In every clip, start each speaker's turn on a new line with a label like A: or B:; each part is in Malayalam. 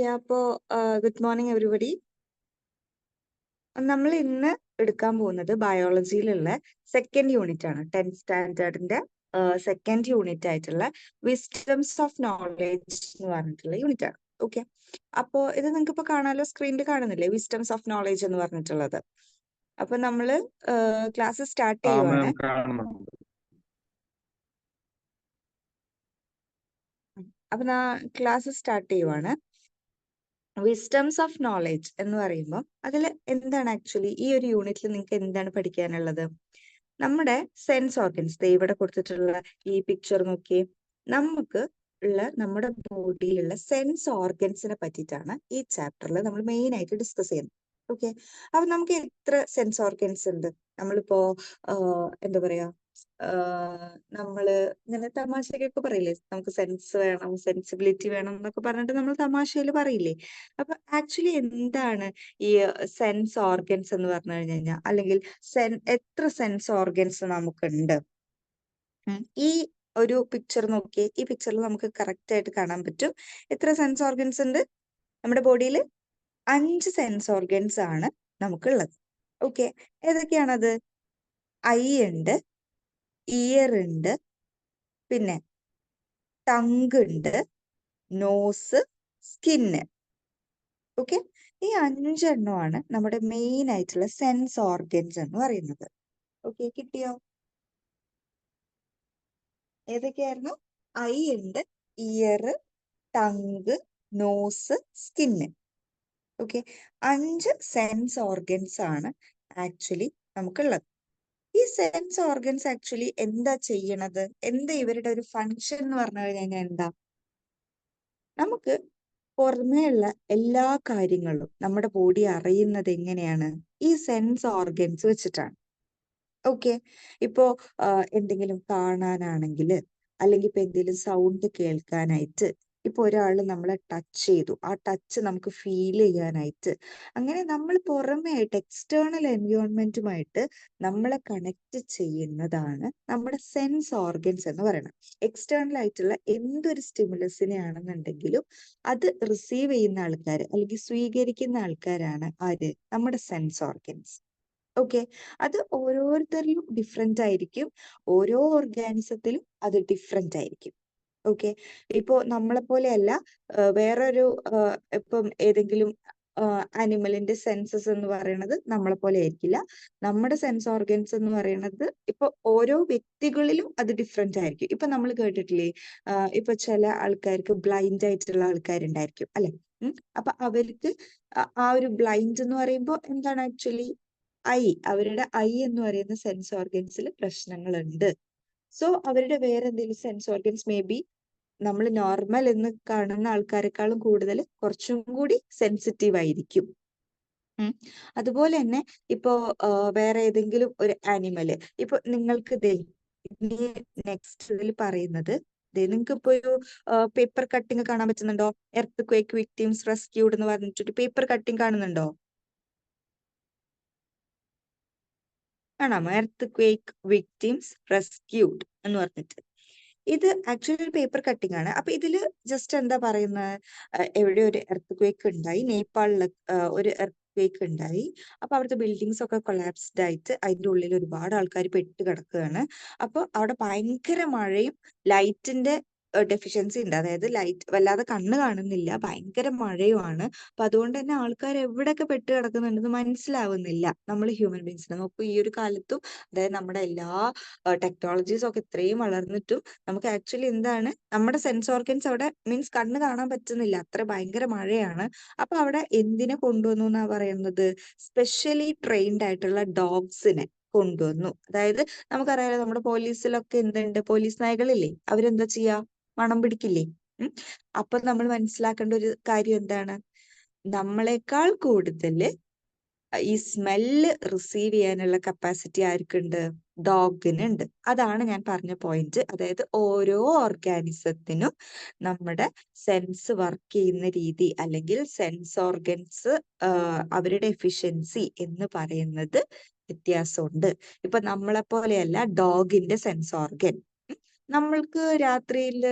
A: ഓക്കെ, അപ്പോ ഗുഡ് മോർണിംഗ് എവരിബഡി. നമ്മൾ ഇന്ന് എടുക്കാൻ പോകുന്നത് ബയോളജിയിലുള്ള സെക്കൻഡ് യൂണിറ്റ് ആണ്. 10th സ്റ്റാൻഡേർഡിന്റെ സെക്കൻഡ് യൂണിറ്റ് ആയിട്ടുള്ള വിസ്ഡംസ് ഓഫ് നോളേജ് എന്ന് പറഞ്ഞിട്ടുള്ള യൂണിറ്റ് ആണ്. ഓക്കെ, അപ്പോ ഇത് നിങ്ങൾക്ക് ഇപ്പൊ കാണാലോ, സ്ക്രീനിൽ കാണുന്നില്ലേ വിസ്ഡംസ് ഓഫ് നോളേജ് എന്ന് പറഞ്ഞിട്ടുള്ളത്. അപ്പൊ നമ്മള് ക്ലാസ് സ്റ്റാർട്ട്
B: ആ മാം
A: ചെയ്യുവാണ്.
B: കാണുന്നുണ്ട്.
A: അപ്പൊ ക്ലാസ് സ്റ്റാർട്ട് ചെയ്യുവാണ്. വിസ്ഡംസ് ഓഫ് നോളേജ് എന്ന് പറയുമ്പോൾ അതിൽ എന്താണ് ആക്ച്വലി ഈ ഒരു യൂണിറ്റിൽ നിങ്ങൾക്ക് എന്താണ് പഠിക്കാനുള്ളത്? നമ്മുടെ സെൻസ് ഓർഗൻസ്, ഇവിടെ കൊടുത്തിട്ടുള്ള ഈ പിക്ചർ നോക്കി, നമുക്ക് ഉള്ള നമ്മുടെ ബോഡിയിലുള്ള സെൻസ് ഓർഗൻസിനെ പറ്റിയിട്ടാണ് ഈ ചാപ്റ്ററിൽ നമ്മൾ മെയിൻ ആയിട്ട് ഡിസ്കസ് ചെയ്യുന്നത്. ഓക്കെ, അപ്പൊ നമുക്ക് എത്ര സെൻസ് ഓർഗൻസ് ഉണ്ട്? നമ്മളിപ്പോ എന്താ പറയാ, നമ്മള് ഇങ്ങനെ തമാശക്കൊക്കെ പറയില്ലേ, നമുക്ക് സെൻസ് വേണം, സെൻസിബിലിറ്റി വേണം എന്നൊക്കെ പറഞ്ഞിട്ട് നമ്മൾ തമാശയിൽ പറയില്ലേ. അപ്പൊ ആക്ച്വലി എന്താണ് ഈ സെൻസ് ഓർഗൻസ് എന്ന് പറഞ്ഞു കഴിഞ്ഞാൽ, അല്ലെങ്കിൽ എത്ര സെൻസ് ഓർഗൻസ് നമുക്കുണ്ട്? ഈ ഒരു പിക്ചർ നോക്കിയേ, ഈ പിക്ചറിൽ നമുക്ക് കറക്റ്റ് ആയിട്ട് കാണാൻ പറ്റും എത്ര സെൻസ് ഓർഗൻസ് ഉണ്ട് നമ്മുടെ ബോഡിയിൽ. 5 സെൻസ് ഓർഗൻസ് ആണ് നമുക്കുള്ളത്. ഓക്കെ, ഏതൊക്കെയാണത്? ഐ ഉണ്ട്, ഇയർ ഉണ്ട്, പിന്നെ ടങ് ഉണ്ട്, നോസ്, സ്കിന്ന്. ഓക്കെ, ഈ 5 എണ്ണമാണ് നമ്മുടെ മെയിൻ ആയിട്ടുള്ള സെൻസ് ഓർഗൻസ് എന്ന് പറയുന്നത്. ഓക്കെ, കിട്ടിയോ? ഏതൊക്കെയായിരുന്നു? ഐ ഉണ്ട്, ear, tongue, nose, skin. Okay, 5 sense organs ആണ് ആക്ച്വലി നമുക്കുള്ളത്. ഈ സെൻസ് ഓർഗൻസ് ആക്ച്വലി എന്താ ചെയ്യണത്? എന്താ ഇവരുടെ ഒരു ഫങ്ഷൻ എന്ന് പറഞ്ഞു കഴിഞ്ഞാൽ എന്താ? നമുക്ക് പുറമേയുള്ള എല്ലാ കാര്യങ്ങളും നമ്മുടെ ബോഡി അറിയുന്നത് എങ്ങനെയാണ്? ഈ സെൻസ് ഓർഗൻസ് വെച്ചിട്ടാണ്. ഓക്കെ, ഇപ്പോ എന്തെങ്കിലും കാണാനാണെങ്കിൽ, അല്ലെങ്കിൽ ഇപ്പൊ എന്തെങ്കിലും സൗണ്ട് കേൾക്കാനായിട്ട്, ഇപ്പൊ ഒരാൾ നമ്മളെ ടച്ച് ചെയ്തു, ആ ടച്ച് നമുക്ക് ഫീൽ ചെയ്യാനായിട്ട്, അങ്ങനെ നമ്മൾ പുറമേ ആയിട്ട് എക്സ്റ്റേണൽ എൻവയോൺമെന്റുമായിട്ട് നമ്മളെ കണക്ട് ചെയ്യുന്നതാണ് നമ്മുടെ സെൻസ് ഓർഗൻസ് എന്ന് പറയുന്നത്. എക്സ്റ്റേണൽ ആയിട്ടുള്ള എന്തൊരു സ്റ്റിമുലസിനെ ആണെന്നുണ്ടെങ്കിലും അത് റിസീവ് ചെയ്യുന്ന ആൾക്കാർ അല്ലെങ്കിൽ സ്വീകരിക്കുന്ന ആൾക്കാരാണ് ആര്? നമ്മുടെ സെൻസ് ഓർഗൻസ്. ഓക്കെ, അത് ഓരോരുത്തരിലും ഡിഫറെന്റ് ആയിരിക്കും, ഓരോ ഓർഗാനിസത്തിലും അത് ഡിഫറെന്റ് ആയിരിക്കും. ഓക്കെ, ഇപ്പോ നമ്മളെ പോലെയല്ല വേറൊരു ഇപ്പം ഏതെങ്കിലും അനിമലിന്റെ സെൻസസ് എന്ന് പറയുന്നത് നമ്മളെ പോലെ ആയിരിക്കില്ല. നമ്മുടെ സെൻസ് ഓർഗൻസ് എന്ന് പറയുന്നത് ഇപ്പൊ ഓരോ വ്യക്തികളിലും അത് ഡിഫറെന്റ് ആയിരിക്കും. ഇപ്പൊ നമ്മൾ കേട്ടിട്ടില്ലേ, ഇപ്പൊ ചില ആൾക്കാർക്ക് ബ്ലൈൻഡ് ആയിട്ടുള്ള ആൾക്കാരുണ്ടായിരിക്കും അല്ലെ. അപ്പൊ അവർക്ക് ആ ഒരു ബ്ലൈൻഡ് എന്ന് പറയുമ്പോൾ എന്താണ് ആക്ച്വലി? അവരുടെ ഐ എന്ന് പറയുന്ന സെൻസ് ഓർഗൻസിൽ പ്രശ്നങ്ങളുണ്ട്. സോ അവരുടെ വേറെ എന്തെങ്കിലും സെൻസ് ഓർഗൻസ് മേ ബി നമ്മൾ നോർമൽ എന്ന് കാണുന്ന ആൾക്കാരെക്കാളും കൂടുതൽ കുറച്ചും കൂടി സെൻസിറ്റീവ് ആയിരിക്കും. അതുപോലെ തന്നെ ഇപ്പോ വേറെ ഏതെങ്കിലും ഒരു ആനിമല്, ഇപ്പൊ നിങ്ങൾക്ക് നെക്സ്റ്റ് ഇതിൽ പറയുന്നത്, നിങ്ങൾക്ക് ഇപ്പൊ ഒരു പേപ്പർ കട്ടിങ് കാണാൻ പറ്റുന്നുണ്ടോ? എർത്ത് ക്വേക്ക് വിക്ടിംസ് റെസ്ക്യൂഡ് എന്ന് പറഞ്ഞിട്ട് പേപ്പർ കട്ടിങ് കാണുന്നുണ്ടോ? കാണാമോ? എർത്ത് ക്വേക്ക് വിക്ടിംസ് റെസ്ക്യൂഡ് എന്ന് പറഞ്ഞിട്ട്. ഇത് ആക്ച്വലി ഒരു പേപ്പർ കട്ടിംഗ് ആണ്. അപ്പൊ ഇതില് ജസ്റ്റ് എന്താ പറയുന്നത്, എവിടെ ഒരു എർത്ത് ക്വേക്ക് ഉണ്ടായി, നേപ്പാളില് ഒരു എർത്ത് ക്വേക്ക് ഉണ്ടായി. അപ്പൊ അവിടുത്തെ ബിൽഡിങ്സ് ഒക്കെ കൊളാപ്സ്ഡ് ആയിട്ട് അതിന്റെ ഉള്ളിൽ ഒരുപാട് ആൾക്കാർ പെട്ട് കിടക്കുകയാണ്. അപ്പൊ അവിടെ ഭയങ്കര മഴയും ലൈറ്റിന്റെ ഡെഫിഷ്യൻസി ഉണ്ട്, അതായത് ലൈറ്റ് വല്ലാതെ കണ്ണ് കാണുന്നില്ല, ഭയങ്കര മഴയുമാണ്. അപ്പൊ അതുകൊണ്ട് തന്നെ ആൾക്കാർ എവിടെയൊക്കെ പെട്ട് കിടക്കുന്നുണ്ടെന്ന് മനസ്സിലാവുന്നില്ല നമ്മൾ ഹ്യൂമൻ ബീങ്സിനെ. നോക്കൂ, ഈ ഒരു കാലത്തും, അതായത് നമ്മുടെ എല്ലാ ടെക്നോളജീസും ഒക്കെ ഇത്രയും വളർന്നിട്ടും നമുക്ക് ആക്ച്വലി എന്താണ്, നമ്മുടെ സെൻസ് ഓർഗൻസ് അവിടെ മീൻസ് കണ്ണ് കാണാൻ പറ്റുന്നില്ല, അത്ര ഭയങ്കര മഴയാണ്. അപ്പൊ അവിടെ എന്തിനെ കൊണ്ടുവന്നു എന്നാ പറയുന്നത്? സ്പെഷ്യലി ട്രെയിൻഡ് ആയിട്ടുള്ള ഡോഗ്സിനെ കൊണ്ടുവന്നു. അതായത് നമുക്കറിയാലോ, നമ്മുടെ പോലീസിലൊക്കെ എന്തുണ്ട്, പോലീസ് നായകളില്ലേ, അവരെന്താ ചെയ്യാ? മണം പിടിക്കില്ലേ? അപ്പൊ നമ്മൾ മനസ്സിലാക്കേണ്ട ഒരു കാര്യം എന്താണ്? നമ്മളെക്കാൾ കൂടുതൽ ഈ സ്മെല്ല് റിസീവ് ചെയ്യാനുള്ള കപ്പാസിറ്റി ആർക്കുണ്ട്? ഡോഗിനുണ്ട്. അതാണ് ഞാൻ പറഞ്ഞ പോയിന്റ്. അതായത് ഓരോ ഓർഗാനിസത്തിനും നമ്മുടെ സെൻസ് വർക്ക് ചെയ്യുന്ന രീതി, അല്ലെങ്കിൽ സെൻസ് ഓർഗൻസ് അവരുടെ എഫിഷ്യൻസി എന്ന് പറയുന്നത് വ്യത്യാസമുണ്ട്. ഇപ്പൊ നമ്മളെ പോലെയല്ല ഡോഗിന്റെ സെൻസ് ഓർഗൻ. നമ്മൾക്ക് രാത്രിയിൽ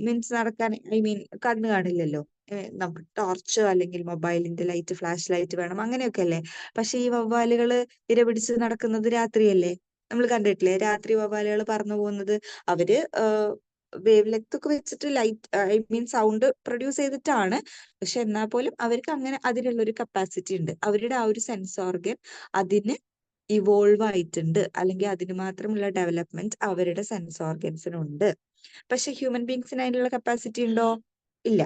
A: മീൻസ് നടക്കാൻ, ഐ മീൻ കണ്ണ് കാണില്ലല്ലോ. നമുക്ക് ടോർച്ച് അല്ലെങ്കിൽ മൊബൈലിന്റെ ലൈറ്റ്, ഫ്ലാഷ് ലൈറ്റ് വേണം, അങ്ങനെയൊക്കെ അല്ലേ. പക്ഷെ ഈ വവ്വാലുകള് ഇര പിടിച്ച് നടക്കുന്നത് രാത്രിയല്ലേ. നമ്മൾ കണ്ടിട്ടില്ലേ രാത്രി വവ്വാലുകൾ പറന്നു പോകുന്നത്. അവര് വേവ് ലെങ്ത് ഒക്കെ വെച്ചിട്ട് light, I mean sound produce ചെയ്തിട്ടാണ്. പക്ഷെ എന്നാൽ പോലും അവർക്ക് അങ്ങനെ അതിനുള്ള ഒരു കപ്പാസിറ്റി ഉണ്ട്. അവരുടെ ആ ഒരു സെൻസ് ഓർഗൻ അതിന് ഇവോൾവ് ആയിട്ടുണ്ട്, അല്ലെങ്കിൽ അതിന് മാത്രമുള്ള ഡെവലപ്മെന്റ് അവരുടെ സെൻസ് ഓർഗൻസിനുണ്ട്. പക്ഷെ ഹ്യൂമൻ ബീങ്സിന് അതിനുള്ള കപ്പാസിറ്റി ഉണ്ടോ? ഇല്ല.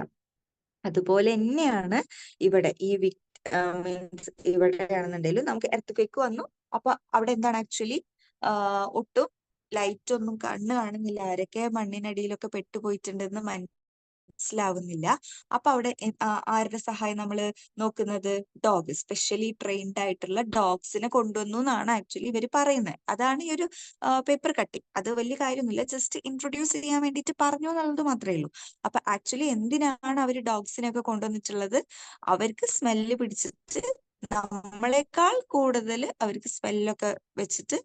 A: അതുപോലെ തന്നെയാണ് ഇവിടെ ഈ മീൻസ് ഇവിടെയാണെന്നുണ്ടെങ്കിലും നമുക്ക് എർത്ത് ക്വേക്ക് വന്നു. അപ്പൊ അവിടെ എന്താണ് ആക്ച്വലി ഒട്ടും ലൈറ്റ് ഒന്നും കണ്ണ് കാണുന്നില്ല. ആരൊക്കെ മണ്ണിനടിയിലൊക്കെ പെട്ടുപോയിട്ടുണ്ടെന്ന് മനസ്സിലാവുന്നില്ല. അപ്പൊ അവിടെ ആരുടെ സഹായം നമ്മൾ നോക്കുന്നത്? ഡോഗ്, സ്പെഷ്യലി ട്രെയിൻഡ് ആയിട്ടുള്ള ഡോഗ്സിനെ കൊണ്ടുവന്നു എന്നാണ് ആക്ച്വലി ഇവർ പറയുന്നത്. അതാണ് ഈ ഒരു പേപ്പർ കട്ടിങ്. അത് വലിയ കാര്യമൊന്നുമില്ല, ജസ്റ്റ് ഇൻട്രൊഡ്യൂസ് ചെയ്യാൻ വേണ്ടിയിട്ട് പറഞ്ഞു എന്നുള്ളത് മാത്രമേ ഉള്ളൂ. അപ്പൊ ആക്ച്വലി എന്തിനാണ് അവർ ഡോഗ്സിനെ ഒക്കെ കൊണ്ടുവന്നിട്ടുള്ളത്? അവർക്ക് സ്മെല്ല് പിടിച്ചിട്ട് നമ്മളെക്കാൾ കൂടുതൽ അവർക്ക് സ്മെല്ലൊക്കെ വെച്ചിട്ട്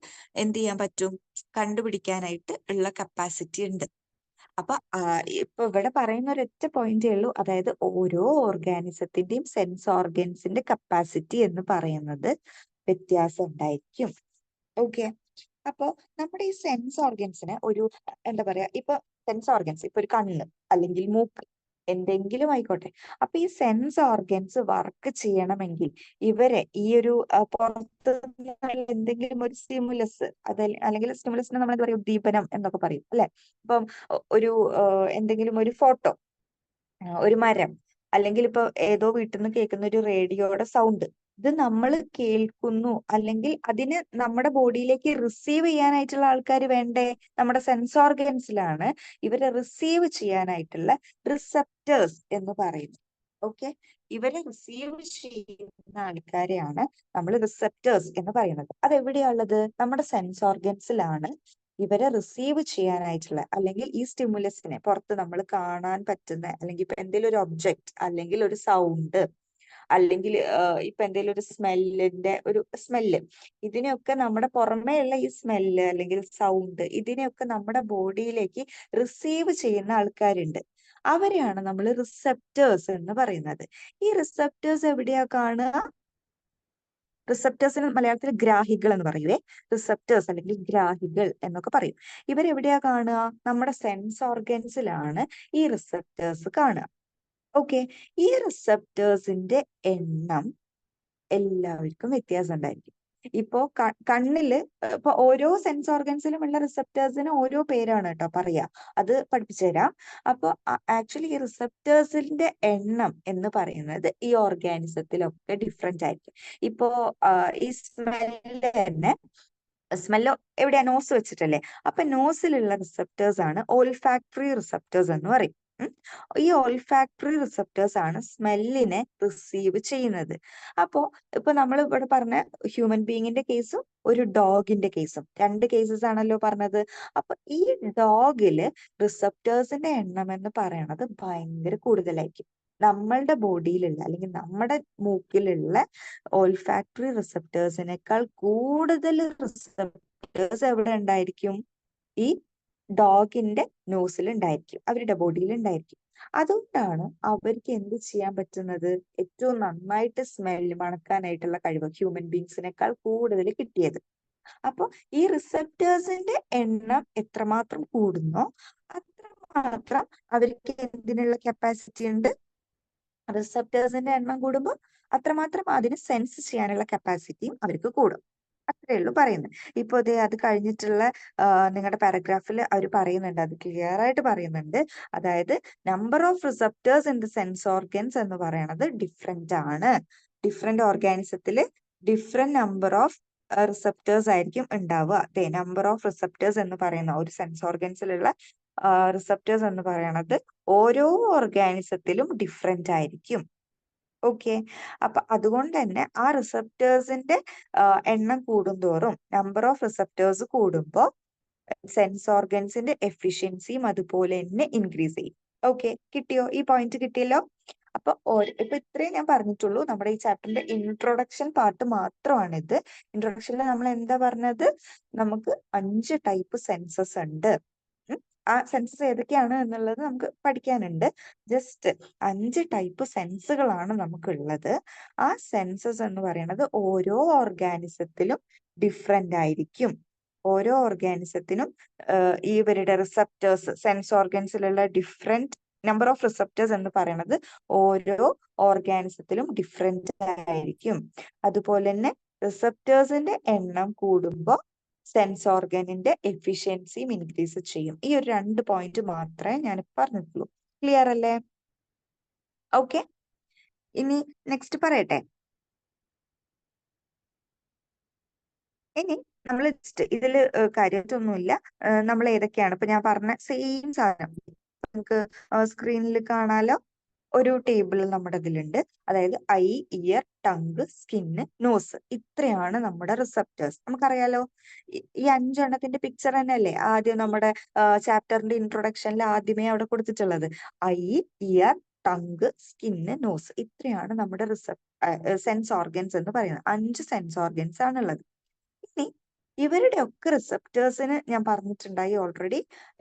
A: എന്ത് ചെയ്യാൻ പറ്റും? കണ്ടുപിടിക്കാനായിട്ട് ഉള്ള കപ്പാസിറ്റി ഉണ്ട്. അപ്പൊ ഇപ്പൊ ഇവിടെ പറയുന്ന ഒരൊറ്റ പോയിന്റേ ഉള്ളൂ, അതായത് ഓരോ ഓർഗാനിസത്തിന്റെയും സെൻസ് ഓർഗൻസിന്റെ കപ്പാസിറ്റി എന്ന് പറയുന്നത് വ്യത്യാസം ഉണ്ടായിരിക്കും. ഓക്കെ. അപ്പൊ നമ്മുടെ ഈ സെൻസ് ഓർഗൻസിന് ഒരു എന്താ പറയാ, ഇപ്പൊ സെൻസ് ഓർഗൻസ്, ഇപ്പൊ ഒരു കണ്ണ് അല്ലെങ്കിൽ മൂക്ക്, എന്തെങ്കിലും ആയിക്കോട്ടെ. അപ്പൊ ഈ സെൻസ് ഓർഗൻസ് വർക്ക് ചെയ്യണമെങ്കിൽ ഇവരെ ഈ ഒരു പുറത്ത് എന്തെങ്കിലും ഒരു സ്റ്റിമുലസ്, അല്ലെങ്കിൽ സ്റ്റിമുലസിനെ നമ്മൾ എന്താ പറയുക, ഉദ്ദീപനം എന്നൊക്കെ പറയും അല്ലെ. ഇപ്പം ഒരു എന്തെങ്കിലും ഒരു ഫോട്ടോ, ഒരു മരം, അല്ലെങ്കിൽ ഇപ്പൊ ഏതോ വീട്ടിൽ നിന്ന് കേൾക്കുന്ന ഒരു റേഡിയോയുടെ സൗണ്ട്, ഇത് നമ്മൾ കേൾക്കുന്നു, അല്ലെങ്കിൽ അതിന് നമ്മുടെ ബോഡിയിലേക്ക് റിസീവ് ചെയ്യാനായിട്ടുള്ള ആൾക്കാർ വേണ്ടേ? നമ്മുടെ സെൻസ് ഓർഗൻസിലാണ് ഇവരെ റിസീവ് ചെയ്യാനായിട്ടുള്ള റിസപ്റ്റേഴ്സ് എന്ന് പറയുന്നത്. ഓക്കെ. ഇവരെ റിസീവ് ചെയ്യുന്ന ആൾക്കാരെയാണ് നമ്മൾ റിസപ്റ്റേഴ്സ് എന്ന് പറയുന്നത്. അതെവിടെയാണുള്ളത്? നമ്മുടെ സെൻസ് ഓർഗൻസിലാണ് ഇവരെ റിസീവ് ചെയ്യാനായിട്ടുള്ള, അല്ലെങ്കിൽ ഈ സ്റ്റിമുലസിനെ പുറത്ത് നമ്മൾ കാണാൻ പറ്റുന്ന, അല്ലെങ്കിൽ ഇപ്പൊ എന്തെങ്കിലും ഒരു ഒബ്ജക്റ്റ്, അല്ലെങ്കിൽ ഒരു സൗണ്ട്, അല്ലെങ്കിൽ ഇപ്പൊ എന്തെങ്കിലും ഒരു സ്മെല്ലിന്റെ ഒരു സ്മെല്ല്, ഇതിനെയൊക്കെ നമ്മുടെ പുറമേയുള്ള ഈ സ്മെല്ല് അല്ലെങ്കിൽ സൗണ്ട്, ഇതിനെയൊക്കെ നമ്മുടെ ബോഡിയിലേക്ക് റിസീവ് ചെയ്യുന്ന ആൾക്കാരുണ്ട്. അവരെയാണ് നമ്മൾ റിസപ്റ്റേഴ്സ് എന്ന് പറയുന്നത്. ഈ റിസപ്റ്റേഴ്സ് എവിടെയാ കാണുക? റിസപ്റ്റേഴ്സിന് മലയാളത്തിൽ ഗ്രാഹികൾ എന്ന് പറയുവേ. റിസപ്റ്റേഴ്സ് അല്ലെങ്കിൽ ഗ്രാഹികൾ എന്നൊക്കെ പറയും. ഇവരെവിടെയാ കാണുക? നമ്മുടെ സെൻസ് ഓർഗൻസിലാണ് ഈ റിസപ്റ്റേഴ്സ് കാണുക. ഓക്കെ. ഈ റിസപ്റ്റേഴ്സിന്റെ എണ്ണം എല്ലാവർക്കും വ്യത്യാസം ഉണ്ടായിരിക്കും. ഇപ്പോ കണ്ണില് ഇപ്പൊ ഓരോ സെൻസ് ഓർഗൻസിലും ഉള്ള റിസപ്റ്റേഴ്സിന് ഓരോ പേരാണ് കേട്ടോ പറയാ. അത് പഠിപ്പിച്ചു തരാം. അപ്പൊ ആക്ച്വലി ഈ റിസപ്റ്റേഴ്സിന്റെ എണ്ണം എന്ന് പറയുന്നത് ഈ ഓർഗാനിസത്തിലൊക്കെ ഡിഫറെന്റ് ആയിരിക്കും. ഇപ്പോ ഈ സ്മെല്ല് തന്നെ, സ്മെല്ലോ എവിടെയാ? നോസ് വെച്ചിട്ടല്ലേ. അപ്പൊ നോസിലുള്ള റിസപ്റ്റേഴ്സ് ആണ് ഓൾഫാക്ടറി റിസപ്റ്റേഴ്സ് എന്ന് പറയും. ഈ ഓൾഫാക്ടറി റിസപ്റ്റേഴ്സ് ആണ് സ്മെല്ലിനെ റിസീവ് ചെയ്യുന്നത്. അപ്പോ ഇപ്പൊ നമ്മൾ ഇവിടെ പറഞ്ഞ ഹ്യൂമൻ ബീയിങ്ങിന്റെ കേസും ഒരു ഡോഗിന്റെ കേസും, രണ്ട് കേസസ് ആണല്ലോ പറഞ്ഞത്. അപ്പൊ ഈ ഡോഗില് റിസപ്റ്റേഴ്സിന്റെ എണ്ണം എന്ന് പറയണത് ഭയങ്കര കൂടുതലായിരിക്കും. നമ്മളുടെ ബോഡിയിലുള്ള, അല്ലെങ്കിൽ നമ്മുടെ മൂക്കിലുള്ള ഓൾഫാക്ടറി റിസപ്റ്റേഴ്സിനേക്കാൾ കൂടുതൽ റിസപ്റ്റേഴ്സ് എവിടെ ഉണ്ടായിരിക്കും? ഈ ഡോഗിന്റെ നോസിൽ ഉണ്ടായിരിക്കും, അവരുടെ ബോഡിയിൽ ഉണ്ടായിരിക്കും. അതുകൊണ്ടാണ് അവർക്ക് എന്ത് ചെയ്യാൻ പറ്റുന്നത്? ഏറ്റവും നന്നായിട്ട് സ്മെല്ല് മണക്കാനായിട്ടുള്ള കഴിവ് ഹ്യൂമൻ ബീങ്സിനേക്കാൾ കൂടുതൽ കിട്ടിയത്. അപ്പൊ ഈ റിസപ്റ്റേഴ്സിന്റെ എണ്ണം എത്രമാത്രം കൂടുന്നോ അത്രമാത്രം അവർക്ക് എന്തിനുള്ള കപ്പാസിറ്റി ഉണ്ട്? റിസപ്റ്റേഴ്സിന്റെ എണ്ണം കൂടുമ്പോൾ അത്രമാത്രം അതിന് സെൻസ് ചെയ്യാനുള്ള കപ്പാസിറ്റിയും അവർക്ക് കൂടും. അത്രേ ഉള്ളൂ പറയുന്നത്. ഇപ്പൊ അത് കഴിഞ്ഞിട്ടുള്ള നിങ്ങളുടെ പാരഗ്രാഫിൽ അവർ പറയുന്നുണ്ട്, അത് ക്ലിയർ ആയിട്ട് പറയുന്നുണ്ട്. അതായത് number of receptors in the sense organs എന്ന് പറയുന്നത് ഡിഫറെന്റ് ആണ്. ഡിഫറെന്റ് ഓർഗാനിസത്തിൽ ഡിഫറെന്റ് നമ്പർ ഓഫ് റിസപ്റ്റേഴ്സ് ആയിരിക്കും ഉണ്ടാവുക. അതെ, നമ്പർ ഓഫ് റിസപ്റ്റേഴ്സ് എന്ന് പറയുന്ന ഒരു സെൻസ് ഓർഗൻസിലുള്ള റിസപ്റ്റേഴ്സ് എന്ന് പറയുന്നത് ഓരോ ഓർഗാനിസത്തിലും ഡിഫറെന്റ് ആയിരിക്കും. ഓക്കെ. അപ്പൊ അതുകൊണ്ട് തന്നെ ആ റിസപ്റ്റേഴ്സിന്റെ എണ്ണം കൂടുന്തോറും, നമ്പർ ഓഫ് റിസപ്റ്റേഴ്സ് കൂടുമ്പോൾ സെൻസ് ഓർഗൻസിന്റെ എഫിഷ്യൻസിയും അതുപോലെ തന്നെ ഇൻക്രീസ് ചെയ്യും. ഓക്കെ, കിട്ടിയോ? ഈ പോയിന്റ് കിട്ടിയല്ലോ. അപ്പൊ ഇപ്പൊ ഇത്രയും ഞാൻ പറഞ്ഞിട്ടുള്ളൂ. നമ്മുടെ ഈ ചാപ്റ്ററിന്റെ ഇൻട്രൊഡക്ഷൻ പാർട്ട് മാത്രമാണിത്. ഇൻട്രൊഡക്ഷനിൽ നമ്മൾ എന്താ പറഞ്ഞത്? നമുക്ക് 5 ടൈപ്പ് സെൻസസ് ഉണ്ട്. ആ സെൻസസ് ഏതൊക്കെയാണ് എന്നുള്ളത് നമുക്ക് പഠിക്കാനുണ്ട്. ജസ്റ്റ് 5 ടൈപ്പ് സെൻസുകളാണ് നമുക്കുള്ളത്. ആ സെൻസസ് എന്ന് പറയുന്നത് ഓരോ ഓർഗാനിസത്തിലും ഡിഫറെന്റ് ആയിരിക്കും. ഓരോ ഓർഗാനിസത്തിനും ഇവരുടെ റിസപ്റ്റേഴ്സ്, സെൻസ് ഓർഗൻസിലുള്ള ഡിഫറെന്റ് നമ്പർ ഓഫ് റിസപ്റ്റേഴ്സ് എന്ന് പറയുന്നത് ഓരോ ഓർഗാനിസത്തിലും ഡിഫറെന്റ് ആയിരിക്കും. അതുപോലെ തന്നെ റിസപ്റ്റേഴ്സിന്റെ എണ്ണം കൂടുമ്പോൾ സെൻസ് ഓർഗനിന്റെ എഫിഷ്യൻസിയും ഇൻക്രീസ് ചെയ്യും. ഈ ഒരു 2 പോയിന്റ് മാത്രമേ ഞാൻ പറഞ്ഞിട്ടുള്ളൂ. ക്ലിയർ അല്ലേ? ഓക്കെ, ഇനി നെക്സ്റ്റ് പറയട്ടെ. ഇനി നമ്മൾ ജസ്റ്റ് ഇതില് കാര്യമായിട്ടൊന്നുമില്ല. നമ്മൾ ഏതൊക്കെയാണ് ഇപ്പൊ ഞാൻ പറഞ്ഞ സെയിം സാധനം നമുക്ക് സ്ക്രീനിൽ കാണാലോ. ഒരു ടേബിൾ നമ്മുടെ ഇതിലുണ്ട്. അതായത് eye, ear, tongue, skin, nose, ഇത്രയാണ് നമ്മുടെ റിസപ്റ്റേഴ്സ്. നമുക്കറിയാലോ, ഈ 5 പിക്ചർ തന്നെയല്ലേ ആദ്യം നമ്മുടെ ചാപ്റ്ററിന്റെ ഇൻട്രൊഡക്ഷനിൽ ആദ്യമേ അവിടെ കൊടുത്തിട്ടുള്ളത്. Eye, ear, tongue, skin, nose, ഇത്രയാണ് നമ്മുടെ സെൻസ് ഓർഗൻസ് എന്ന് പറയുന്നത്. 5 സെൻസ് ഓർഗൻസ് ആണുള്ളത്. ഇനി ഇവരുടെ ഒക്കെ റിസപ്റ്റേഴ്സിന് ഞാൻ പറഞ്ഞിട്ടുണ്ടായി ഓൾറെഡി.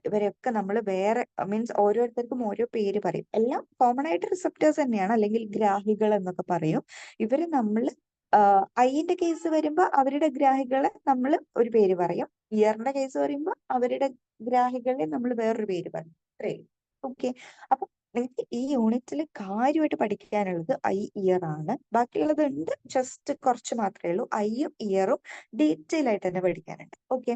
A: ഇവരെയൊക്കെ നമ്മൾ വേറെ മീൻസ് ഓരോരുത്തർക്കും ഓരോ പേര് പറയും. എല്ലാം കോമൺ ആയിട്ട് റിസപ്റ്റേഴ്സ് തന്നെയാണ്, അല്ലെങ്കിൽ ഗ്രാഹികൾ എന്നൊക്കെ പറയും. ഇവര് നമ്മൾ ഐന്റെ കേസ് വരുമ്പോ അവരുടെ ഗ്രാഹികളെ നമ്മൾ ഒരു പേര് പറയും. ഇയറിന്റെ കേസ് വരുമ്പോ അവരുടെ ഗ്രാഹികളെ നമ്മൾ വേറൊരു പേര് പറയും. അത്രേ. ഓക്കെ, അപ്പൊ നിങ്ങൾക്ക് ഈ യൂണിറ്റിൽ കാര്യമായിട്ട് പഠിക്കാനുള്ളത് ഐ, ഇയർ ആണ്. ബാക്കിയുള്ളത് ഉണ്ട്, ജസ്റ്റ് കുറച്ച് മാത്രമേ ഉള്ളൂ. ഐയും ഇയറും ഡീറ്റെയിൽ ആയിട്ട് തന്നെ പഠിക്കാനുണ്ട്. ഓക്കെ,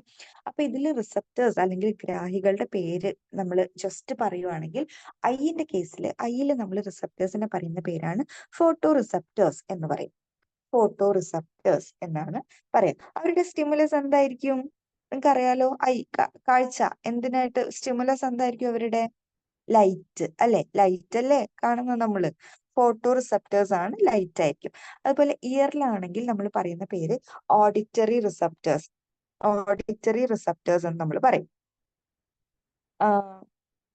A: അപ്പൊ ഇതിൽ റിസപ്റ്റേഴ്സ് അല്ലെങ്കിൽ ഗ്രാഹികളുടെ പേര് നമ്മൾ ജസ്റ്റ് പറയുവാണെങ്കിൽ, ഐന്റെ കേസിൽ ഐയിൽ നമ്മൾ റിസപ്റ്റേഴ്സിനെ പറയുന്ന പേരാണ് ഫോട്ടോ റിസപ്റ്റേഴ്സ് എന്ന് പറയും. ഫോട്ടോ റിസപ്റ്റേഴ്സ് എന്നാണ് പറയാം. അവരുടെ സ്റ്റിമുലസ് എന്തായിരിക്കും? നിങ്ങൾക്കറിയാലോ, കാഴ്ച. എന്തിനായിട്ട് സ്റ്റിമുലസ് എന്തായിരിക്കും അവരുടെ? ലൈറ്റ് അല്ലെ? ലൈറ്റ് അല്ലേ കാണുന്നത് നമ്മള്? ഫോട്ടോ റിസപ്റ്റേഴ്സ് ആണ്, ലൈറ്റ് ആയിരിക്കും. അതുപോലെ ഇയറിലാണെങ്കിൽ നമ്മൾ പറയുന്ന പേര് ഓഡിറ്ററി റിസപ്റ്റേഴ്സ്. ഓഡിറ്ററി റിസപ്റ്റേഴ്സ് എന്ന് നമ്മൾ പറയും.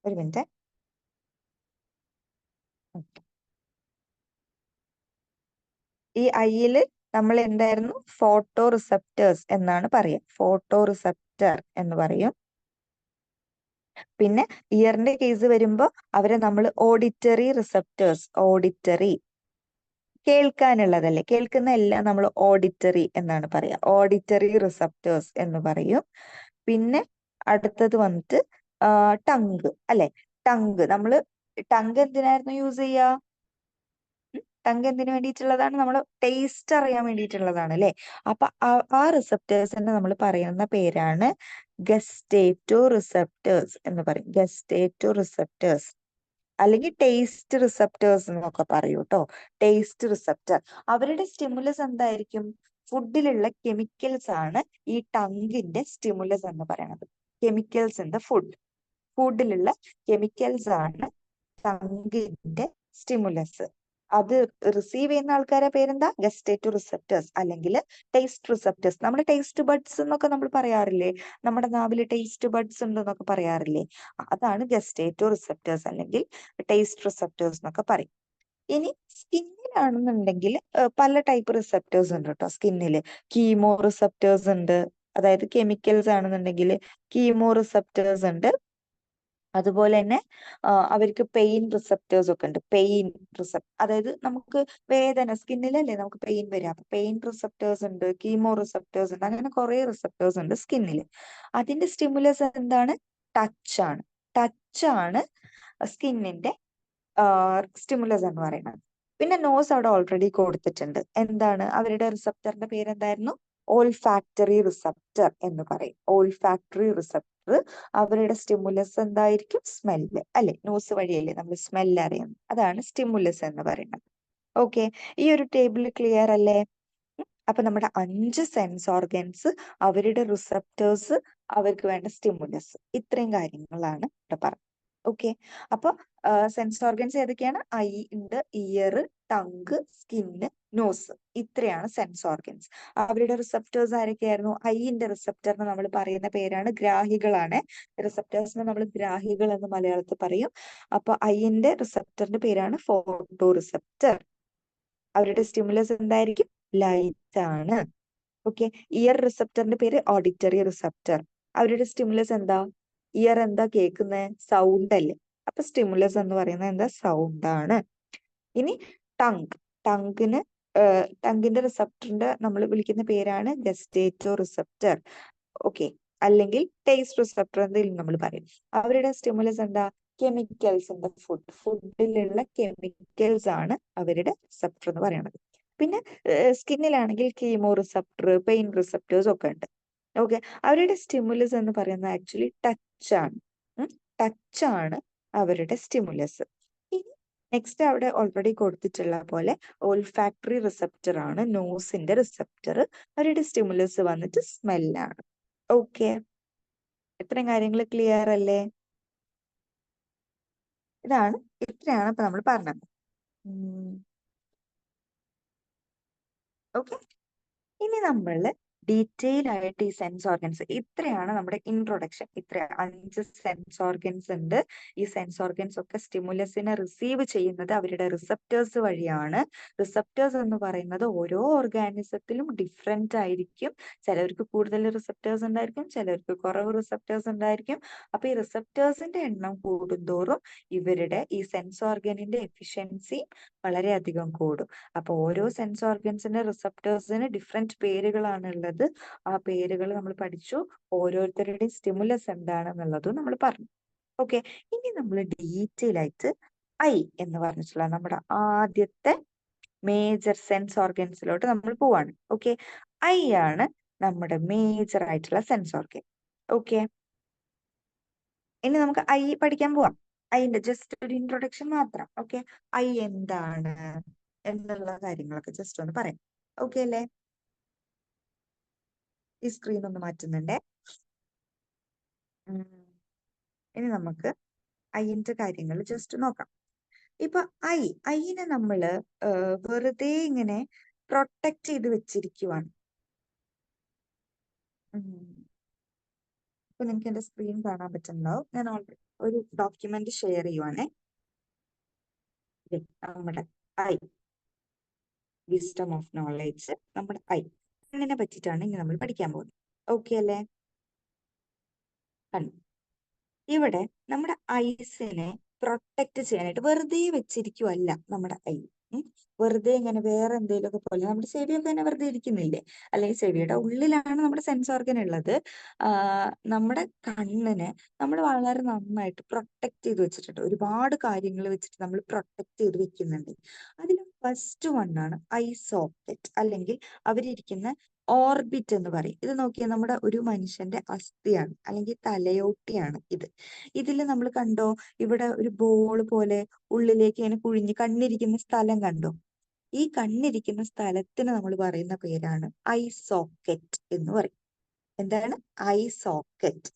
A: ഒരു മിനിറ്റ്. ഈ ഐയില് നമ്മൾ എന്തായിരുന്നു? ഫോട്ടോ റിസപ്റ്റേഴ്സ് എന്നാണ് പറയുക. ഫോട്ടോ റിസപ്റ്റർ എന്ന് പറയും. പിന്നെ ഇയറിന്റെ കേസ് വരുമ്പോ അവരെ നമ്മൾ ഓഡിറ്ററി റിസപ്റ്റേഴ്സ്, ഓഡിറ്ററി, കേൾക്കാനുള്ളതല്ലേ, കേൾക്കുന്ന എല്ലാം നമ്മൾ ഓഡിറ്ററി എന്നാണ് പറയാ. ഓഡിറ്ററി റിസപ്റ്റേഴ്സ് എന്ന് പറയും. പിന്നെ അടുത്തത് വന്നിട്ട് ടങ് അല്ലെ? ടങ്, നമ്മള് ടങ് എന്തിനായിരുന്നു യൂസ് ചെയ്യാ? ടങ് എന്തിനു വേണ്ടിയിട്ടുള്ളതാണ്? നമ്മൾ ടേസ്റ്റ് അറിയാൻ വേണ്ടിയിട്ടുള്ളതാണ് അല്ലെ? അപ്പൊ ആ റിസപ്റ്റേഴ്സിനെ നമ്മൾ പറയുന്ന പേരാണ് ഗസ്റ്റേറ്റോ റിസപ്റ്റേഴ്സ് എന്ന് പറയും. ഗസ്റ്റേറ്റോ റിസപ്റ്റേഴ്സ് അല്ലെങ്കിൽ ടേസ്റ്റ് റിസപ്റ്റേഴ്സ് എന്നൊക്കെ പറയൂ കേട്ടോ. Taste receptor. അവരുടെ സ്റ്റിമുലസ് എന്തായിരിക്കും? ഫുഡിലുള്ള കെമിക്കൽസ് ആണ് ഈ ടങ്ങിന്റെ സ്റ്റിമുലസ് എന്ന് പറയുന്നത്. Chemicals in the food. ഫുഡിലുള്ള കെമിക്കൽസ് ആണ് ടങ്ങിന്റെ സ്റ്റിമുലസ്. അത് റിസീവ് ചെയ്യുന്ന ആൾക്കാരെ പേരെന്താ? ഗസ്റ്റേറ്റോ റിസപ്റ്റേഴ്സ് അല്ലെങ്കിൽ ടേസ്റ്റ് റിസപ്റ്റേഴ്സ്. നമ്മുടെ ടേസ്റ്റ് ബഡ്സ് എന്നൊക്കെ നമ്മൾ പറയാറില്ലേ? നമ്മുടെ നാവില് ടേസ്റ്റ് ബഡ്സ് ഉണ്ട് എന്നൊക്കെ പറയാറില്ലേ? അതാണ് ഗസ്റ്റേറ്റോ റിസപ്റ്റേഴ്സ് അല്ലെങ്കിൽ ടേസ്റ്റ് റിസപ്റ്റേഴ്സ് എന്നൊക്കെ പറയും. ഇനി സ്കിന്നിലാണെന്നുണ്ടെങ്കിൽ പല ടൈപ്പ് റിസപ്റ്റേഴ്സ് ഉണ്ട് കേട്ടോ. സ്കിന്നില് കീമോ റിസപ്റ്റേഴ്സ് ഉണ്ട്. അതായത് കെമിക്കൽസ് ആണെന്നുണ്ടെങ്കിൽ കീമോ റിസപ്റ്റേഴ്സ് ഉണ്ട്. അതുപോലെ തന്നെ അവർക്ക് പെയിൻ റിസപ്റ്റേഴ്സ് ഒക്കെ ഉണ്ട്. പെയിൻ അതായത് നമുക്ക് വേദന, സ്കിന്നിലല്ലേ നമുക്ക് പെയിൻ വരിക. അപ്പൊ പെയിൻ റിസപ്റ്റേഴ്സ് ഉണ്ട്, കീമോ റിസപ്റ്റേഴ്സ് ഉണ്ട്, അങ്ങനെ കുറെ റിസപ്റ്റേഴ്സ് ഉണ്ട് സ്കിന്നിൽ. അതിന്റെ സ്റ്റിമുലസ് എന്താണ്? ടച്ച് ആണ്. ടച്ച് ആണ് സ്കിന്നിന്റെ സ്റ്റിമുലസ് എന്ന് പറയുന്നത്. പിന്നെ നോസ് അവിടെ ഓൾറെഡി കൊടുത്തിട്ടുണ്ട്. എന്താണ് അവരുടെ റിസപ്റ്ററിന്റെ പേര്? എന്തായിരുന്നു? ഓൾഫാക്ടറി റിസപ്റ്റർ എന്ന് പറയും. Olfactory receptor. അവരുടെ സ്റ്റിമുലസ് എന്തായിരിക്കും? സ്മെല്ല് അല്ലെ? നോസ് വഴിയല്ലേ നമ്മൾ സ്മെല്ല് അറിയുന്നത്. അതാണ് സ്റ്റിമുലസ് എന്ന് പറയുന്നത്. ഓക്കെ, ഈ ഒരു ടേബിൾ ക്ലിയർ അല്ലേ? അപ്പൊ നമ്മുടെ 5 സെൻസ് ഓർഗൻസ്, അവരുടെ റിസപ്റ്റേഴ്സ്, അവർക്ക് വേണ്ട സ്റ്റിമുലസ്, ഇത്രയും കാര്യങ്ങളാണ് ഇവിടെ പറഞ്ഞത്. ഓക്കെ, അപ്പൊ സെൻസ് ഓർഗൻസ് ഏതൊക്കെയാണ്? ഐ ഉണ്ട്, ഇയർ, ടങ്, സ്കിന്ന്, നോസ്, ഇത്രയാണ് സെൻസ് ഓർഗൻസ്. അവരുടെ റിസപ്റ്റേഴ്സ് ആരൊക്കെയായിരുന്നു? ഐന്റെ റിസപ്റ്ററിന് നമ്മൾ പറയുന്ന പേരാണ് ഗ്രാഹികളാണ്. റിസപ്റ്റേഴ്സിനെ നമ്മൾ ഗ്രാഹികൾ എന്ന് മലയാളത്തിൽ പറയും. അപ്പൊ ഐന്റെ റിസപ്റ്ററിന്റെ പേരാണ് ഫോട്ടോ റിസപ്റ്റർ. അവരുടെ സ്റ്റിമുലസ് എന്തായിരിക്കും? ലൈറ്റ് ആണ്. ഓക്കെ, ഇയർ റിസപ്റ്ററിന്റെ പേര് ഓഡിറ്ററി റിസപ്റ്റർ. അവരുടെ സ്റ്റിമുലസ് എന്താ? ഇയർ എന്താ കേൾക്കുന്നത്? സൗണ്ട് അല്ലേ? അപ്പൊ സ്റ്റിമുലസ് എന്ന് പറയുന്നത് എന്താ? സൗണ്ട് ആണ്. ഇനി ടങ്ങിന് ടങ്ങിന്റെ റിസപ്റ്ററിന്റെ നമ്മൾ വിളിക്കുന്ന പേരാണ് ഗസ്റ്റേറ്റോ റിസപ്റ്റർ. ഓക്കെ, അല്ലെങ്കിൽ ടേസ്റ്റ് റിസപ്റ്റർ എന്തെങ്കിലും നമ്മൾ പറയും. അവരുടെ സ്റ്റിമുലസ് എന്താ? കെമിക്കൽസ് ഇൻ ദ ഫുഡിലുള്ള കെമിക്കൽസ് ആണ് അവരുടെ റിസപ്റ്റർ എന്ന് പറയുന്നത്. പിന്നെ സ്കിന്നിലാണെങ്കിൽ കീമോ റിസപ്റ്റർ, പെയിൻ റിസപ്റ്റേഴ്സ് ഒക്കെ ഉണ്ട്. ഓക്കെ, അവരുടെ സ്റ്റിമുലസ് എന്ന് പറയുന്നത് ആക്ച്വലി ടച്ച് ആണ്. ടച്ച് ആണ് അവരുടെ സ്റ്റിമുലസ്. ഇനി നെക്സ്റ്റ് അവിടെ ഓൾറെഡി കൊടുത്തിട്ടുള്ള പോലെ ഓൾഫാക്ടറി റിസപ്റ്റർ ആണ് നോസിന്റെ റിസപ്റ്റർ. അവരുടെ സ്റ്റിമുലസ് വന്നിട്ട് സ്മെല്ലാണ്. ഓക്കെ, ഇത്രയും കാര്യങ്ങൾ ക്ലിയർ അല്ലേ? ഇത്രയാണ് ഇപ്പൊ നമ്മൾ പറഞ്ഞത്. ഓക്കെ, ഇനി നമ്മൾ ഡീറ്റെയിൽ ആയിട്ട് ഈ സെൻസ് ഓർഗൻസ്, ഇത്രയാണ് നമ്മുടെ ഇൻട്രൊഡക്ഷൻ. ഇത്ര 5 സെൻസ് ഓർഗൻസ് ഉണ്ട്. ഈ സെൻസ് ഓർഗൻസ് ഒക്കെ സ്റ്റിമുലസിനെ റിസീവ് ചെയ്യുന്നത് അവരുടെ റിസപ്റ്റേഴ്സ് വഴിയാണ്. റിസപ്റ്റേഴ്സ് എന്ന് പറയുന്നത് ഓരോ ഓർഗാനിസത്തിലും ഡിഫറെന്റ് ആയിരിക്കും. ചിലർക്ക് കൂടുതൽ റിസപ്റ്റേഴ്സ് ഉണ്ടായിരിക്കും, ചിലർക്ക് കുറവ് റിസപ്റ്റേഴ്സ് ഉണ്ടായിരിക്കും. അപ്പൊ ഈ റിസപ്റ്റേഴ്സിന്റെ എണ്ണം കൂടുന്തോറും ഇവരുടെ ഈ സെൻസ് ഓർഗനിന്റെ എഫിഷ്യൻസി വളരെയധികം കൂടും. അപ്പൊ ഓരോ സെൻസ് ഓർഗൻസിന്റെ റിസപ്റ്റേഴ്സിന് ഡിഫറെന്റ് പേരുകളാണ് ഉള്ളത്. ആ പേരുകൾ നമ്മൾ പഠിച്ചു. ഓരോരുത്തരുടെയും സ്റ്റിമുലസ് എന്താണെന്നുള്ളതും നമ്മൾ പറഞ്ഞു. ഓക്കെ, ഇനി നമ്മൾ ഡീറ്റെയിൽ ആയിട്ട് ഐ എന്ന് പറഞ്ഞിട്ടുള്ള നമ്മുടെ ആദ്യത്തെ മേജർ സെൻസ് ഓർഗൻസിലോട്ട് നമ്മൾ പോവാണ്. ഓക്കെ, ഐ ആണ് നമ്മുടെ മേജർ ആയിട്ടുള്ള സെൻസ് ഓർഗൻ. ഓക്കെ, ഇനി നമുക്ക് ഐ പഠിക്കാൻ പോവാം. ഐന്റെ ജസ്റ്റ് ഒരു ഇൻട്രൊഡക്ഷൻ മാത്രം. ഓക്കെ, ഐ എന്താണ് എന്നുള്ള കാര്യങ്ങളൊക്കെ ജസ്റ്റ് ഒന്ന് പറയാം. ഓക്കെ അല്ലേ? ഈ സ്ക്രീൻ ഒന്ന് മാറ്റുന്നുണ്ടേ. ഇനി നമുക്ക് ഐന്റെ കാര്യങ്ങൾ ജസ്റ്റ് നോക്കാം. ഇപ്പൊ ഐനെ നമ്മള് വെറുതെ ഇങ്ങനെ പ്രൊട്ടക്ട് ചെയ്ത് വെച്ചിരിക്കുവാണ്. ഇപ്പൊ നിങ്ങൾക്ക് എന്റെ സ്ക്രീൻ കാണാൻ പറ്റുന്നുണ്ടാവും. ഞാൻ ഓൾറെഡി ഒരു ഡോക്യുമെന്റ് ഷെയർ ചെയ്യുവാണേ. നമ്മുടെ ഐ, വിസ്ഡം ഓഫ് നോളേജ്, നമ്മുടെ ഐ, കണ്ണിനെ പറ്റിയിട്ടാണ് ഇനി നമ്മൾ പഠിക്കാൻ പോകുന്നത്. ഓക്കെ അല്ലേ? കണ്ണു, ഇവിടെ നമ്മുടെ ഐസിനെ പ്രൊട്ടക്ട് ചെയ്യാനായിട്ട് വെറുതെ വെച്ചിരിക്കുവല്ല നമ്മുടെ ഐ. വെറുതെ ഇങ്ങനെ വേറെ എന്തെങ്കിലുമൊക്കെ പോലെ നമ്മുടെ ചെവിയൊക്കെ തന്നെ വെറുതെ ഇരിക്കുന്നില്ലേ? അല്ലെങ്കിൽ ചെവിയുടെ ഉള്ളിലാണ് നമ്മുടെ സെൻസ് ഓർഗൻ ഉള്ളത്. നമ്മുടെ കണ്ണിനെ നമ്മൾ വളരെ നന്നായിട്ട് പ്രൊട്ടക്ട് ചെയ്ത് വെച്ചിട്ടുണ്ട്. ഒരുപാട് കാര്യങ്ങൾ വെച്ചിട്ട് നമ്മൾ പ്രൊട്ടക്ട് ചെയ്ത് വെക്കുന്നുണ്ട്. അതിൽ ഫസ്റ്റ് വണ്ണാണ് ഐ സോക്കറ്റ്, അല്ലെങ്കിൽ അവരിയ്ക്കുന്ന ഓർബിറ്റ് എന്ന് പറയും. ഇത് നോക്കിയാൽ നമ്മുടെ ഒരു മനുഷ്യന്റെ അസ്ഥിയാണ്, അല്ലെങ്കിൽ തലയോട്ടിയാണ് ഇത്. ഇതിൽ നമ്മൾ കണ്ടോ, ഇവിടെ ഒരു ബോൾ പോലെ ഉള്ളിലേക്ക് ഇങ്ങനെ കുഴിഞ്ഞ് കണ്ണിരിക്കുന്ന സ്ഥലം കണ്ടോ? ഈ കണ്ണിരിക്കുന്ന സ്ഥലത്തിന് നമ്മൾ പറയുന്ന പേരാണ് ഐ സോക്കറ്റ് എന്ന് പറയും. എന്താണ്? I socket.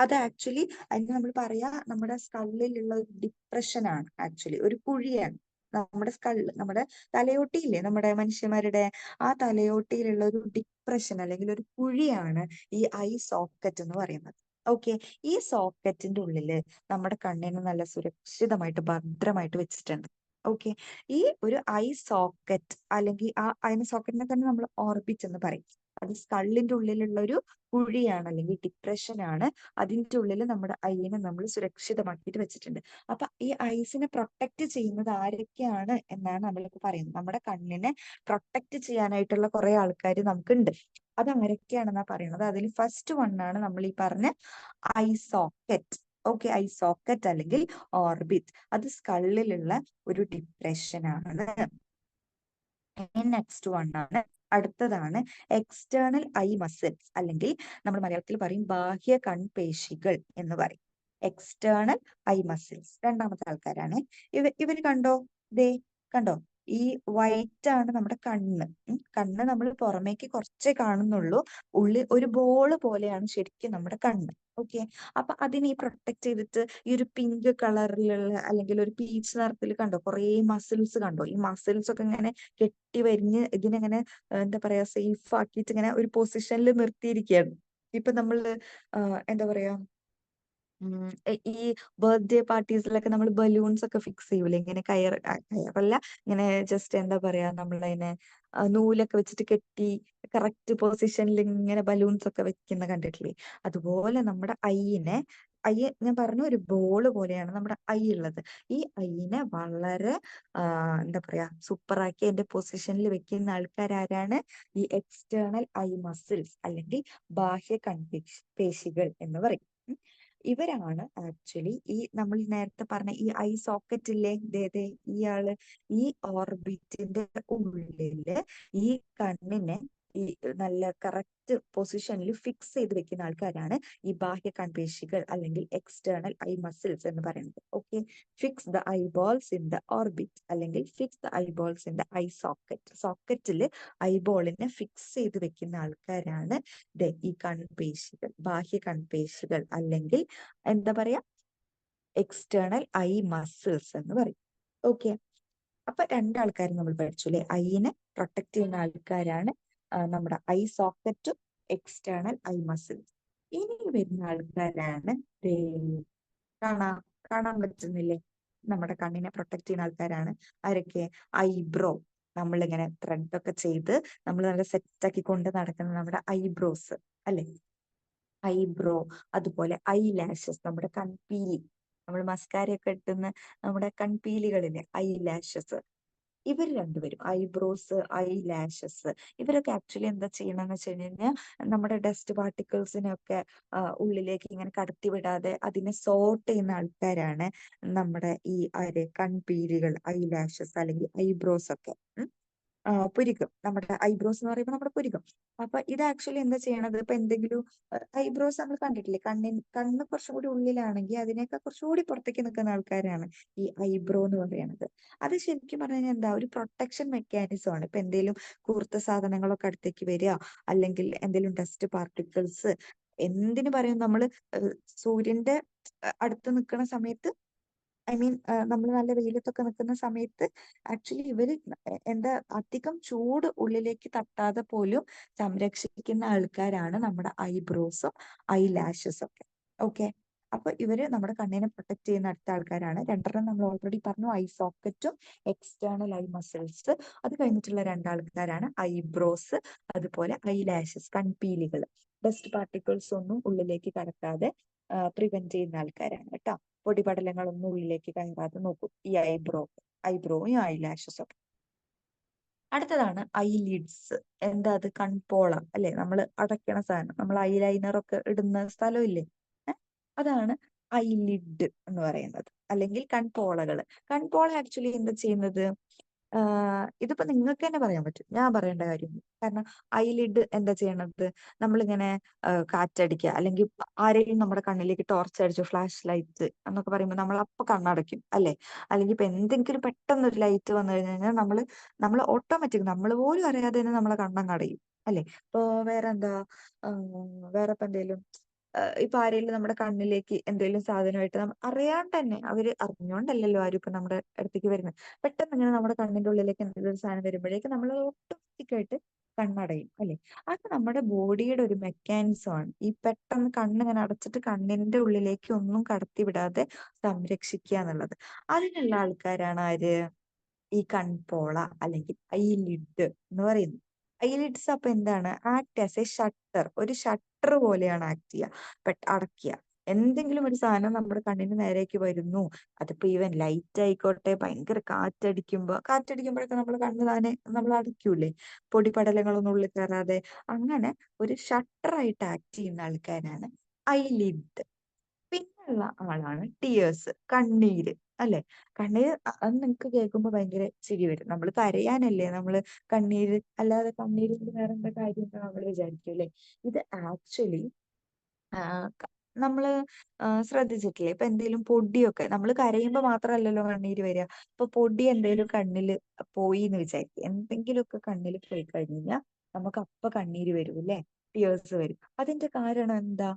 A: അത് ആക്ച്വലി അതിന് നമ്മൾ പറയാ നമ്മുടെ സ്കള്ളിലുള്ള ഒരു ഡിപ്രഷൻ ആണ്, ആക്ച്വലി ഒരു കുഴിയാണ്. നമ്മുടെ സ്കള്ള്, നമ്മുടെ തലയോട്ടിയില്ലേ, നമ്മുടെ മനുഷ്യന്മാരുടെ ആ തലയോട്ടിയിലുള്ള ഒരു ഡിപ്രഷൻ അല്ലെങ്കിൽ ഒരു കുഴിയാണ് ഈ ഐ സോക്കറ്റ് എന്ന് പറയുന്നത്. ഓക്കെ, ഈ സോക്കറ്റിന്റെ ഉള്ളില് നമ്മുടെ കണ്ണിനെ നല്ല സുരക്ഷിതമായിട്ട് ഭദ്രമായിട്ട് വെച്ചിട്ടുണ്ട്. ഓക്കെ, ഈ ഒരു ഐ സോക്കറ്റ് അല്ലെങ്കിൽ ആ ഐ സോക്കറ്റിനെ തന്നെ നമ്മൾ ഓർബിറ്റ് എന്ന് പറയും. അത് സ്കള്ളിന്റെ ഉള്ളിലുള്ള ഒരു കുഴിയാണ്, അല്ലെങ്കിൽ ഡിപ്രഷൻ ആണ്. അതിന്റെ ഉള്ളിൽ നമ്മുടെ ഐനെ നമ്മൾ സുരക്ഷിതമാക്കിയിട്ട് വെച്ചിട്ടുണ്ട്. അപ്പൊ ഈ ഐസിനെ പ്രൊട്ടക്ട് ചെയ്യുന്നത് ആരൊക്കെയാണ് എന്നാണ് നമ്മൾക്ക് പറയുന്നത്. നമ്മുടെ കണ്ണിനെ പ്രൊട്ടക്ട് ചെയ്യാനായിട്ടുള്ള കുറെ ആൾക്കാർ നമുക്കുണ്ട്. അത് ആരൊക്കെയാണെന്നാ പറയുന്നത്. അതിൽ ഫസ്റ്റ് വണ്ണാണ് നമ്മൾ ഈ പറഞ്ഞ I socket. Okay, I socket അല്ലെങ്കിൽ ഓർബിറ്റ്, അത് സ്കള്ളിലുള്ള ഒരു ഡിപ്രഷൻ ആണ്. നെക്സ്റ്റ് വൺ ആണ്, അടുത്തതാണ് എക്സ്റ്റേണൽ ഐ മസിൽസ്, അല്ലെങ്കിൽ നമ്മൾ മലയാളത്തിൽ പറയും ബാഹ്യ കൺപേശികൾ എന്ന് പറയും. എക്സ്റ്റേണൽ ഐ മസിൽസ് രണ്ടാമത്തെ ആൾക്കാരാണ്. ഇവര് കണ്ടോ, ദേ കണ്ടോ, ഈ വൈറ്റ് ആണ് നമ്മുടെ കണ്ണ്. കണ്ണ് നമ്മൾ പുറമേക്ക് കുറച്ചേ കാണുന്നുള്ളൂ, ഉള്ളിൽ ഒരു ബോള് പോലെയാണ് ശരിക്കും നമ്മുടെ കണ്ണ്. ഓക്കെ, അപ്പൊ അതിനെ പ്രൊട്ടക്ട് ചെയ്തിട്ട് ഈ ഒരു പിങ്ക് കളറിലുള്ള അല്ലെങ്കിൽ ഒരു പീച്ച് നിറത്തിൽ കണ്ടോ കുറെ മസിൽസ് കണ്ടോ? ഈ മസിൽസ് ഒക്കെ ഇങ്ങനെ കെട്ടി വരിഞ്ഞ് ഇതിനെങ്ങനെ എന്താ പറയാ സേഫ് ആക്കിയിട്ട് ഇങ്ങനെ ഒരു പൊസിഷനിൽ നിർത്തിയിരിക്കുകയാണ്. ഇപ്പൊ നമ്മള് എന്താ പറയാ ഈ ബർത്ത്ഡേ പാർട്ടീസിലൊക്കെ നമ്മൾ ബലൂൺസ് ഒക്കെ ഫിക്സ് ചെയ്യൂലേ, ഇങ്ങനെ കയറല്ല, ഇങ്ങനെ ജസ്റ്റ് എന്താ പറയാ നമ്മളതിനെ നൂലൊക്കെ വെച്ചിട്ട് കെട്ടി കറക്റ്റ് പൊസിഷനിൽ ഇങ്ങനെ ബലൂൺസ് ഒക്കെ വെക്കുന്ന കണ്ടിട്ടില്ലേ? അതുപോലെ നമ്മുടെ ഐനെ ഐ ഞാൻ പറഞ്ഞു ഒരു ബോള് പോലെയാണ് നമ്മുടെ ഐ ഉള്ളത്. ഈ ഐനെ വളരെ എന്താ പറയാ സൂപ്പറാക്കി അതിന്റെ പൊസിഷനിൽ വെക്കുന്ന ആൾക്കാരാരാണ്? ഈ എക്സ്റ്റേണൽ ഐ മസിൽസ് അല്ലെങ്കിൽ ബാഹ്യ കൺപേശികൾ എന്ന് പറയും. ഇവരാണ് ആക്ച്വലി ഈ നമ്മൾ നേരത്തെ പറഞ്ഞ ഈ ഐ സോക്കറ്റ് ഇല്ലേ, ഇയാള് ഈ ഓർബിറ്റിന്റെ ഉള്ളില് ഈ കണ്ണിനെ ഈ നല്ല കറക്റ്റ് പൊസിഷനിൽ ഫിക്സ് ചെയ്ത് വെക്കുന്ന ആൾക്കാരാണ് ഈ ബാഹ്യ കൺപേശികൾ അല്ലെങ്കിൽ എക്സ്റ്റേണൽ ഐ മസിൽസ് എന്ന് പറയുന്നത്. Okay, fix the eyeballs in the orbit അല്ലെങ്കിൽ fix the eyeballs in the eye socket. സോക്കറ്റിൽ ഐബോളിനെ ഫിക്സ് ചെയ്ത് വെക്കുന്ന ആൾക്കാരാണ് ഈ കൺപേശികൾ, ബാഹ്യ കൺപേശികൾ അല്ലെങ്കിൽ എന്താ പറയാ എക്സ്റ്റേണൽ ഐ മസിൽസ് എന്ന് പറയും. ഓക്കെ, അപ്പൊ രണ്ടാൾക്കാരും നമ്മൾ പഠിച്ചു അല്ലെ. ഐനെ പ്രൊട്ടക്ട് ചെയ്യുന്ന ആൾക്കാരാണ് നമ്മുടെ ഐ സോക്കറ്റും എക്സ്റ്റേണൽ ഐ മസിൽസ്. ഇനി വരുന്ന ആൾക്കാരാണ് കാണാൻ പറ്റുന്നില്ലേ, നമ്മുടെ കണ്ണിനെ പ്രൊട്ടക്ട് ചെയ്യുന്ന ആൾക്കാരാണ് ആരൊക്കെ? ഐബ്രോ. നമ്മളിങ്ങനെ ത്രെഡ് ഒക്കെ ചെയ്ത് നമ്മൾ നല്ല സെറ്റ് ആക്കി കൊണ്ട് നടക്കുന്ന നമ്മുടെ ഐബ്രോസ് അല്ലെ, ഐബ്രോ. അതുപോലെ ഐ ലാഷസ്, നമ്മുടെ കൺപീലി, നമ്മൾ മസ്കാരയൊക്കെ ഇട്ടുന്ന നമ്മുടെ കൺപീലികളിലെ ഐ ലാഷസ്. ഇവർ രണ്ടുപേരും ഐബ്രോസ്, ഐ ലാഷസ്, ഇവരൊക്കെ ആക്ച്വലി എന്താ ചെയ്യണമെന്ന് വെച്ച് കഴിഞ്ഞാൽ നമ്മുടെ ഡസ്റ്റ് പാർട്ടിക്കിൾസിനൊക്കെ ഉള്ളിലേക്ക് ഇങ്ങനെ കടത്തി വിടാതെ അതിനെ സോർട്ട് ചെയ്യുന്ന ആൾക്കാരാണ് നമ്മുടെ ഈ കൺപീലികൾ, ഐ ലാഷസ് അല്ലെങ്കിൽ ഐബ്രോസ് ഒക്കെ. പുരികം, നമ്മുടെ ഐബ്രോസ് എന്ന് പറയുമ്പോൾ നമ്മുടെ പുരികം. അപ്പൊ ഇത് ആക്ച്വലി എന്താ ചെയ്യണത്? ഇപ്പൊ എന്തെങ്കിലും ഐബ്രോസ് നമ്മൾ കണ്ടിട്ടില്ലേ, കണ്ണ് കുറച്ചും കൂടി ഉള്ളിലാണെങ്കിൽ അതിനേക്കാൾ കുറച്ചുകൂടി പുറത്തേക്ക് നിൽക്കുന്ന ആൾക്കാരാണ് ഈ ഐബ്രോ എന്ന് പറയുന്നത്. അത് ശരിക്കും പറഞ്ഞു കഴിഞ്ഞാൽ എന്താ, ഒരു പ്രൊട്ടക്ഷൻ മെക്കാനിസം ആണ്. ഇപ്പൊ എന്തെങ്കിലും കൂർത്ത സാധനങ്ങളൊക്കെ അടുത്തേക്ക് വരിക, അല്ലെങ്കിൽ എന്തെങ്കിലും ഡസ്റ്റ് പാർട്ടിക്കിൾസ്, എന്തിനു പറയും നമ്മള് സൂര്യന്റെ അടുത്ത് നിൽക്കുന്ന സമയത്ത്, ഐ മീൻ നമ്മൾ നല്ല വെയിലത്തൊക്കെ നിൽക്കുന്ന സമയത്ത് ആക്ച്വലി ഇവര് എന്താ അധികം ചൂട് ഉള്ളിലേക്ക് തട്ടാതെ പോലും സംരക്ഷിക്കുന്ന ആൾക്കാരാണ് നമ്മുടെ ഐബ്രോസും ഐ ലാഷസും ഒക്കെ. ഓക്കെ, അപ്പൊ ഇവര് നമ്മുടെ കണ്ണിനെ പ്രൊട്ടക്ട് ചെയ്യുന്ന അടുത്ത ആൾക്കാരാണ്. രണ്ടെണ്ണം നമ്മൾ ഓൾറെഡി പറഞ്ഞു, ഐ സോക്കറ്റും എക്സ്റ്റേണൽ ഐ മസിൽസ്. അത് കഴിഞ്ഞിട്ടുള്ള രണ്ടാൾക്കാരാണ് ഐബ്രോസ്, അതുപോലെ ഐ ലാഷസ്, കൺപീലികൾ. ഡസ്റ്റ് പാർട്ടിക്കിൾസ് ഒന്നും ഉള്ളിലേക്ക് കടക്കാതെ പ്രിവെന്റ് ചെയ്യുന്ന ആൾക്കാരാണ് കേട്ടോ. പൊടിപടലങ്ങളൊന്നും ഉള്ളിലേക്ക് കയറാതെ നോക്കും ഈ ഐബ്രോയും ഐ ലാഷസും ഒക്കെ. അടുത്തതാണ് ഐലിഡ്സ്. എന്താ അത്? കൺപോള അല്ലെ, നമ്മൾ അടയ്ക്കണ സാധനം, നമ്മൾ ഐലൈനർ ഒക്കെ ഇടുന്ന സ്ഥലം ഇല്ലേ, അതാണ് ഐലിഡ് എന്ന് പറയുന്നത്, അല്ലെങ്കിൽ കൺപോളകള്. കൺപോള ആക്ച്വലി എന്താ ചെയ്യുന്നത്? ഇതിപ്പോ നിങ്ങൾക്ക് തന്നെ പറയാൻ പറ്റും, ഞാൻ പറയേണ്ട കാര്യം. കാരണം ഐലിഡ് എന്താ ചെയ്യണത്? നമ്മളിങ്ങനെ കാറ്റടിക്കുക, അല്ലെങ്കിൽ ആരെങ്കിലും നമ്മുടെ കണ്ണിലേക്ക് ടോർച്ച് അടിച്ചു, ഫ്ലാഷ് ലൈറ്റ് എന്നൊക്കെ പറയുമ്പോൾ നമ്മൾ അപ്പൊ കണ്ണടയ്ക്കും അല്ലെ. അല്ലെങ്കിൽ ഇപ്പൊ എന്തെങ്കിലും പെട്ടെന്ന് ഒരു ലൈറ്റ് വന്നു കഴിഞ്ഞാൽ നമ്മൾ ഓട്ടോമാറ്റിക്, നമ്മൾ പോലും അറിയാതെ തന്നെ നമ്മളെ കണ്ണങ്ങ് അടയും അല്ലെ. ഇപ്പൊ വേറെന്താ, വേറെ ഇപ്പൊ എന്തെങ്കിലും ഇപ്പൊ ആരെങ്കിലും നമ്മുടെ കണ്ണിലേക്ക് എന്തെങ്കിലും സാധനമായിട്ട് അറിയാണ്ട് തന്നെ, അവര് അറിഞ്ഞോണ്ടല്ലല്ലോ ആരും ഇപ്പൊ നമ്മുടെ അടുത്തേക്ക് വരുന്നത്, പെട്ടെന്ന് ഇങ്ങനെ നമ്മുടെ കണ്ണിന്റെ ഉള്ളിലേക്ക് എന്തെങ്കിലും ഒരു സാധനം വരുമ്പോഴേക്കും നമ്മൾ ഓട്ടോമാറ്റിക് ആയിട്ട് കണ്ണടയും അല്ലെ. അത് നമ്മുടെ ബോഡിയുടെ ഒരു മെക്കാനിസം ആണ്. ഈ പെട്ടെന്ന് കണ്ണിങ്ങനെ അടച്ചിട്ട് കണ്ണിന്റെ ഉള്ളിലേക്ക് ഒന്നും കടത്തി വിടാതെ സംരക്ഷിക്കുക എന്നുള്ളത്. അതിനുള്ള ആൾക്കാരാണ് ആര്? ഈ കൺപോള അല്ലെങ്കിൽ ഐലിഡ് എന്ന് പറയുന്നത്. ഐലിഡ്സ് അപ്പൊ എന്താണ്? ആക്ട് ആസ് എ ഷട്ടർ, ഒരു ഷട്ടർ പോലെയാണ് ആക്ട് ചെയ്യുക, അടയ്ക്കുക. എന്തെങ്കിലും ഒരു സാധനം നമ്മുടെ കണ്ണിന് നേരേക്ക് വരുന്നു, അതിപ്പോ ഈവൻ ലൈറ്റ് ആയിക്കോട്ടെ, ഭയങ്കര കാറ്റടിക്കുമ്പോഴൊക്കെ നമ്മൾ കണ്ണ് താനെ നമ്മൾ അടയ്ക്കൂലേ, പൊടിപടലങ്ങളൊന്നും ഉള്ളിൽ കയറാതെ. അങ്ങനെ ഒരു ഷട്ടറായിട്ട് ആക്ട് ചെയ്യുന്ന ആൾക്കാരാണ് ഐലിഡ്. പിന്നെയുള്ള ആളാണ് ടിയേഴ്സ്, കണ്ണീര് അല്ലെ. കണ്ണീര് അത് നിങ്ങൾക്ക് കേൾക്കുമ്പോ ഭയങ്കര ചിരി വരും. നമ്മൾ കരയാനല്ലേ നമ്മള് കണ്ണീര്, അല്ലാതെ കണ്ണീര് കൊണ്ട് വേറെ എന്താ കാര്യം നമ്മൾ വിചാരിക്കും അല്ലെ. ഇത് ആക്ച്വലി നമ്മള് ശ്രദ്ധിച്ചിട്ടില്ലേ, ഇപ്പൊ എന്തെങ്കിലും പൊടിയൊക്കെ, നമ്മൾ കരയുമ്പോ മാത്രമല്ലല്ലോ കണ്ണീര് വരിക. ഇപ്പൊ പൊടി എന്തെങ്കിലും കണ്ണില് പോയി എന്ന് വിചാരിക്കുക, എന്തെങ്കിലുമൊക്കെ കണ്ണിൽ പോയി കഴിഞ്ഞാൽ നമുക്ക് അപ്പൊ കണ്ണീര് വരും അല്ലെ, ടിയേഴ്സ് വരും. അതിന്റെ കാരണം എന്താ?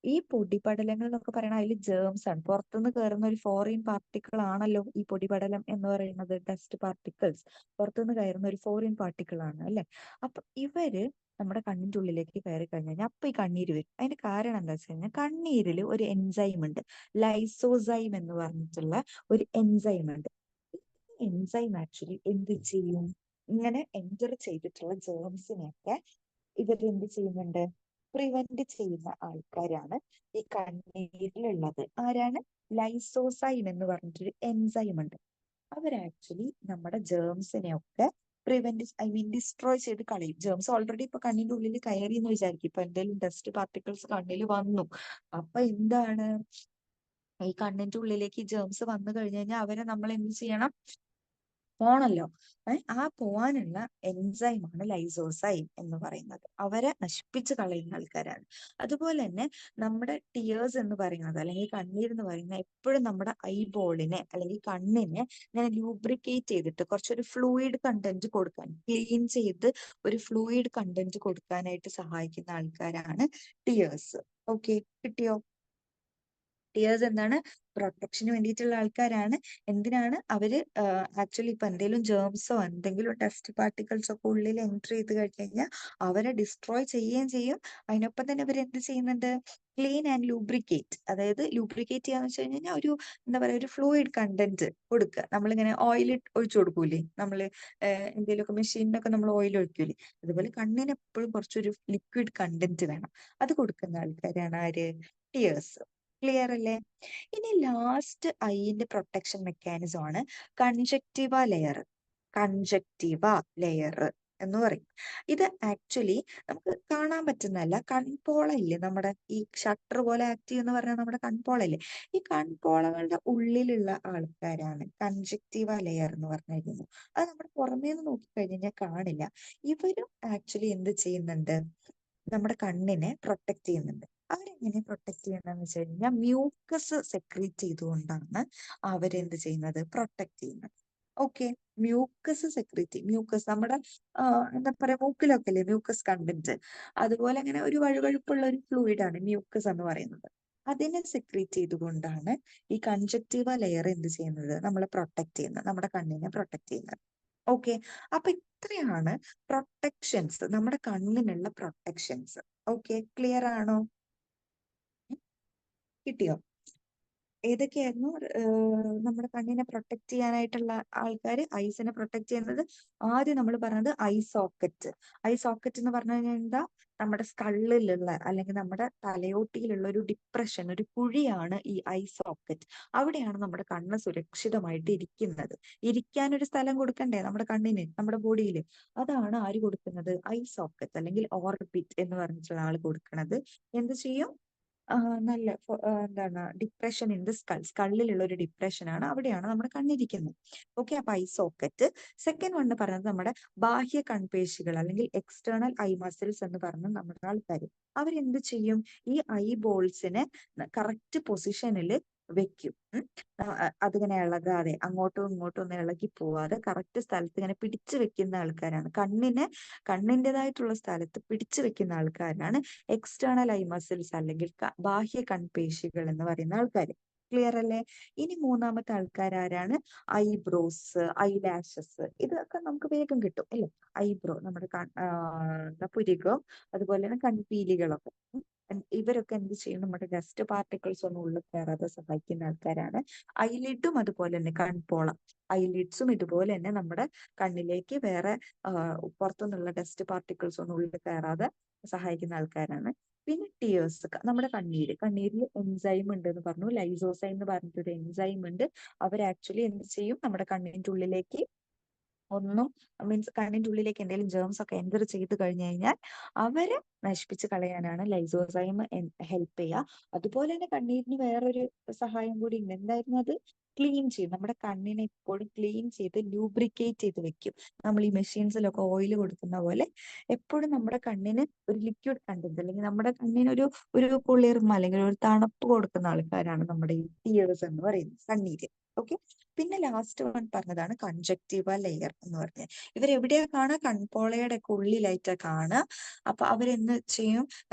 A: ഈ പൊടിപടലങ്ങൾ എന്നൊക്കെ പറയണ അതിൽ ജേംസ് ആണ്, പുറത്തുനിന്ന് കയറുന്ന ഒരു ഫോറിൻ പാർട്ടിക്കിൾ ആണല്ലോ ഈ പൊടിപടലം എന്ന് പറയുന്നത്. ഡസ്റ്റ് പാർട്ടിക്കിൾസ് പുറത്തുനിന്ന് കയറുന്ന ഒരു ഫോറിൻ പാർട്ടിക്കിൾ ആണ് അല്ലെ. അപ്പൊ ഇവര് നമ്മുടെ കണ്ണിന്റെ ഉള്ളിലേക്ക് കയറി കഴിഞ്ഞാൽ അപ്പൊ ഈ കണ്ണീര് വരും. അതിന്റെ കാരണം എന്താ വെച്ച് കഴിഞ്ഞാൽ കണ്ണീരിൽ ഒരു എൻസൈം ഉണ്ട്, ലൈസോസൈം എന്ന് പറഞ്ഞിട്ടുള്ള ഒരു എൻസൈം ഉണ്ട്. എൻസൈം ആക്ച്വലി എന്ത് ചെയ്യും? ഇങ്ങനെ എൻറ്റർ ചെയ്തിട്ടുള്ള ജേംസിനെയൊക്കെ ഇവർ എന്ത് ചെയ്യുന്നുണ്ട്? പ്രിവെന്റ് ചെയ്യുന്ന ആൾക്കാരാണ് ഈ കണ്ണീരിലുള്ളത്. ആരാണ്? ലൈസോസൈം എന്ന് പറഞ്ഞിട്ടൊരു എൻസൈം ഉണ്ട്. അവർ ആക്ച്വലി നമ്മുടെ ജേംസിനെ ഒക്കെ ഡിസ്ട്രോയ് ചെയ്ത് കളയും. ജേംസ് ഓൾറെഡി ഇപ്പൊ കണ്ണിന്റെ ഉള്ളിൽ കയറി എന്ന് വിചാരിക്കും. ഇപ്പൊ എന്തെങ്കിലും ഡസ്റ്റ് പാർട്ടിക്കിൾസ് കണ്ണിൽ വന്നു, അപ്പൊ എന്താണ്, ഈ കണ്ണിന്റെ ഉള്ളിലേക്ക് ജേംസ് വന്നു കഴിഞ്ഞു കഴിഞ്ഞാൽ അവരെ നമ്മൾ എന്ത് ചെയ്യണം? പോണല്ലോ. ആ പോവാനുള്ള എൻസൈമാണ് ലൈസോസൈം എന്ന് പറയുന്നത്. അവരെ നശിപ്പിച്ച് കളയുന്ന ആൾക്കാരാണ്. അതുപോലെ തന്നെ നമ്മുടെ ടിയേഴ്സ് എന്ന് പറയുന്നത്, അല്ലെങ്കിൽ കണ്ണീർ എന്ന് പറയുന്നത്, എപ്പോഴും നമ്മുടെ ഐബോളിനെ അല്ലെങ്കിൽ കണ്ണിനെ ഇങ്ങനെ ലൂബ്രിക്കേറ്റ് ചെയ്തിട്ട് കുറച്ചൊരു ഫ്ലൂയിഡ് കണ്ടന്റ് കൊടുക്കാൻ, ക്ലീൻ ചെയ്ത് ഒരു ഫ്ലൂയിഡ് കണ്ടന്റ് കൊടുക്കാനായിട്ട് സഹായിക്കുന്ന ആൾക്കാരാണ് ടിയേഴ്സ്. ഓക്കെ, കിട്ടിയോ? ടിയേഴ്സ് എന്താണ്? പ്രൊട്ടക്ഷന് വേണ്ടിയിട്ടുള്ള ആൾക്കാരാണ്. എന്തിനാണ്? അവര് ആക്ച്വലി ഇപ്പൊ എന്തെങ്കിലും ജേംസോ എന്തെങ്കിലും ടെസ്റ്റ് പാർട്ടിക്കിൾസ് ഒക്കെ ഉള്ളിൽ എൻട്രി ചെയ്ത് കഴിഞ്ഞാൽ അവരെ ഡിസ്ട്രോയ് ചെയ്യുകയും ചെയ്യും. അതിനൊപ്പം തന്നെ ഇവർ എന്ത് ചെയ്യുന്നുണ്ട്? Clean and lubricate. അതായത് ലൂബ്രിക്കേറ്റ് ചെയ്യാന്ന് വെച്ച് കഴിഞ്ഞാൽ ഒരു എന്താ പറയാ, ഒരു ഫ്ലൂയിഡ് കണ്ടന്റ് കൊടുക്കുക. നമ്മളിങ്ങനെ ഓയിൽ ഒഴിച്ചു കൊടുക്കൂലേ, നമ്മള് എന്തെങ്കിലുമൊക്കെ മെഷീനിലൊക്കെ നമ്മൾ ഓയിൽ ഒഴിക്കൂലേ, അതുപോലെ കണ്ണിന് എപ്പോഴും കുറച്ചൊരു ലിക്വിഡ് കണ്ടന്റ് വേണം. അത് കൊടുക്കുന്ന ആൾക്കാരാണ് ആര്? ടിയേഴ്സ്. ക്ലിയർ അല്ലേ? ഇനി ലാസ്റ്റ് ഐന്റെ പ്രൊട്ടക്ഷൻ മെക്കാനിസം ആണ് കൺജക്റ്റീവ ലെയർ. കൺജക്റ്റീവ ലെയർ എന്ന് പറയും. ഇത് ആക്ച്വലി നമുക്ക് കാണാൻ പറ്റുന്നതല്ല. കൺപോള ഇല്ലേ, നമ്മുടെ ഈ ഷട്ടർ പോലെ ആക്ട് ചെയ്യുന്ന പറഞ്ഞാൽ നമ്മുടെ കൺപോള ഇല്ലേ, ഈ കൺപോളകളുടെ ഉള്ളിലുള്ള ആൾക്കാരാണ് കൺജക്റ്റീവ ലെയർ എന്ന് പറഞ്ഞിരിക്കുന്നത്. അത് നമ്മുടെ പുറമേ നിന്ന് നോക്കിക്കഴിഞ്ഞാൽ കാണില്ല. ഇവരും ആക്ച്വലി എന്ത് ചെയ്യുന്നുണ്ട്? നമ്മുടെ കണ്ണിനെ പ്രൊട്ടക്ട് ചെയ്യുന്നുണ്ട്. അവരെങ്ങനെ പ്രൊട്ടക്ട് ചെയ്യണമെന്ന് വെച്ച് കഴിഞ്ഞാൽ മ്യൂക്കസ് സെക്രീറ്റ് ചെയ്തുകൊണ്ടാണ് അവരെന്ത് ചെയ്യുന്നത്? പ്രൊട്ടക്ട് ചെയ്യുന്നത്. ഓക്കെ, മ്യൂക്കസ് സെക്രീറ്റ്, മ്യൂക്കസ് നമ്മുടെ എന്താ പറയാ, മൂക്കിലൊക്കെ അല്ലേ മ്യൂക്കസ് കണ്ടന്റ്, അതുപോലെ അങ്ങനെ ഒരു വഴുവഴുപ്പുള്ള ഒരു ഫ്ലൂയിഡ് ആണ് മ്യൂക്കസ് എന്ന് പറയുന്നത്. അതിനെ സെക്രീറ്റ് ചെയ്തുകൊണ്ടാണ് ഈ കൺജക്റ്റീവ ലെയർ എന്ത് ചെയ്യുന്നത്? നമ്മളെ പ്രൊട്ടക്ട് ചെയ്യുന്നത്, നമ്മുടെ കണ്ണിനെ പ്രൊട്ടക്ട് ചെയ്യുന്നത്. ഓക്കെ, അപ്പൊ ഇത്രയാണ് പ്രൊട്ടക്ഷൻസ്, നമ്മുടെ കണ്ണിനുള്ള പ്രൊട്ടക്ഷൻസ്. ഓക്കെ, ക്ലിയർ ആണോ? കിട്ടിയോ? ഏതൊക്കെയായിരുന്നു നമ്മുടെ കണ്ണിനെ പ്രൊട്ടക്ട് ചെയ്യാനായിട്ടുള്ള ആൾക്കാർ? ഐസിനെ പ്രൊട്ടക്ട് ചെയ്യുന്നത് ആദ്യം നമ്മൾ പറഞ്ഞത് ഐ സോക്കറ്റ്. ഐ സോക്കറ്റ് എന്ന് പറഞ്ഞു കഴിഞ്ഞാൽ എന്താ? നമ്മുടെ സ്കള്ളിലുള്ള അല്ലെങ്കിൽ നമ്മുടെ തലയോട്ടിയിലുള്ള ഒരു ഡിപ്രഷൻ, ഒരു കുഴിയാണ് ഈ ഐ സോക്കറ്റ്. അവിടെയാണ് നമ്മുടെ കണ്ണ് സുരക്ഷിതമായിട്ട് ഇരിക്കുന്നത്. ഇരിക്കാൻ ഒരു സ്ഥലം കൊടുക്കണ്ടേ നമ്മുടെ കണ്ണിന്, നമ്മുടെ ബോഡിയിൽ? അതാണ് ആര് കൊടുക്കുന്നത്? ഐ സോക്കറ്റ് അല്ലെങ്കിൽ ഓർബിറ്റ് എന്ന് പറഞ്ഞിട്ടുള്ള ആള് കൊടുക്കുന്നത്. എന്ത് ചെയ്യും? നല്ല എന്താണ്, ഡിപ്രഷൻ ഇൻ ദ സ്കൾ, സ്കള്ളിലുള്ള ഒരു ഡിപ്രഷൻ ആണ്, അവിടെയാണ് നമ്മുടെ കണ്ണിരിക്കുന്നത്. ഓക്കെ, അപ്പൊ ഐ സോക്കറ്റ്. സെക്കൻഡ് വൺ പറയുന്നത് നമ്മുടെ ബാഹ്യ കൺപേശികൾ അല്ലെങ്കിൽ എക്സ്റ്റേണൽ ഐ മസിൽസ് എന്ന് പറഞ്ഞ നമ്മുടെ ആൾക്കാർ. അവരെന്ത് ചെയ്യും? ഈ ഐ ബോൾസിനെ കറക്റ്റ് പൊസിഷനിൽ വെക്കും. അതിങ്ങനെ ഇളകാതെ അങ്ങോട്ടും ഇങ്ങോട്ടും ഒന്നും ഇളകി പോവാതെ കറക്റ്റ് സ്ഥലത്ത് ഇങ്ങനെ പിടിച്ചു വെക്കുന്ന ആൾക്കാരാണ്. കണ്ണിൻ്റെതായിട്ടുള്ള സ്ഥലത്ത് പിടിച്ചു വെക്കുന്ന ആൾക്കാരാണ് എക്സ്റ്റേണൽ ഐ മസിൽസ് അല്ലെങ്കിൽ ബാഹ്യ കൺപേശികൾ എന്ന് പറയുന്ന ആൾക്കാർ. ക്ലിയർ അല്ലേ? ഇനി മൂന്നാമത്തെ ആൾക്കാർ ആരാണ്? Eyebrows, eyelashes. ഇതൊക്കെ നമുക്ക് വേഗം കിട്ടും അല്ലേ? ഐബ്രോ, നമ്മുടെ പുരികം, അതുപോലെ തന്നെ കൺപീലികളൊക്കെ. ഇവരൊക്കെ എന്ത് ചെയ്യും? നമ്മുടെ ഡസ്റ്റ് പാർട്ടിക്കിൾസ് ഒന്നും ഉള്ളിൽ കയറാതെ സഹായിക്കുന്ന ആൾക്കാരാണ്. ഐലിഡും അതുപോലെ തന്നെ കൺപോള, ഐലിഡ്സും ഇതുപോലെ തന്നെ നമ്മുടെ കണ്ണിലേക്ക് വേറെ പുറത്തുനിന്നുള്ള ഡസ്റ്റ് പാർട്ടിക്കിൾസ് ഒന്നും ഉള്ളിൽ കയറാതെ സഹായിക്കുന്ന ആൾക്കാരാണ്. പിന്നെ ടിയേഴ്സ്, നമ്മുടെ കണ്ണീരിൽ എൻസൈം ഉണ്ട് എന്ന് പറഞ്ഞു, ലൈസോസൈം എന്ന് പറഞ്ഞിട്ടൊരു എൻസൈം ഉണ്ട്. അവർ ആക്ച്വലി എന്ത് ചെയ്യും? നമ്മുടെ കണ്ണിന്റെ ഉള്ളിലേക്ക് ഒന്നും, മീൻസ് കണ്ണിന്റെ ഉള്ളിലേക്ക് എന്തെങ്കിലും ജേംസ് ഒക്കെ എൻ്റർ ചെയ്ത് കഴിഞ്ഞു കഴിഞ്ഞാൽ അവരെ നശിപ്പിച്ച് കളയാനാണ് ലൈസോസൈം ഹെൽപ്പ് ചെയ്യുക. അതുപോലെ തന്നെ കണ്ണീരിന് വേറൊരു സഹായം കൂടി ഉണ്ട്. എന്തായിരുന്നു അത്? ക്ലീൻ ചെയ്യും. നമ്മുടെ കണ്ണിനെ എപ്പോഴും ക്ലീൻ ചെയ്ത് ലൂബ്രിക്കേറ്റ് ചെയ്ത് വെക്കും. നമ്മൾ ഈ മെഷീൻസിലൊക്കെ ഓയിൽ കൊടുക്കുന്ന പോലെ എപ്പോഴും നമ്മുടെ കണ്ണിന് ഒരു ലിക്വിഡ് കണ്ടന്റ് അല്ലെങ്കിൽ നമ്മുടെ കണ്ണിന് ഒരു കുളിർമ അല്ലെങ്കിൽ ഒരു തണുപ്പ് കൊടുക്കുന്ന ആൾക്കാരാണ് നമ്മുടെ ഈ ടിയേഴ്സ് എന്ന് പറയുന്നത്, കണ്ണീര്. ഓക്കെ, പിന്നെ ലാസ്റ്റ് വൺ പറഞ്ഞതാണ് കൺജക്റ്റീവ ലെയർ എന്ന് പറഞ്ഞത്. ഇവരെവിടെയാ കാണുക? കൺപോളയുടെ ഒക്കെ ഉള്ളിലായിട്ടാ കാണുക. അപ്പൊ അവരെന്ത് ചെയ്യും?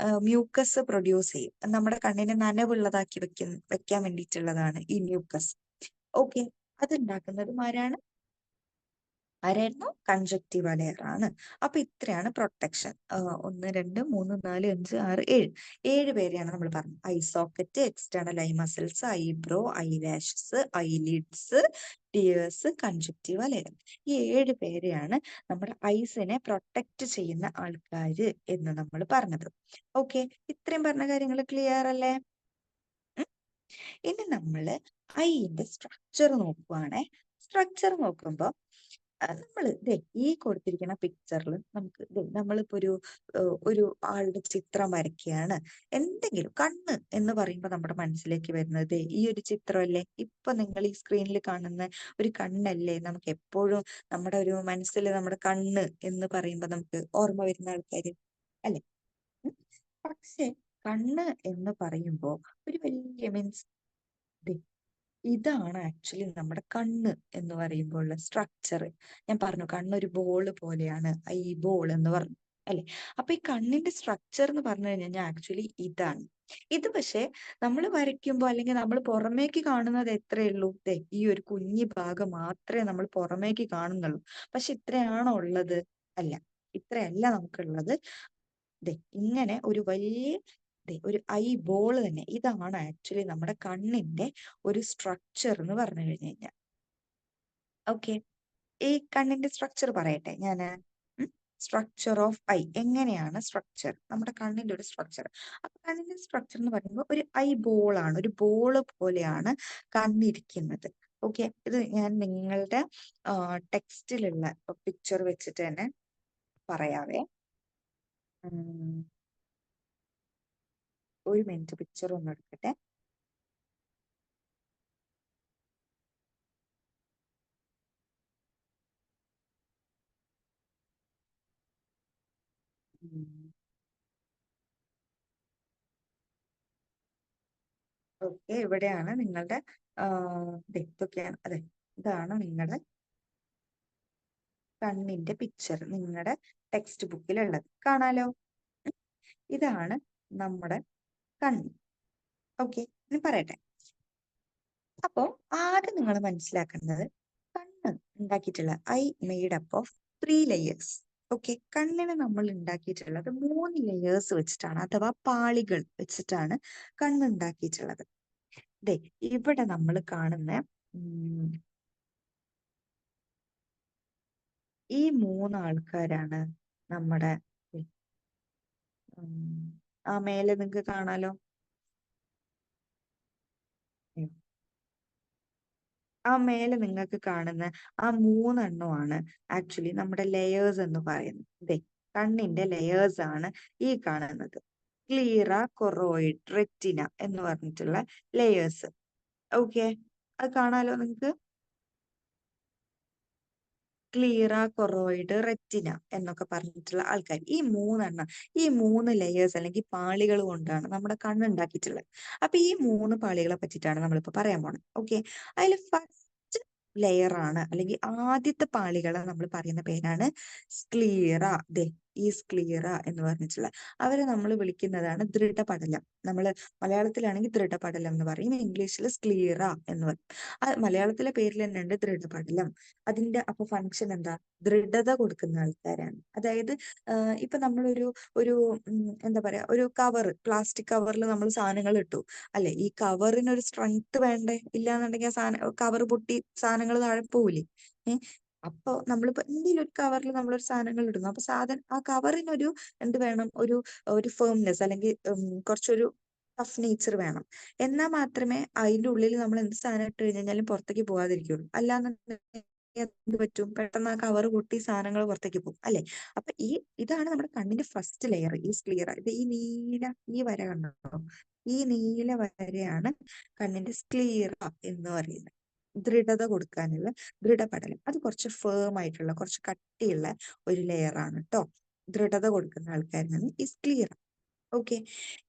A: മ്യൂക്കസ് പ്രൊഡ്യൂസ് ചെയ്യും. നമ്മുടെ കണ്ണിനെ നനവുള്ളതാക്കി വെക്കാൻ വേണ്ടിയിട്ടുള്ളതാണ് ഈ മ്യൂക്കസ്. ഓക്കെ, അത് ഉണ്ടാക്കുന്നതും ആരാണ്? ആരായിരുന്നു? കൺജക്റ്റീവ ലെയർ ആണ്. അപ്പൊ ഇത്രയാണ് പ്രൊട്ടക്ഷൻ. 1 2 3 4 5 6 7 7 പേരെയാണ് നമ്മൾ പറഞ്ഞത്. Eye socket, external eye muscles, eyebrow, eyelashes, eyelids, tears, conjunctiva layer. ഈ 7 പേരെയാണ് നമ്മുടെ ഐസിനെ പ്രൊട്ടക്ട് ചെയ്യുന്ന ആൾക്കാര് എന്ന് നമ്മൾ പറഞ്ഞത്. ഓക്കെ, ഇത്രയും പറഞ്ഞ കാര്യങ്ങൾ ക്ലിയർ അല്ലേ? ഇനി നമ്മള് ഐന്റെ സ്ട്രക്ചർ നോക്കുവാണേ. സ്ട്രക്ചർ നോക്കുമ്പോ നമ്മള് ഈ കൊടുത്തിരിക്കുന്ന പിക്ചറിൽ നമുക്ക് നമ്മളിപ്പോ ഒരു ആളുടെ ചിത്രം വരയ്ക്കുകയാണ്. എന്തെങ്കിലും കണ്ണ് എന്ന് പറയുമ്പോൾ നമ്മുടെ മനസ്സിലേക്ക് വരുന്നത് ഈ ഒരു ചിത്രമല്ലേ? ഇപ്പൊ നിങ്ങൾ ഈ സ്ക്രീനിൽ കാണുന്ന ഒരു കണ്ണല്ലേ നമുക്ക് എപ്പോഴും നമ്മുടെ ഒരു മനസ്സിൽ നമ്മുടെ കണ്ണ് എന്ന് പറയുമ്പോൾ നമുക്ക് ഓർമ്മ വരുന്ന ആൾക്കാര് അല്ലെ? പക്ഷെ കണ്ണ് എന്ന് പറയുമ്പോ ഒരു വലിയ മീൻസ് ഇതാണ് ആക്ച്വലി നമ്മുടെ കണ്ണ് എന്ന് പറയുമ്പോൾ ഉള്ള സ്ട്രക്ചർ. ഞാൻ പറഞ്ഞു കണ്ണൊരു ബോൾ പോലെയാണ്, ഐ ബോൾ എന്ന് പറഞ്ഞു അല്ലെ? അപ്പൊ ഈ കണ്ണിന്റെ സ്ട്രക്ചർ എന്ന് പറഞ്ഞു കഴിഞ്ഞാൽ ആക്ച്വലി ഇതാണ്. ഇത് പക്ഷെ നമ്മൾ വരയ്ക്കുമ്പോൾ അല്ലെങ്കിൽ നമ്മൾ പുറമേക്ക് കാണുന്നത് എത്രയേ ഉള്ളൂ? ഈ ഒരു കുഞ്ഞി ഭാഗം മാത്രമേ നമ്മൾ പുറമേക്ക് കാണുന്നുള്ളൂ. പക്ഷെ ഇത്രയാണോ ഉള്ളത്? അല്ല, ഇത്രയല്ല നമുക്കുള്ളത്. ഇങ്ങനെ ഒരു വലിയ ഒരു ഐ ബോൾ തന്നെ. ഇതാണ് ആക്ച്വലി നമ്മുടെ കണ്ണിന്റെ ഒരു സ്ട്രക്ചർ എന്ന് പറഞ്ഞു കഴിഞ്ഞു കഴിഞ്ഞാൽ. ഓക്കെ, ഈ കണ്ണിന്റെ സ്ട്രക്ചർ പറയട്ടെ ഞാന്. സ്ട്രക്ചർ ഓഫ് ഐ, എങ്ങനെയാണ് സ്ട്രക്ചർ നമ്മുടെ കണ്ണിന്റെ ഒരു സ്ട്രക്ചർ? അപ്പൊ കണ്ണിന്റെ സ്ട്രക്ചർ എന്ന് പറയുമ്പോൾ ഒരു ഐ ബോൾ ആണ്, ഒരു ബോള് പോലെയാണ് കണ്ണിരിക്കുന്നത്. ഓക്കെ, ഇത് ഞാൻ നിങ്ങളുടെ ടെക്സ്റ്റിലുള്ള പിക്ചർ വെച്ചിട്ട് തന്നെ പറയാവേ. ഒരു മിനിറ്റ്, പിക്ചർ ഒന്ന് എടുക്കട്ടെ. ഓക്കെ, ഇവിടെയാണ് നിങ്ങളുടെ ഇതൊക്കെയാണ്. അതെ, ഇതാണ് നിങ്ങളുടെ കണ്ണിന്റെ പിക്ചർ നിങ്ങളുടെ ടെക്സ്റ്റ് ബുക്കിലുള്ളത്. കാണാലോ? ഇതാണ് നമ്മുടെ കണ്ണ്. ഓക്കെ, ഇനി പറയട്ടെ. അപ്പോ ആദ്യം നിങ്ങൾ മനസ്സിലാക്കുന്നത് കണ്ണ് ഉണ്ടാക്കിയിട്ടുള്ള I made up of 3 layers. Okay, കണ്ണിന് നമ്മൾ ഉണ്ടാക്കിയിട്ടുള്ളത് 3 layers വെച്ചിട്ടാണ്, അഥവാ പാളികൾ വെച്ചിട്ടാണ് കണ്ണ് ഉണ്ടാക്കിയിട്ടുള്ളത്. ഇവിടെ നമ്മൾ കാണുന്ന ഈ 3 ആൾക്കാരാണ് നമ്മുടെ ആ മേലെ നിങ്ങൾക്ക് കാണാലോ? ആ മേലെ നിങ്ങൾക്ക് കാണുന്ന ആ 3 എണ്ണമാണ് ആക്ച്വലി നമ്മുടെ ലെയേഴ്സ് എന്ന് പറയുന്നത്. കണ്ണിന്റെ ലെയേഴ്സ് ആണ് ഈ കാണുന്നത്. ക്ലീറ, കൊറോയിഡ്, റെറ്റിന എന്ന് പറഞ്ഞിട്ടുള്ള ലെയേഴ്സ്. ഓക്കെ, അത് കാണാലോ നിങ്ങൾക്ക്? ക്ലീറ, കൊറോയിഡ്, റെറ്റിന എന്നൊക്കെ പറഞ്ഞിട്ടുള്ള ആൾക്കാർ. ഈ 3 ഈ 3 ലെയേഴ്സ് അല്ലെങ്കിൽ പാളികൾ കൊണ്ടാണ് നമ്മുടെ കണ്ണുണ്ടാക്കിയിട്ടുള്ളത്. അപ്പൊ ഈ 3 പാളികളെ പറ്റിയിട്ടാണ് നമ്മളിപ്പോ പറയാൻ പോണത്. ഓക്കെ, അതിൽ ഫസ്റ്റ് ലെയർ ആണ് അല്ലെങ്കിൽ ആദ്യത്തെ പാളികളെ നമ്മൾ പറയുന്ന പേരാണ് സ്ക്ലീറ. ഈ സ്ക്ലീറ എന്ന് പറഞ്ഞിട്ടുള്ള അവരെ നമ്മൾ വിളിക്കുന്നതാണ് ദൃഢപടലം. നമ്മൾ മലയാളത്തിലാണെങ്കിൽ ദൃഢപടലം എന്ന് പറയും, ഇംഗ്ലീഷിൽ സ്ക്ലീറ എന്ന് പറയും. മലയാളത്തിലെ പേരിൽ തന്നെ ഉണ്ട് ദൃഢപടലം. അതിന്റെ അപ്പൊ ഫങ്ഷൻ എന്താ? ദൃഢത കൊടുക്കുന്ന ആൾക്കാരാണ്. അതായത് ഇപ്പൊ നമ്മളൊരു ഒരു എന്താ പറയാ, ഒരു കവർ, പ്ലാസ്റ്റിക് കവറിൽ നമ്മൾ സാധനങ്ങൾ ഇട്ടു അല്ലെ? ഈ കവറിന് ഒരു സ്ട്രെങ്ത് വേണ്ടേ? ഇല്ലാന്നുണ്ടെങ്കിൽ ആ സാധനം കവർ പൊട്ടി സാധനങ്ങൾ താഴെ പോവില്ലേ? അപ്പൊ നമ്മളിപ്പോ എന്തെങ്കിലും ഒരു കവറിൽ നമ്മളൊരു സാധനങ്ങൾ ഇടുന്നു, അപ്പൊ ആ കവറിനൊരു എന്ത് വേണം? ഒരു ഫേംനെസ് അല്ലെങ്കിൽ കുറച്ചൊരു ടഫ് നേച്ചർ വേണം. എന്നാൽ മാത്രമേ അതിന്റെ ഉള്ളിൽ നമ്മൾ എന്ത് സാധനം ഇട്ട് കഴിഞ്ഞാലും പുറത്തേക്ക് പോകാതിരിക്കുള്ളൂ. അല്ലാന്നുണ്ടെങ്കിൽ എന്ത് പറ്റും? പെട്ടെന്ന് ആ കവർ പൊട്ടി സാധനങ്ങൾ പുറത്തേക്ക് പോകും അല്ലെ? അപ്പൊ ഇതാണ് നമ്മുടെ കണ്ണിന്റെ ഫസ്റ്റ് ലെയർ, ഈ സ്ക്ലീറ. ഈ നീല ഈ വര കണ്ടോ? ഈ നീല വരയാണ് കണ്ണിന്റെ സ്ക്ലീറ എന്ന് പറയുന്നത്. ദൃഢത കൊടുക്കാനുള്ള ദൃഢപടലം. അത് കുറച്ച് ഫേം ആയിട്ടുള്ള, കുറച്ച് കട്ടിയുള്ള ഒരു ലെയർ ആണ് കേട്ടോ. ദൃഢത കൊടുക്കുന്ന ആൾക്കാരാണ് ഈ സ്ക്ലീറ. ഓക്കെ,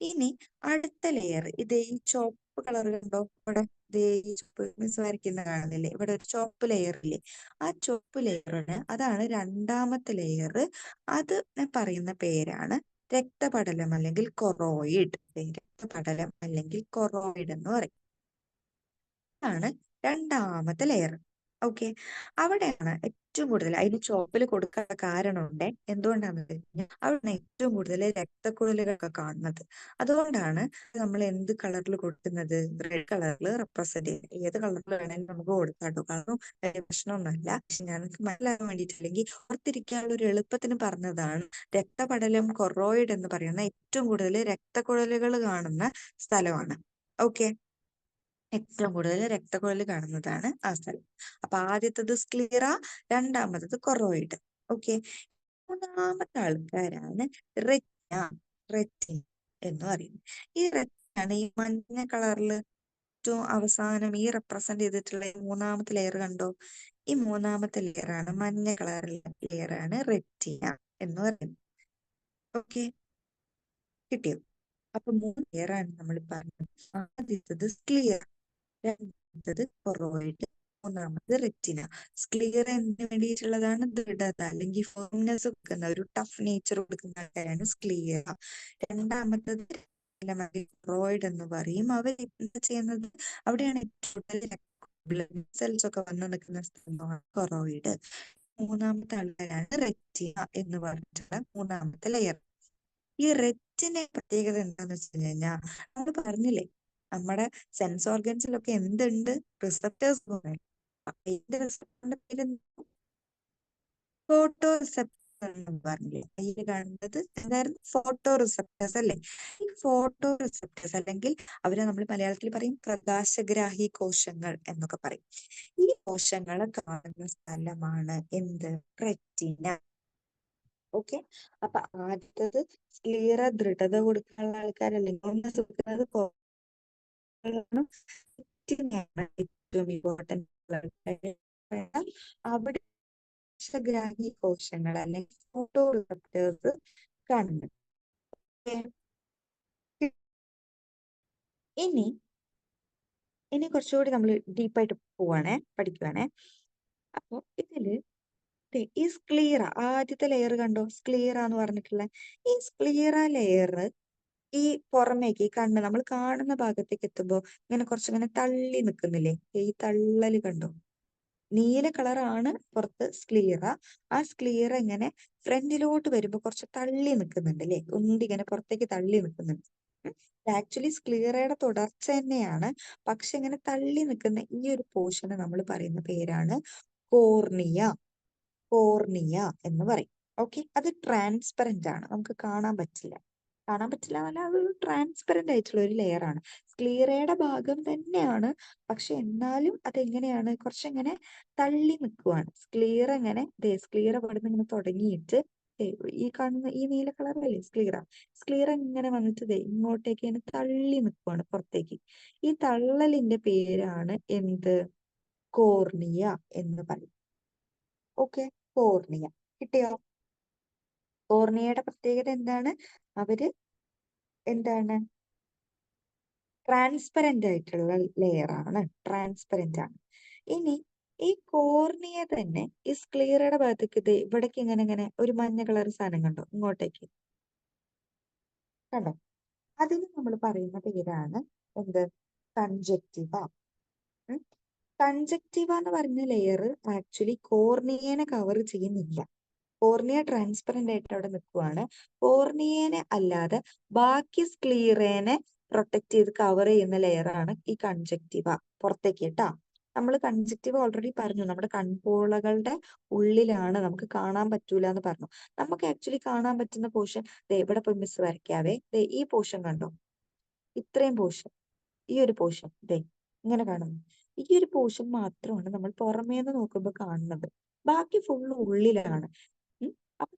A: ഇനി അടുത്ത ലെയർ ഈ ചോപ്പ് കളർ കണ്ടോ ഇവിടെ? ഈ ചുവപ്പ് മിസ് വരയ്ക്കുന്ന കാണുന്നില്ലേ? ഇവിടെ ഒരു ചോപ്പ് ലെയർ ഇല്ലേ? ആ ചോപ്പ് ലെയറിന് അതാണ് രണ്ടാമത്തെ ലെയർ. അത് പറയുന്ന പേരാണ് രക്തപടലം അല്ലെങ്കിൽ കൊറോയിഡ്. രക്തപടലം അല്ലെങ്കിൽ കൊറോയിഡ് എന്ന് പറയും. ആണ് രണ്ടാമത്തെ ലെയർ. ഓക്കെ, അവിടെയാണ് ഏറ്റവും കൂടുതൽ അതിന് ചോപ്പിൽ കൊടുക്കാൻ കാരണമുണ്ട്. എന്തുകൊണ്ടാണെന്ന് കഴിഞ്ഞാൽ അവിടെയാണ് ഏറ്റവും കൂടുതൽ രക്തക്കുഴലുകളൊക്കെ കാണുന്നത്. അതുകൊണ്ടാണ് നമ്മൾ എന്ത് കളറിൽ കൊടുക്കുന്നത്, റെഡ് കളറിൽ റെപ്രസെന്റ് ചെയ്യുന്നത്. ഏത് കളറിൽ വേണമെങ്കിലും നമുക്ക് കൊടുക്കാട്ടോ, കാരണം പ്രശ്നമൊന്നുമല്ല. പക്ഷെ ഞങ്ങൾക്ക് മനസ്സിലാകാൻ വേണ്ടിയിട്ട് അല്ലെങ്കിൽ ഓർത്തിരിക്കാനുള്ള ഒരു എളുപ്പത്തിന് പറഞ്ഞതാണ്. രക്തപടലം കൊറോയിഡ് എന്ന് പറയുന്ന ഏറ്റവും കൂടുതൽ രക്തക്കുഴലുകൾ കാണുന്ന സ്ഥലമാണ്. ഓക്കെ, ഏറ്റവും കൂടുതൽ രക്തക്കുഴൽ കാണുന്നതാണ് ആ സ്ഥലം. അപ്പൊ ആദ്യത്തത് സ്ക്ലീറ, രണ്ടാമത്തത് കൊറോയിഡ്. ഓക്കെ, മൂന്നാമത്തെ ആൾക്കാരാണ് റെറ്റിന. റെറ്റിന എന്ന് പറയുന്നത് ഈ റെറ്റിനാണ് ഈ മഞ്ഞ കളറിൽ ഏറ്റവും അവസാനം ഈ റെപ്രസെന്റ് ചെയ്തിട്ടുള്ള ഈ മൂന്നാമത്തെ ലെയർ കണ്ടോ? ഈ മൂന്നാമത്തെ ലെയർ ആണ് മഞ്ഞ കളറിലെ ലെയർ ആണ് റെറ്റിന എന്ന് പറയുന്നത്. ഓക്കെ, കിട്ടിയോ? അപ്പൊ 3 ലെയർ ആണ് നമ്മൾ പറഞ്ഞത്. ആദ്യത്തത് സ്ക്ലിയർ, രണ്ടാമത്തത് കൊറോയിഡ്, മൂന്നാമത് റെറ്റിന. സ്ക്ലിയർ എന്തിനു വേണ്ടിയിട്ടുള്ളതാണ്? ദൃഢത അല്ലെങ്കിൽ ഫേംനെസ് കൊടുക്കുന്ന ഒരു ടഫ് നേച്ചർ കൊടുക്കുന്ന ആൾക്കാരാണ് സ്ക്ലിയർ. രണ്ടാമത്തത് കൊറോയിഡ് എന്ന് പറയും. അവർ എന്താ ചെയ്യുന്നത്? അവിടെയാണ് ബ്ലഡ് സെൽസ് ഒക്കെ വന്ന് നിൽക്കുന്ന സ്ഥലമാണ് കൊറോയിഡ്. മൂന്നാമത്തെ ആൾക്കാരാണ് റെറ്റിന എന്ന് പറഞ്ഞിട്ടുള്ള മൂന്നാമത്തെ ലെയർ. ഈ റെറ്റിന്റെ പ്രത്യേകത എന്താന്ന് വെച്ച് കഴിഞ്ഞാൽ നമ്മൾ പറഞ്ഞില്ലേ, നമ്മുടെ സെൻസ് ഓർഗൻസിലൊക്കെ എന്തുണ്ട്? റിസപ്റ്റേഴ്സ്. റിസപ്റ്ററിന്റെ പേര് ഫോട്ടോ റിസപ്റ്റർ പറഞ്ഞില്ലേ? കയ്യിൽ കാണുന്നത് എന്തായിരുന്നു? ഫോട്ടോ റിസപ്റ്റേഴ്സ് അല്ലേ? ഈ ഫോട്ടോ റിസപ്റ്റേഴ്സ് അല്ലെങ്കിൽ അവരെ നമ്മൾ മലയാളത്തിൽ പറയും പ്രകാശഗ്രാഹി കോശങ്ങൾ എന്നൊക്കെ പറയും. ഈ കോശങ്ങളെ കാണുന്ന സ്ഥലമാണ് എന്ത്? റെറ്റിന. ഓക്കെ, അപ്പൊ ആദ്യത്തത് ക്ലിയർ ദൃഢത കൊടുക്കാനുള്ള ആൾക്കാരല്ലേ കൊടുക്കുന്നത്. ഏറ്റവും ഇമ്പോർട്ടന്റ് അവിടെ ഗ്രാഹി കോശങ്ങൾ അല്ലെങ്കിൽ ഫോട്ടോ റിസപ്റ്റേഴ്സ് കാണുന്നത്. ഇനി കുറച്ചുകൂടി നമ്മൾ ഡീപ്പായിട്ട് പോവാണേ, പഠിക്കുവാണേ. അപ്പൊ ഇതില് ഈ സ്ക്ലീറ ആദ്യത്തെ ലെയർ കണ്ടോ? സ്ക്ലീറ എന്ന് പറഞ്ഞിട്ടുള്ള ഈ സ്ക്ലീറ ലെയർ ഈ പുറമേക്ക് ഈ കണ്ണ് നമ്മൾ കാണുന്ന ഭാഗത്തേക്ക് എത്തുമ്പോ ഇങ്ങനെ കുറച്ചിങ്ങനെ തള്ളി നിൽക്കുന്നില്ലേ? ഈ തള്ളല് കണ്ടോ? നീല കളറാണ് പുറത്ത് സ്ക്ലീറ. ആ സ്ക്ലീറ ഇങ്ങനെ ഫ്രണ്ടിലോട്ട് വരുമ്പോ കുറച്ച് തള്ളി നിൽക്കുന്നുണ്ട് അല്ലെ? ഉന്തി ഇങ്ങനെ പുറത്തേക്ക് തള്ളി നിൽക്കുന്നുണ്ട്. ആക്ച്വലി സ്ക്ലീറയുടെ തുടർച്ച തന്നെയാണ്, പക്ഷെ ഇങ്ങനെ തള്ളി നിൽക്കുന്ന ഈ ഒരു പോർഷന് നമ്മൾ പറയുന്ന പേരാണ് കോർണിയ. കോർണിയ എന്ന് പറയും. ഓക്കെ, അത് ട്രാൻസ്പെറന്റ് ആണ്, നമുക്ക് കാണാൻ പറ്റില്ല. കാണാൻ പറ്റില്ല എന്നല്ല, അതൊരു ട്രാൻസ്പെറന്റ് ആയിട്ടുള്ള ഒരു ലെയർ ആണ്. സ്ക്ലീറയുടെ ഭാഗം തന്നെയാണ്, പക്ഷെ എന്നാലും അതെങ്ങനെയാണ്? കുറച്ചിങ്ങനെ തള്ളി നിൽക്കുവാണ്. സ്ക്ലീറ ഇങ്ങനെ സ്ക്ലീറ ഇവിടുന്ന് ഇങ്ങനെ തുടങ്ങിയിട്ട് ഈ കാണുന്ന ഈ നീല കളറല്ലേ സ്ക്ലീറ. സ്ക്ലീറ ഇങ്ങനെ വന്നിട്ട് ഇങ്ങോട്ടേക്ക് ഇങ്ങനെ തള്ളി നിൽക്കുവാണ് പുറത്തേക്ക്. ഈ തള്ളലിന്റെ പേരാണ് എന്ത്? കോർണിയ എന്ന് പറയും. ഓക്കെ, കോർണിയ കിട്ടിയോ? കോർണിയയുടെ പ്രത്യേകത എന്താണ്? അവര് എന്താണ്? ട്രാൻസ്പെറന്റ് ആയിട്ടുള്ള ലെയർ ആണ്, ട്രാൻസ്പെറന്റ് ആണ്. ഇനി ഈ കോർണിയ തന്നെ ഈ സ്ക്ലീറയുടെ ഭാഗത്തേക്ക് ഇവിടേക്ക് ഇങ്ങനെ ഇങ്ങനെ ഒരു മഞ്ഞ കളർ സാധനം കണ്ടോ? ഇങ്ങോട്ടേക്ക് കണ്ടോ? അതിന് നമ്മൾ പറയുന്ന പേരാണ് എന്ത്? കൺജക്റ്റിവ. കൺജക്റ്റിവ എന്ന് പറയുന്ന ലെയർ ആക്ച്വലി കോർണിയനെ കവർ ചെയ്യുന്നില്ല. കോർണിയ ട്രാൻസ്പെറന്റ് ആയിട്ട് അവിടെ നിൽക്കുവാണ്. കോർണിയനെ അല്ലാതെ ബാക്കി സ്ക്ലീറേനെ പ്രൊട്ടക്ട് ചെയ്ത് കവർ ചെയ്യുന്ന ലെയർ ആണ് ഈ കൺജക്റ്റിവ. പുറത്തേക്ക് കേട്ടാ, നമ്മൾ കൺജക്റ്റിവ ഓൾറെഡി പറഞ്ഞു, നമ്മുടെ കൺപോളകളുടെ ഉള്ളിലാണ്, നമുക്ക് കാണാൻ പറ്റൂല എന്ന് പറഞ്ഞു. നമുക്ക് ആക്ച്വലി കാണാൻ പറ്റുന്ന പോർഷൻ ഇവിടെ പോയി മിസ് വരയ്ക്കാവേ. ഈ പോർഷൻ കണ്ടോ? ഇത്രയും പോർഷൻ, ഈ ഒരു പോർഷൻ ഇങ്ങനെ കാണുന്നു. ഈ ഒരു പോർഷൻ മാത്രമാണ് നമ്മൾ പുറമേന്ന് നോക്കുമ്പോൾ കാണുന്നത്. ബാക്കി ഫുള്ള് ഉള്ളിലാണ്. അപ്പൊ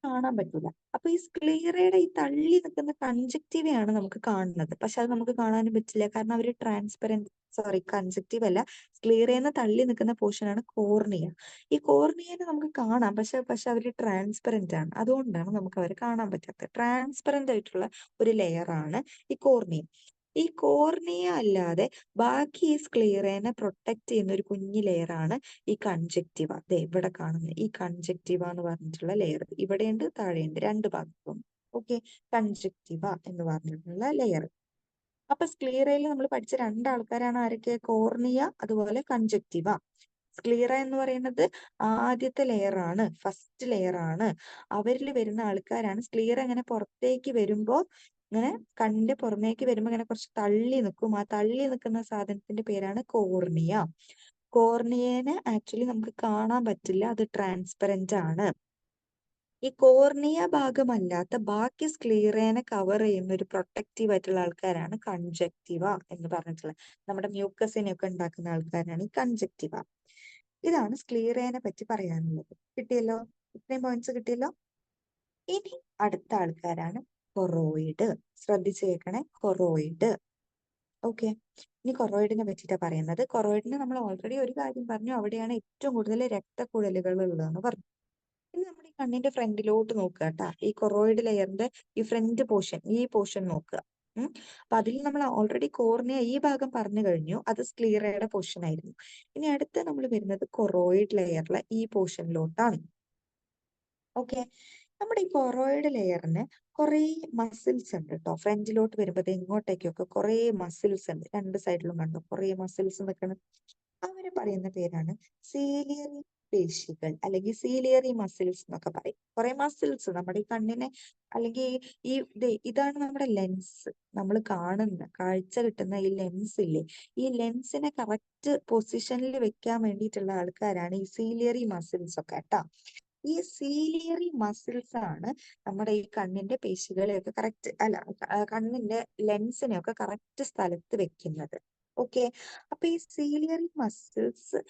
A: കാണാൻ പറ്റൂല. അപ്പൊ ഈ സ്ക്ലീറയുടെ ഈ തള്ളി നിൽക്കുന്ന കൺജക്റ്റീവയാണ് നമുക്ക് കാണുന്നത്. പക്ഷെ അത് നമുക്ക് കാണാനും പറ്റില്ല, കാരണം അവര് ട്രാൻസ്പെറന്റ്, സോറി കൺജക്റ്റീവ് അല്ല, സ്ക്ലീറയെന്ന് തള്ളി നിൽക്കുന്ന പോർഷൻ ആണ് കോർണിയ. ഈ കോർണിയനെ നമുക്ക് കാണാം, പക്ഷെ അവര് ട്രാൻസ്പെറന്റ് ആണ്, അതുകൊണ്ടാണ് നമുക്ക് അവരെ കാണാൻ പറ്റാത്തത്. ട്രാൻസ്പെറന്റ് ആയിട്ടുള്ള ഒരു ലെയർ ആണ് ഈ കോർണിയ. ഈ കോർണിയ അല്ലാതെ ബാക്കി ഈ സ്ക്ലീറേനെ പ്രൊട്ടക്ട് ചെയ്യുന്ന ഒരു കുഞ്ഞു ലെയർ ആണ് ഈ കൺജക്റ്റിവ. ഇവിടെ കാണുന്ന ഈ കൺജക്റ്റിവ എന്ന് പറഞ്ഞിട്ടുള്ള ലെയർ ഇവിടെയുണ്ട്, താഴെയുണ്ട്, രണ്ട് ഭാഗത്തും. ഓക്കെ, കൺജക്റ്റിവ എന്ന് പറഞ്ഞിട്ടുള്ള ലെയർ. അപ്പൊ സ്ക്ലീറയിൽ നമ്മൾ പഠിച്ച രണ്ടാൾക്കാരാണ് ആരൊക്കെ? കോർണിയ അതുപോലെ കൺജക്റ്റിവ. സ്ക്ലീറ എന്ന് പറയുന്നത് ആദ്യത്തെ ലെയർ ആണ്, ഫസ്റ്റ് ലെയർ ആണ്. അവരിൽ വരുന്ന ആൾക്കാരാണ്. സ്ക്ലീറ ഇങ്ങനെ പുറത്തേക്ക് വരുമ്പോ ഇങ്ങനെ കണ്ണിന്റെ പുറമേക്ക് വരുമ്പോ ഇങ്ങനെ കുറച്ച് തള്ളി നിൽക്കും. ആ തള്ളി നിൽക്കുന്ന സാധനത്തിന്റെ പേരാണ് കോർണിയ. കോർണിയേനെ ആക്ച്വലി നമുക്ക് കാണാൻ പറ്റില്ല, അത് ട്രാൻസ്പെറന്റ് ആണ്. ഈ കോർണിയ ഭാഗമല്ലാത്ത ബാക്കി സ്ക്ലീറേനെ കവർ ചെയ്യുന്ന ഒരു പ്രൊട്ടക്റ്റീവ് ആയിട്ടുള്ള ആൾക്കാരാണ് കൺജക്റ്റീവ എന്ന് പറഞ്ഞിട്ടുള്ളത്. നമ്മുടെ മ്യൂക്കസിനെ ഒക്കെ ഉണ്ടാക്കുന്ന ആൾക്കാരാണ് ഈ കൺജക്റ്റീവ. ഇതാണ് സ്ക്ലീറേനെ പറ്റി പറയാനുള്ളത്. കിട്ടിയല്ലോ? ഇത്രയും പോയിന്റ്സ് കിട്ടിയല്ലോ. ഇനി അടുത്ത ആൾക്കാരാണ് കൊറോയിഡ്. ശ്രദ്ധിച്ചു കേൾക്കണേ, കൊറോയിഡ്. ഓക്കെ, ഇനി കൊറോയിഡിനെ പറ്റിയിട്ടാ പറയുന്നത്. കൊറോയിഡിന് നമ്മൾ ഓൾറെഡി ഒരു കാര്യം പറഞ്ഞു, അവിടെയാണ് ഏറ്റവും കൂടുതൽ രക്തക്കുഴലുകൾ ഉള്ളതെന്ന് പറഞ്ഞു. ഇനി നമ്മുടെ ഈ കണ്ണിന്റെ ഫ്രണ്ടിലോട്ട് നോക്കുക കേട്ടാ. ഈ കൊറോയിഡ് ലെയറിന്റെ ഈ ഫ്രണ്ട് പോർഷൻ, ഈ പോർഷൻ നോക്കുക. അപ്പൊ അതിൽ നമ്മൾ ഓൾറെഡി കോർണിയ ഈ ഭാഗം പറഞ്ഞു കഴിഞ്ഞു, അത് സ്ക്ലീറയുടെ പോർഷൻ ആയിരുന്നു. ഇനി അടുത്ത് നമ്മൾ വരുന്നത് കൊറോയിഡ് ലെയറിലെ ഈ പോർഷനിലോട്ടാണ്. ഓക്കെ, നമ്മുടെ ഈ കൊറോയിഡ് ലെയറിന് കുറെ മസിൽസ് ഉണ്ട് കേട്ടോ. ഫ്രണ്ടിലോട്ട് വരുമ്പോ ഇങ്ങോട്ടേക്കൊക്കെ കുറെ മസിൽസ് ഉണ്ട്, രണ്ട് സൈഡിലും കണ്ടോ കുറെ മസിൽസ് നിൽക്കണം. അവര് പറയുന്ന പേരാണ് സീലിയറി പേശികൾ, അല്ലെങ്കിൽ സീലിയറി മസിൽസ് എന്നൊക്കെ പറയും. കുറെ മസിൽസ് നമ്മുടെ ഈ കണ്ണിനെ, അല്ലെങ്കിൽ ഇതാണ് നമ്മുടെ ലെൻസ്. നമ്മൾ കാണുന്ന കാഴ്ച കിട്ടുന്ന ഈ ലെൻസ് ഇല്ലേ, ഈ ലെൻസിനെ കറക്റ്റ് പൊസിഷനിൽ വെക്കാൻ വേണ്ടിയിട്ടുള്ള ആൾക്കാരാണ് ഈ സീലിയറി മസിൽസ് ഒക്കെ കേട്ടാ. ഈ സീലിയറി മസിൽസ് ആണ് നമ്മുടെ ഈ കണ്ണിന്റെ പേശികളെയൊക്കെ കറക്റ്റ്, അല്ല കണ്ണിന്റെ ലെൻസിനെയൊക്കെ കറക്റ്റ് സ്ഥലത്ത് വെക്കുന്നത്. ഓക്കെ, അപ്പൊ ഈ സീലിയറി മസിൽസ്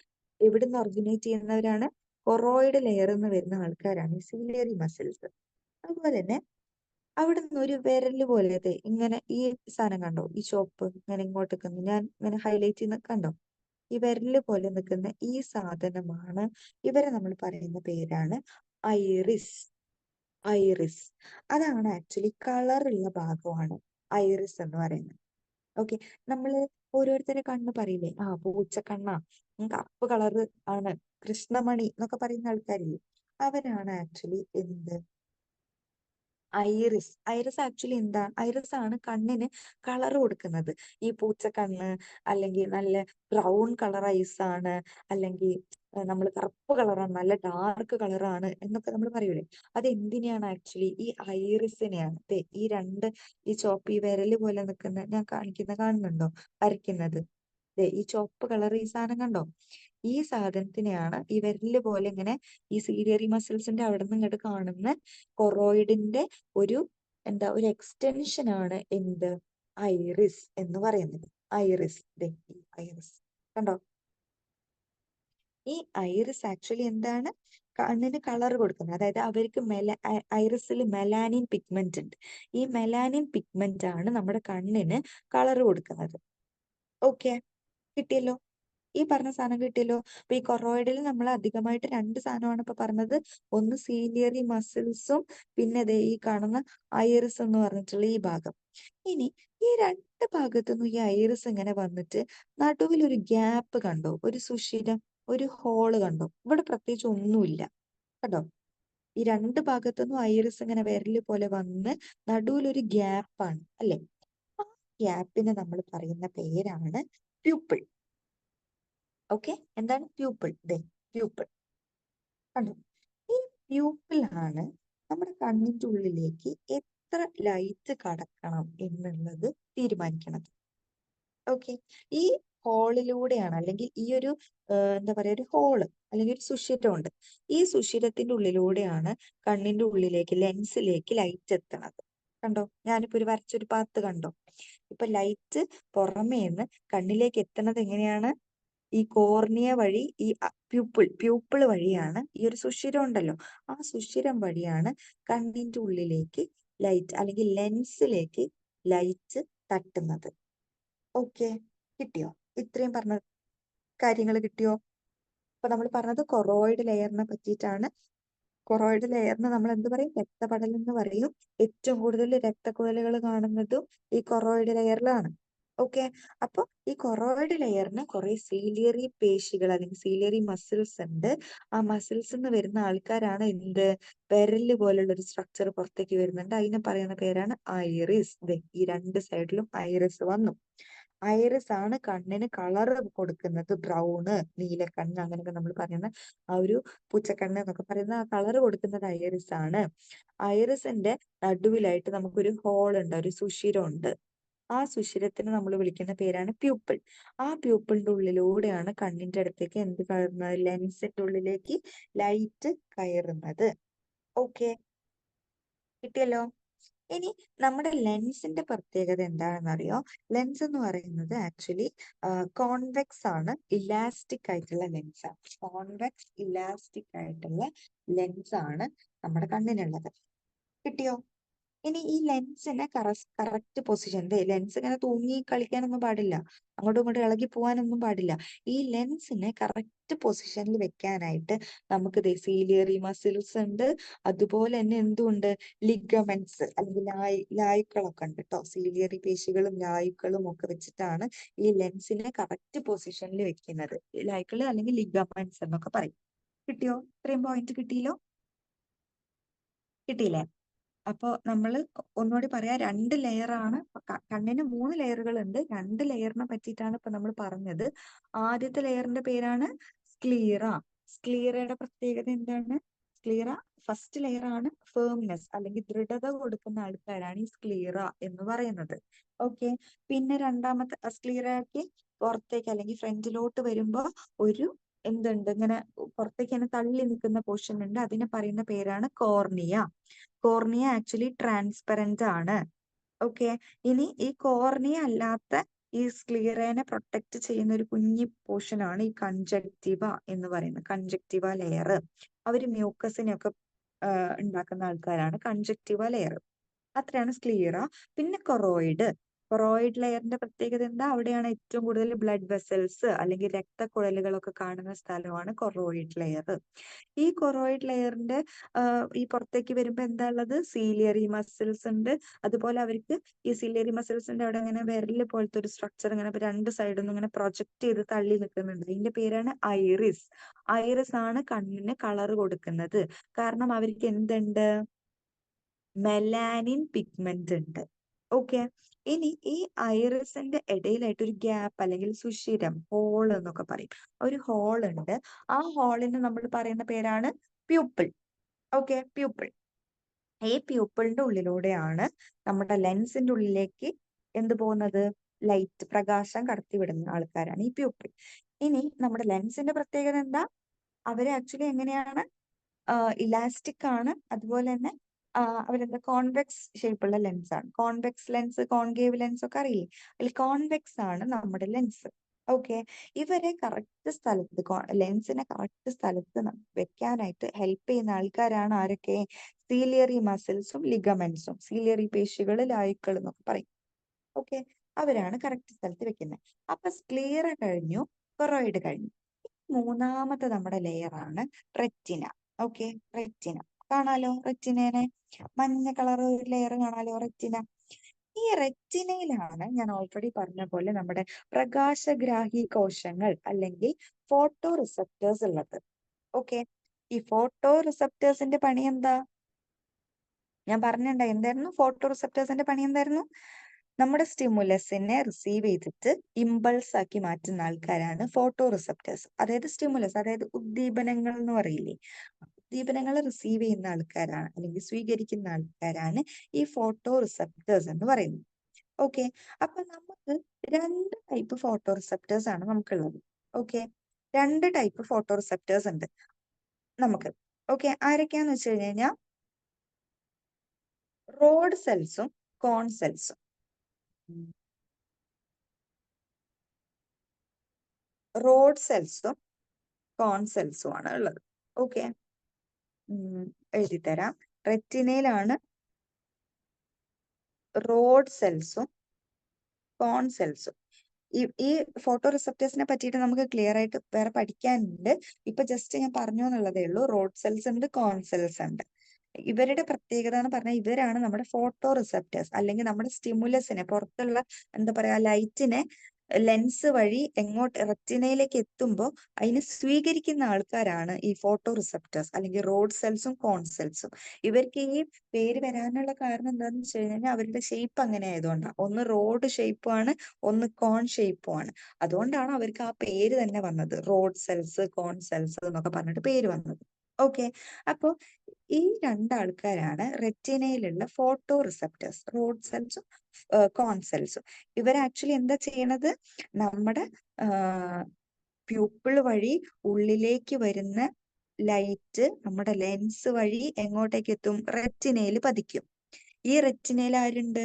A: എവിടുന്ന് ഒറിജിനേറ്റ് ചെയ്യുന്നവരാണ്? കൊറോയിഡ് ലെയർ എന്ന് വരുന്ന ആൾക്കാരാണ് ഈ സീലിയറി മസിൽസ്. അതുപോലെ തന്നെ അവിടെ നിന്ന് ഒരു വിരല് പോലെ ഇങ്ങനെ ഈ സാധനം കണ്ടോ, ഈ ചോപ്പ് ഇങ്ങനെ ഇങ്ങോട്ട് നിൽക്കുന്നു, ഞാൻ ഇങ്ങനെ ഹൈലൈറ്റ് ചെയ്യുന്ന കണ്ടോ, ഈ വിരല് പോലെ നിൽക്കുന്ന ഈ സാധനമാണ്, ഇവരെ നമ്മൾ പറയുന്ന പേരാണ് ഐറിസ്. ഐറിസ് അതാണ് ആക്ച്വലി കളറുള്ള ഭാഗമാണ് ഐറിസ് എന്ന് പറയുന്നത്. ഓക്കെ, നമ്മള് ഓരോരുത്തരെ കണ്ണ് പറയില്ലേ, ആ പൂച്ചക്കണ്ണ, കറുപ്പ് കളറ് ആണ്, കൃഷ്ണമണി എന്നൊക്കെ പറയുന്ന ആൾക്കാരില്ലേ, അവരാണ് ആക്ച്വലി എന്ത്? ഐറിസ്. ഐറിസ് ആക്ച്വലി എന്താ? ഐറിസ് ആണ് കണ്ണിന് കളർ കൊടുക്കുന്നത്. ഈ പൂച്ചക്കണ്ണ്, അല്ലെങ്കിൽ നല്ല ബ്രൗൺ കളർ ഐസ് ആണ്, അല്ലെങ്കിൽ നമ്മൾ കറുപ്പ് കളറാണ്, നല്ല ഡാർക്ക് കളറാണ് എന്നൊക്കെ നമ്മൾ പറയൂലേ, അത് എന്തിനെയാണ് ആക്ച്വലി? ഈ ഐറിസിനെയാണ്. ഈ രണ്ട്, ഈ ചോപ്പ്, ഈ വിരല് പോലെ നിൽക്കുന്ന, ഞാൻ കാണുന്നുണ്ടോ വരയ്ക്കുന്നത്? ഈ ചുവപ്പ് കളർ ഈ സാധനം കണ്ടോ, ഈ സാധനത്തിനെയാണ് ഈ വിരല് പോലെ ഇങ്ങനെ ഈ സീലിയറി മസിൽസിന്റെ അവിടെ നിന്ന് ഇങ്ങോട്ട് കാണുന്ന കൊറോയിഡിന്റെ ഒരു ഒരു എക്സ്റ്റൻഷൻ ആണ് എന്ത്? ഐറിസ് എന്ന് പറയുന്നത്. ഐറിസ്, ഈ ഐറിസ് കണ്ടോ, ഈ ഐറിസ് ആക്ച്വലി എന്താണ്? കണ്ണിന് കളർ കൊടുക്കുന്നത്. അതായത് അവർക്ക് ഐറിസിൽ മെലാനിൻ പിഗ്മെന്റ് ഉണ്ട്. ഈ മെലാനിൻ പിഗ്മെന്റ് ആണ് നമ്മുടെ കണ്ണിന് കളർ കൊടുക്കുന്നത്. ഓക്കെ, കിട്ടിയല്ലോ? ഈ പറഞ്ഞ സാധനം കിട്ടിയല്ലോ. അപ്പൊ ഈ കൊറോയിഡിൽ നമ്മൾ അധികമായിട്ട് രണ്ട് സാധനമാണ് ഇപ്പൊ പറഞ്ഞത്. ഒന്ന് സീലിയറി മസിൽസും, പിന്നെ ഈ കാണുന്ന ഐറിസ് എന്ന് പറഞ്ഞിട്ടുള്ള ഈ ഭാഗം. ഇനി ഈ രണ്ട് ഭാഗത്തുനിന്നും ഈ ഐറിസ് ഇങ്ങനെ വന്നിട്ട് നടുവിൽ ഒരു ഗ്യാപ്പ് കണ്ടോ, ഒരു സുഷിരം, ഒരു ഹോള് കണ്ടോ? ഇവിടെ പ്രത്യേകിച്ച് ഒന്നുമില്ല കണ്ടോ. ഈ രണ്ട് ഭാഗത്തുനിന്നും ഐറിസ് ഇങ്ങനെ വിരല് പോലെ വന്ന് നടുവിലൊരു ഗ്യാപ്പാണ് അല്ലെ. ആ ഗ്യാപ്പിന് നമ്മൾ പറയുന്ന പേരാണ് പ്യൂപ്പിൾ. ഓക്കെ, എന്താണ് പ്യൂപ്പിൾ? പ്യൂപ്പിൾ കണ്ടോ. ഈ പ്യൂപ്പിളാണ് നമ്മുടെ കണ്ണിന്റെ ഉള്ളിലേക്ക് എത്ര ലൈറ്റ് കടക്കണം എന്നുള്ളത് തീരുമാനിക്കുന്നത്. ഓക്കെ, ഈ ഹോളിലൂടെയാണ്, അല്ലെങ്കിൽ ഈ ഒരു എന്താ പറയാ, ഒരു ഹോള് അല്ലെങ്കിൽ ഒരു സുഷിരമുണ്ട്. ഈ സുഷിരത്തിന്റെ ഉള്ളിലൂടെയാണ് കണ്ണിന്റെ ഉള്ളിലേക്ക്, ലെൻസിലേക്ക് ലൈറ്റ് എത്തണത്. കണ്ടോ, ഞാനിപ്പോ ഒരു വരച്ചൊരു പാത്ത് കണ്ടോ. ഇപ്പൊ ലൈറ്റ് പുറമേന്ന് കണ്ണിലേക്ക് എത്തണത് എങ്ങനെയാണ്? ഈ കോർണിയ വഴി, ഈ പ്യൂപ്പിൾ വഴിയാണ്. ഈ ഒരു സുഷിരം ഉണ്ടല്ലോ, ആ സുഷിരം വഴിയാണ് കണ്ണിന്റെ ഉള്ളിലേക്ക് ലൈറ്റ്, അല്ലെങ്കിൽ ലെൻസിലേക്ക് ലൈറ്റ് തട്ടുന്നത്. ഓക്കെ, കിട്ടിയോ? ഇത്രയും പറഞ്ഞ കാര്യങ്ങൾ കിട്ടിയോ? അപ്പൊ നമ്മൾ പറഞ്ഞത് കൊറോയിഡ് ലെയറിനെ പറ്റിയിട്ടാണ്. കൊറോയിഡ് ലെയറിന് നമ്മൾ എന്ത് പറയും? രക്തപടലം എന്ന് പറയും. ഏറ്റവും കൂടുതൽ രക്തക്കുഴലുകൾ കാണുന്നതും ഈ കൊറോയിഡ് ലെയറിലാണ്. ഓക്കെ, അപ്പൊ ഈ കൊറോയിഡ് ലെയറിന് കുറെ സീലിയറി പേശികൾ, അല്ലെങ്കിൽ സീലിയറി മസിൽസ് ഉണ്ട്. ആ മസിൽസ് നിന്ന് വരുന്ന ആൾക്കാരാണ് എന്ത്? വിരല് പോലുള്ള ഒരു സ്ട്രക്ചർ പുറത്തേക്ക് വരുന്നുണ്ട്, അതിനെ പറയുന്ന പേരാണ് ഐറിസ്. ഈ രണ്ട് സൈഡിലും ഐറിസ് വന്നു. ഐറിസ് ആണ് കണ്ണിന് കളർ കൊടുക്കുന്നത്. ബ്രൗണ്, നീലക്കണ്ണ് അങ്ങനെയൊക്കെ നമ്മൾ പറയുന്ന ആ ഒരു പൂച്ചക്കണ്ണ് എന്നൊക്കെ പറയുന്ന ആ കളർ കൊടുക്കുന്നത് ഐറിസ് ആണ്. ഐറിസിന്റെ നടുവിലായിട്ട് നമുക്കൊരു ഹോൾ ഉണ്ട്, ഒരു സുഷിരം ഉണ്ട്. ആ സുഷിരത്തിന് നമ്മൾ വിളിക്കുന്ന പേരാണ് പ്യൂപ്പിൾ. ആ പ്യൂപ്പിളിന്റെ ഉള്ളിലൂടെയാണ് കണ്ണിന്റെ അടുത്തേക്ക് എന്ത് കയറുന്നത്? ലെൻസിന്റെ ഉള്ളിലേക്ക് ലൈറ്റ് കയറുന്നത്. ഓക്കെ, കിട്ടിയല്ലോ. ഇനി നമ്മുടെ ലെൻസിന്റെ പ്രത്യേകത എന്താണെന്നറിയോ? ലെൻസ് എന്ന് പറയുന്നത് ആക്ച്വലി കോൺവെക്സ് ആണ്, ഇലാസ്റ്റിക് ആയിട്ടുള്ള ലെൻസാണ്. കോൺവെക്സ് ഇലാസ്റ്റിക് ആയിട്ടുള്ള ലെൻസ് ആണ് നമ്മുടെ കണ്ണിനുള്ളത്. കിട്ടിയോ? ഇനി ഈ ലെൻസിനെ കറക്റ്റ് പൊസിഷൻ, ലെൻസ് ഇങ്ങനെ തൂങ്ങി കളിക്കാനൊന്നും പാടില്ല, അങ്ങോട്ടും ഇങ്ങോട്ടും ഇളകി പോകാനൊന്നും പാടില്ല. ഈ ലെൻസിനെ കറക്റ്റ് പൊസിഷനിൽ വെക്കാനായിട്ട് നമുക്ക് സീലിയറി മസിൽസ് ഉണ്ട്, അതുപോലെ തന്നെ എന്തുണ്ട്? ലിഗമെന്റ്സ് അല്ലെങ്കിൽ ലായുക്കളൊക്കെ ഉണ്ട് കേട്ടോ. സീലിയറി പേശികളും ലായുക്കളും ഒക്കെ വെച്ചിട്ടാണ് ഈ ലെൻസിനെ കറക്റ്റ് പൊസിഷനിൽ വെക്കുന്നത്. ലായുക്കള് അല്ലെങ്കിൽ ലിഗമെന്റ്സ് എന്നൊക്കെ പറയും. കിട്ടിയോ? ഇത്രയും പോയിന്റ് കിട്ടിയല്ലോ? കിട്ടിയില്ലേ? അപ്പോ നമ്മൾ ഒന്നുകൂടി പറയാം, 2 ലെയറാണ്. കണ്ണിന് 3 ലെയറുകൾ ഉണ്ട്. 2 ലെയറിനെ പറ്റിയിട്ടാണ് ഇപ്പൊ നമ്മൾ പറഞ്ഞത്. ആദ്യത്തെ ലെയറിന്റെ പേരാണ് സ്ക്ലീറ. സ്ക്ലീറയുടെ പ്രത്യേകത എന്താണ്? സ്ക്ലീറ ഫസ്റ്റ് ലെയർ ആണ്. ഫേംനെസ് അല്ലെങ്കിൽ ദൃഢത കൊടുക്കുന്ന ആൾക്കാരാണ് ഈ സ്ക്ലീറ എന്ന് പറയുന്നത്. ഓക്കെ, പിന്നെ രണ്ടാമത്തെ സ്ക്ലീറയ്ക്ക് പുറത്തേക്ക് അല്ലെങ്കിൽ ഫ്രണ്ടിലോട്ട് വരുമ്പോ ഒരു എന്തുണ്ട്? ഇങ്ങനെ പുറത്തേക്ക് തന്നെ തള്ളി നിൽക്കുന്ന പോർഷൻ ഉണ്ട്, അതിനെ പറയുന്ന പേരാണ് കോർണിയ. കോർണിയ ആക്ച്വലി ട്രാൻസ്പെറന്റ് ആണ്. ഓക്കെ, ഇനി ഈ കോർണിയ അല്ലാത്ത ഈ സ്ക്ലീറനെ പ്രൊട്ടക്ട് ചെയ്യുന്ന ഒരു കുഞ്ഞി പോർഷൻ ആണ് ഈ കൺജക്റ്റീവ എന്ന് പറയുന്നത്. കൺജക്റ്റീവ ലെയർ, അവര് മ്യൂക്കസിനെയൊക്കെ ഉണ്ടാക്കുന്ന ആൾക്കാരാണ് കൺജക്റ്റീവ ലെയർ. അത്രയാണ് സ്ക്ലീറ. പിന്നെ കൊറോയിഡ്. കൊറോയിഡ് ലെയറിന്റെ പ്രത്യേകത എന്താ? അവിടെയാണ് ഏറ്റവും കൂടുതൽ ബ്ലഡ് വെസൽസ് അല്ലെങ്കിൽ രക്തക്കുഴലുകളൊക്കെ കാണുന്ന സ്ഥലമാണ് കൊറോയിഡ് ലെയർ. ഈ കൊറോയിഡ് ലെയറിന്റെ ഈ പുറത്തേക്ക് വരുമ്പോ എന്താ ഉള്ളത്? സീലിയറി മസിൽസ് ഉണ്ട്. അതുപോലെ അവർക്ക് ഈ സീലിയറി മസിൽസിന്റെ അവിടെ ഇങ്ങനെ വിരല് പോലത്തെ ഒരു സ്ട്രക്ചർ ഇങ്ങനെ രണ്ട് സൈഡിൽ നിന്ന് ഇങ്ങനെ പ്രൊജക്ട് ചെയ്ത് തള്ളി നിൽക്കുന്നുണ്ട്. ഇതിന്റെ പേരാണ് ഐറിസ്. ഐറിസ് ആണ് കണ്ണിന് കളർ കൊടുക്കുന്നത്. കാരണം അവർക്ക് എന്തുണ്ട്? മെലാനിൻ പിഗ്മെന്റ് ഉണ്ട്. ഓക്കെ, ഇനി ഈ ഐറിസിന്റെ ഇടയിലായിട്ട് ഒരു ഗ്യാപ്പ് അല്ലെങ്കിൽ സുഷിരം, ഹോൾ എന്നൊക്കെ പറയും, ഒരു ഹോൾ ഉണ്ട്. ആ ഹോളിന് നമ്മൾ പറയുന്ന പേരാണ് പ്യൂപ്പിൾ. Okay, pupil. ഈ പ്യൂപ്പിളിന്റെ ഉള്ളിലൂടെയാണ് നമ്മുടെ ലെൻസിന്റെ ഉള്ളിലേക്ക് എന്ത് പോകുന്നത്? ലൈറ്റ്, പ്രകാശം കടത്തിവിടുന്ന ആൾക്കാരാണ് ഈ പ്യൂപ്പിൾ. ഇനി നമ്മുടെ ലെൻസിന്റെ പ്രത്യേകത എന്താ? അവര് ആക്ച്വലി എങ്ങനെയാണ്? ഇലാസ്റ്റിക് ആണ്. അതുപോലെ തന്നെ അവരെന്താ? കോൺവെക്സ് ഷേപ്പുള്ള ലെൻസ് ആണ്. കോൺവെക്സ് ലെൻസ്, കോൺകേവ് ലെൻസ് ഒക്കെ അറിയില്ലേ? അതിൽ കോൺവെക്സ് ആണ് നമ്മുടെ ലെൻസ്. ഓക്കെ, ഇവരെ കറക്റ്റ് സ്ഥലത്ത്, ലെൻസിനെ കറക്റ്റ് സ്ഥലത്ത് വെക്കാനായിട്ട് ഹെൽപ്പ് ചെയ്യുന്ന ആൾക്കാരാണ് ആരൊക്കെ? സീലിയറി മസിൽസും ലിഗമെന്റ്സും. സീലിയറി പേശികൾ, ലായുക്കൾ എന്നൊക്കെ പറയും. ഓക്കെ, അവരാണ് കറക്റ്റ് സ്ഥലത്ത് വെക്കുന്നത്. അപ്പൊ സ്ക്ലീറ കഴിഞ്ഞു, കൊറോയിഡ് കഴിഞ്ഞു. മൂന്നാമത്തെ നമ്മുടെ ലെയർ ആണ് റെറ്റിന. ഓക്കെ, റെറ്റിന കാണാലോ, റെറ്റിനേനെ മഞ്ഞ കളർ ഒരു ലെയർ കാണാലോ, റെറ്റിന. ഈ റെറ്റിനയിലാണ് ഞാൻ ഓൾറെഡി പറഞ്ഞ പോലെ നമ്മുടെ പ്രകാശഗ്രാഹി കോശങ്ങൾ അല്ലെങ്കിൽ ഫോട്ടോ റിസപ്റ്റേഴ്സ് ഉള്ളത്. ഓക്കെ, ഈ ഫോട്ടോ റിസപ്റ്റേഴ്സിന്റെ പണി എന്താ? ഞാൻ പറഞ്ഞിട്ടുണ്ട എന്തായിരുന്നു ഫോട്ടോ റിസപ്റ്റേഴ്സിന്റെ പണി എന്തായിരുന്നു? നമ്മുടെ സ്റ്റിമുലസിനെ റിസീവ് ചെയ്തിട്ട് ഇമ്പൾസ് ആക്കി മാറ്റുന്ന ആൾക്കാരാണ് ഫോട്ടോ റിസപ്റ്റേഴ്സ്. അതായത് സ്റ്റിമുലസ്, അതായത് ഉദ്ദീപനങ്ങൾ എന്ന് പറയില്ലേ, ഉദ്ദീപനങ്ങൾ റിസീവ് ചെയ്യുന്ന ആൾക്കാരാണ് അല്ലെങ്കിൽ സ്വീകരിക്കുന്ന ആൾക്കാരാണ് ഈ ഫോട്ടോ റിസപ്റ്റേഴ്സ് എന്ന് പറയുന്നത്. ഓക്കെ, അപ്പൊ നമുക്ക് 2 ടൈപ്പ് ഫോട്ടോ റിസപ്റ്റേഴ്സ് ആണ് നമുക്കുള്ളത്. ഓക്കെ, 2 ടൈപ്പ് ഫോട്ടോ റിസപ്റ്റേഴ്സ് ഉണ്ട് നമുക്ക്. ഓക്കെ, ആരൊക്കെയാന്ന് വെച്ച് കഴിഞ്ഞാൽ റോഡ് സെൽസും കോൺ സെൽസും. റോഡ് സെൽസും കോൺ സെൽസും ആണ് ഉള്ളത്. ഓക്കെ, എഴുതിത്തരാം. റെറ്റിനയിലാണ് റോഡ് സെൽസും കോൺ സെൽസും. ഈ ഫോട്ടോ റിസപ്റ്റേഴ്സിനെ പറ്റിയിട്ട് നമുക്ക് ക്ലിയർ ആയിട്ട് വേറെ പഠിക്കാനുണ്ട്. ഇപ്പൊ ജസ്റ്റ് ഞാൻ പറഞ്ഞു എന്നുള്ളതേ ഉള്ളൂ. റോഡ് സെൽസ് ഉണ്ട്, കോൺ സെൽസ് ഉണ്ട്. ഇവരുടെ പ്രത്യേകത എന്ന് പറഞ്ഞാൽ ഇവരാണ് നമ്മുടെ ഫോട്ടോ റിസപ്റ്റേഴ്സ് അല്ലെങ്കിൽ നമ്മുടെ സ്റ്റിമുലസിനെ, പുറത്തുള്ള എന്താ പറയാ ലൈറ്റിനെ ലെൻസ് വഴി റെറ്റിനയിലേക്ക് എത്തുമ്പോൾ അതിനെ സ്വീകരിക്കുന്ന ആൾക്കാരാണ് ഈ ഫോട്ടോ റിസപ്റ്റേഴ്സ് അല്ലെങ്കിൽ റോഡ് സെൽസും കോൺ സെൽസും. ഇവർക്ക് ഈ പേര് വരാനുള്ള കാരണം എന്താണെന്ന് വെച്ച് കഴിഞ്ഞാൽ അവരുടെ ഷേപ്പ് അങ്ങനെ ആയതുകൊണ്ടാണ്. ഒന്ന് റോഡ് ഷേപ്പുമാണ്, ഒന്ന് കോൺ ഷേപ്പുമാണ്. അതുകൊണ്ടാണ് അവർക്ക് ആ പേര് തന്നെ വന്നത്, റോഡ് സെൽസ് കോൺ സെൽസ് എന്നൊക്കെ പറഞ്ഞിട്ട് പേര് വന്നത്. ഓക്കെ, അപ്പോ ഈ രണ്ടാൾക്കാരാണ് റെറ്റിനയിലുള്ള ഫോട്ടോ റിസപ്റ്റേഴ്സ്, റോഡ് സെൽസും കോൺ സെൽസും. ഇവർ ആക്ച്വലി എന്താ ചെയ്യണത്, നമ്മുടെ പ്യൂപ്പിൾ വഴി ഉള്ളിലേക്ക് വരുന്ന ലൈറ്റ് നമ്മുടെ ലെൻസ് വഴി എങ്ങോട്ടേക്ക് എത്തും, റെറ്റിനയിൽ പതിക്കും. ഈ റെറ്റിനയിൽ ആരുണ്ട്,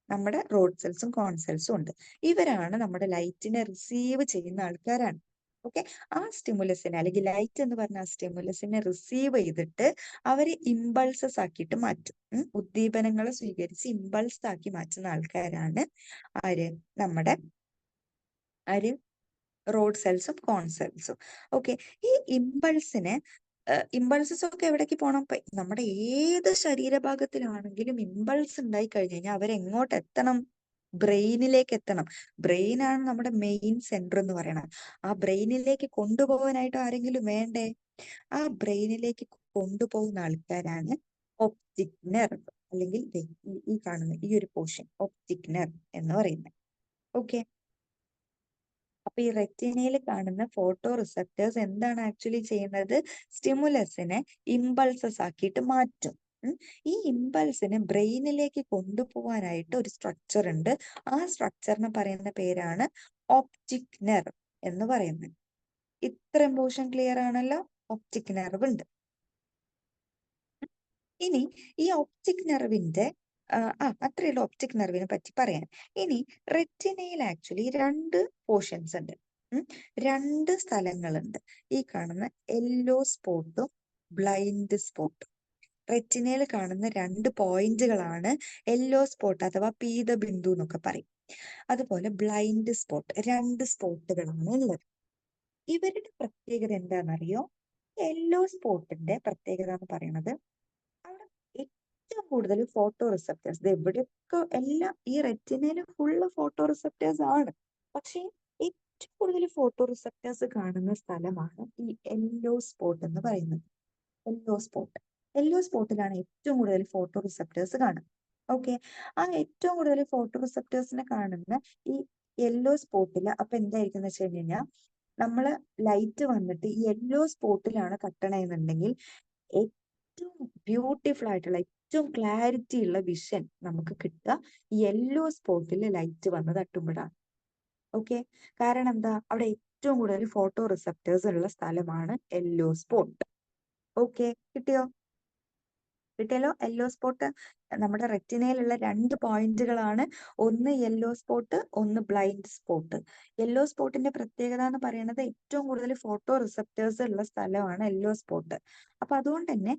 A: നമ്മുടെ റോഡ് സെൽസും കോൺ സെൽസും ഉണ്ട്. ഇവരാണ് നമ്മുടെ ലൈറ്റിനെ റിസീവ് ചെയ്യുന്ന ആൾക്കാരാണ്. ഓക്കെ, ആ സ്റ്റിമുലസിനെ അല്ലെങ്കിൽ ലൈറ്റ് എന്ന് പറഞ്ഞ ആ സ്റ്റിമുലസിനെ റിസീവ് ചെയ്തിട്ട് അവര് ഇമ്പൾസസ് ആക്കിയിട്ട് മാറ്റും. ഉദ്ദീപനങ്ങളെ സ്വീകരിച്ച് ഇമ്പൾസ് ആക്കി മാറ്റുന്ന ആൾക്കാരാണ് ആര്, നമ്മുടെ റോഡ് സെൽസും കോൺ സെൽസും. ഓക്കെ, ഈ ഇമ്പൾസസ് ഒക്കെ എവിടേക്ക് പോകണം, നമ്മുടെ ഏത് ശരീരഭാഗത്തിലാണെങ്കിലും ഇമ്പൾസ് ഉണ്ടായി കഴിഞ്ഞു കഴിഞ്ഞാൽ അവരെങ്ങോട്ട് എത്തണം, ബ്രെയിനിലേക്ക് എത്തണം. ബ്രെയിൻ ആണ് നമ്മുടെ മെയിൻ സെന്റർ എന്ന് പറയണത്. ആ ബ്രെയിനിലേക്ക് കൊണ്ടുപോകാനായിട്ട് ആരെങ്കിലും വേണ്ടേ? ആ ബ്രെയിനിലേക്ക് കൊണ്ടുപോകുന്ന ആൾക്കാരാണ് ഒപ്റ്റിക് നെർവ്, അല്ലെങ്കിൽ ഈ കാണുന്ന ഈ ഒരു പോർഷൻ ഒപ്റ്റിക് നെർവ് എന്ന് പറയുന്നത്. ഓക്കെ, അപ്പൊ ഈ റെറ്റിനയിൽ കാണുന്ന ഫോട്ടോ റിസപ്റ്റേഴ്സ് എന്താണ് ആക്ച്വലി ചെയ്യുന്നത്, സ്റ്റിമുലസിനെ ഇമ്പൾസസ് ആക്കിയിട്ട് മാറ്റും. ഈ ഇമ്പൾസിനെ ബ്രെയിനിലേക്ക് കൊണ്ടുപോകാനായിട്ട് ഒരു സ്ട്രക്ചർ ഉണ്ട്. ആ സ്ട്രക്ചറിന് പറയുന്ന പേരാണ് ഒപ്റ്റിക് നെർവ് എന്ന് പറയുന്നത്. ഇത്രയും പോർഷൻ ക്ലിയർ ആണല്ലോ, ഒപ്റ്റിക് നെർവ് ഉണ്ട്. ഇനി ഈ ഒപ്റ്റിക് നെർവിന്റെ അത്രയുള്ള ഒപ്റ്റിക് നെർവിനെ പറ്റി പറയാൻ. ഇനി റെറ്റിനയിൽ ആക്ച്വലി രണ്ട് പോർഷൻസ് ഉണ്ട്, രണ്ട് സ്ഥലങ്ങളുണ്ട്. ഈ കാണുന്ന യെല്ലോ സ്പോട്ടും ബ്ലൈൻഡ് സ്പോട്ടും. റെറ്റിനയിൽ കാണുന്ന രണ്ട് പോയിന്റുകളാണ് യെല്ലോ സ്പോട്ട് അഥവാ പീതബിന്ദു എന്നൊക്കെ പറയും. അതുപോലെ ബ്ലൈൻഡ് സ്പോട്ട്, രണ്ട് സ്പോട്ടുകളാണ് ഉള്ളത്. ഇവരുടെ പ്രത്യേകത എന്താണെന്നറിയോ? യെല്ലോ സ്പോട്ടിന്റെ പ്രത്യേകത എന്ന് പറയുന്നത് അവിടെ ഏറ്റവും കൂടുതൽ ഫോട്ടോ റിസപ്റ്റേഴ്സ്, എവിടെയൊക്കെ എല്ലാം ഈ റെറ്റിനയിൽ ഫുള്ള് ഫോട്ടോ റിസപ്റ്റേഴ്സ് ആണ്. പക്ഷെ ഏറ്റവും കൂടുതൽ ഫോട്ടോ റിസപ്റ്റേഴ്സ് കാണുന്ന സ്ഥലമാണ് ഈ യെല്ലോ സ്പോട്ട് എന്ന് പറയുന്നത്. യെല്ലോ സ്പോട്ടിലാണ് ഏറ്റവും കൂടുതൽ ഫോട്ടോ റിസപ്റ്റേഴ്സ് കാണുന്നത്. ഓക്കെ, ആ ഏറ്റവും കൂടുതൽ ഫോട്ടോ റിസപ്റ്റേഴ്സിനെ കാണുന്ന ഈ യെല്ലോ സ്പോട്ടിൽ അപ്പൊ എന്തായിരിക്കും എന്ന് വെച്ച് കഴിഞ്ഞാൽ, നമ്മള് ലൈറ്റ് വന്നിട്ട് ഈ യെല്ലോ സ്പോട്ടിലാണ് തട്ടണമെന്നുണ്ടെങ്കിൽ ഏറ്റവും ബ്യൂട്ടിഫുൾ ആയിട്ടുള്ള ഏറ്റവും ക്ലാരിറ്റി ഉള്ള വിഷൻ നമുക്ക് കിട്ടുക യെല്ലോ സ്പോട്ടിൽ ലൈറ്റ് വന്ന് തട്ടുമ്പോഴാണ്. ഓക്കെ, കാരണം എന്താ, അവിടെ ഏറ്റവും കൂടുതൽ ഫോട്ടോ റിസപ്റ്റേഴ്സ് ഉള്ള സ്ഥലമാണ് യെല്ലോ സ്പോട്ട്. ഓക്കെ, കിട്ടിയോ? യെല്ലോ സ്പോട്ട് നമ്മുടെ റെറ്റിനയിലുള്ള രണ്ട് പോയിന്റുകളാണ്, ഒന്ന് യെല്ലോ സ്പോട്ട്, ഒന്ന് ബ്ലൈൻഡ് സ്പോട്ട്. യെല്ലോ സ്പോട്ടിന്റെ പ്രത്യേകത എന്ന് പറയുന്നത് ഏറ്റവും കൂടുതൽ ഫോട്ടോ റിസപ്റ്റേഴ്സ് ഉള്ള സ്ഥലമാണ് യെല്ലോ സ്പോട്ട്. അപ്പൊ അതുകൊണ്ട് തന്നെ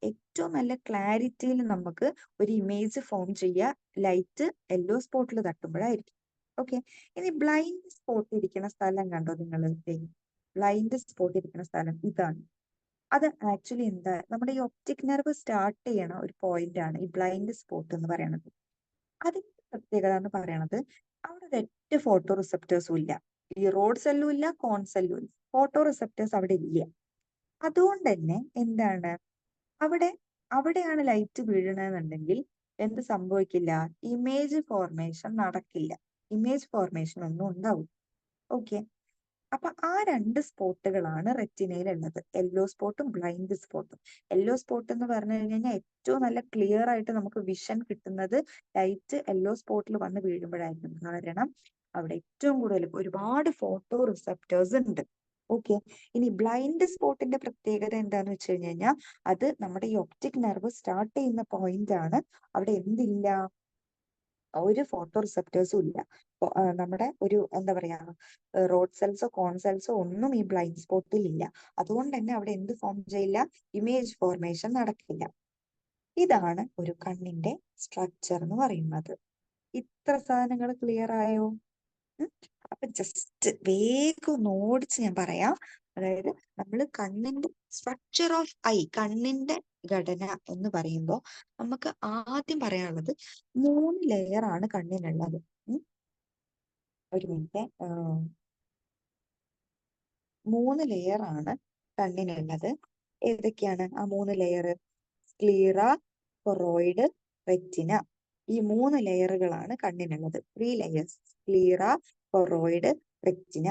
A: ഏറ്റവും നല്ല ക്ലാരിറ്റിയിൽ നമുക്ക് ഒരു ഇമേജ് ഫോം ചെയ്യുക ലൈറ്റ് യെല്ലോ സ്പോട്ടിൽ തട്ടുമ്പോഴായിരിക്കും. ഓക്കെ, ഇനി ബ്ലൈൻഡ് സ്പോട്ട് ഇരിക്കുന്ന സ്ഥലം കണ്ടോ നിങ്ങൾ? ബ്ലൈൻഡ് സ്പോട്ട് ഇരിക്കുന്ന സ്ഥലം ഇതാണ്. അത് ആക്ച്വലി എന്താ, നമ്മുടെ ഈ ഒപ്റ്റിക് നെർവ് സ്റ്റാർട്ട് ചെയ്യണ ഒരു പോയിന്റ് ആണ് ഈ ബ്ലൈൻഡ് സ്പോട്ട് എന്ന് പറയുന്നത്. അതിന്റെ പ്രത്യേകത എന്ന് പറയുന്നത് അവിടെ ഒരൊറ്റ ഫോട്ടോ റിസപ്റ്റേഴ്സും ഇല്ല, ഈ റോഡ് സെല്ലും ഇല്ല, കോൺ സെല്ലും ഇല്ല, ഫോട്ടോ റിസപ്റ്റേഴ്സ് അവിടെ ഇല്ല. അതുകൊണ്ട് തന്നെ എന്താണ്, അവിടെയാണ് ലൈറ്റ് വീഴണമെന്നുണ്ടെങ്കിൽ എന്ത് സംഭവിക്കില്ല, ഇമേജ് ഫോർമേഷൻ നടക്കില്ല, ഇമേജ് ഫോർമേഷൻ ഒന്നും ഉണ്ടാവും. ഓക്കെ, അപ്പൊ ആ രണ്ട് സ്പോട്ടുകളാണ് റെറ്റിനയിൽ ഉള്ളത്, യെല്ലോ സ്പോട്ടും ബ്ലൈൻഡ് സ്പോട്ടും. യെല്ലോ സ്പോട്ട് എന്ന് പറഞ്ഞു കഴിഞ്ഞാൽ ഏറ്റവും നല്ല ക്ലിയർ ആയിട്ട് നമുക്ക് വിഷൻ കിട്ടുന്നത് ലൈറ്റ് യെല്ലോ സ്പോട്ടിൽ വന്ന് വീഴുമ്പോഴായിരിക്കും. കാരണം അവിടെ ഏറ്റവും കൂടുതൽ ഒരുപാട് ഫോട്ടോ റിസപ്റ്റേഴ്സ് ഉണ്ട്. ഓക്കെ, ഇനി ബ്ലൈൻഡ് സ്പോട്ടിന്റെ പ്രത്യേകത എന്താന്ന് വെച്ച് കഴിഞ്ഞാൽ അത് നമ്മുടെ ഈ ഒപ്റ്റിക് നെർവ് സ്റ്റാർട്ട് ചെയ്യുന്ന പോയിന്റ് ആണ്. അവിടെ എന്തില്ല, ഒരു ഫോട്ടോ റിസപ്റ്റേഴ്സും ഇല്ല. നമ്മുടെ ഒരു എന്താ പറയാ, റോഡ് സെൽസോ കോൺ സെൽസോ ഒന്നും ഈ ബ്ലൈൻഡ് സ്പോട്ടിൽ ഇല്ല. അതുകൊണ്ട് തന്നെ അവിടെ എന്ത് ഫോം ചെയ്യില്ല, ഇമേജ് ഫോർമേഷൻ നടക്കില്ല. ഇതാണ് ഒരു കണ്ണിന്റെ സ്ട്രക്ചർ എന്ന് പറയുന്നത്. ഇത്ര സാധനങ്ങൾ ക്ലിയർ ആയോ? അപ്പൊ ജസ്റ്റ് വേഗം ഒന്ന് ഓടിച്ച് ഞാൻ പറയാം. അതായത് നമ്മൾ കണ്ണിന്റെ സ്ട്രക്ചർ ഓഫ് ഐ, കണ്ണിന്റെ ഘടന എന്ന് പറയുമ്പോൾ നമുക്ക് ആദ്യം പറയാനുള്ളത് 3 ലെയർ ആണ് കണ്ണിനുള്ളത്. ഒരു മിനിറ്റ്. 3 ലെയർ ആണ് കണ്ണിനുള്ളത്. ഏതൊക്കെയാണ് ആ 3 ലെയർ? Sclera, choroid, retina. ഈ 3 ലെയറുകളാണ് കണ്ണിനുള്ളത്. 3 layers: sclera, choroid, retina.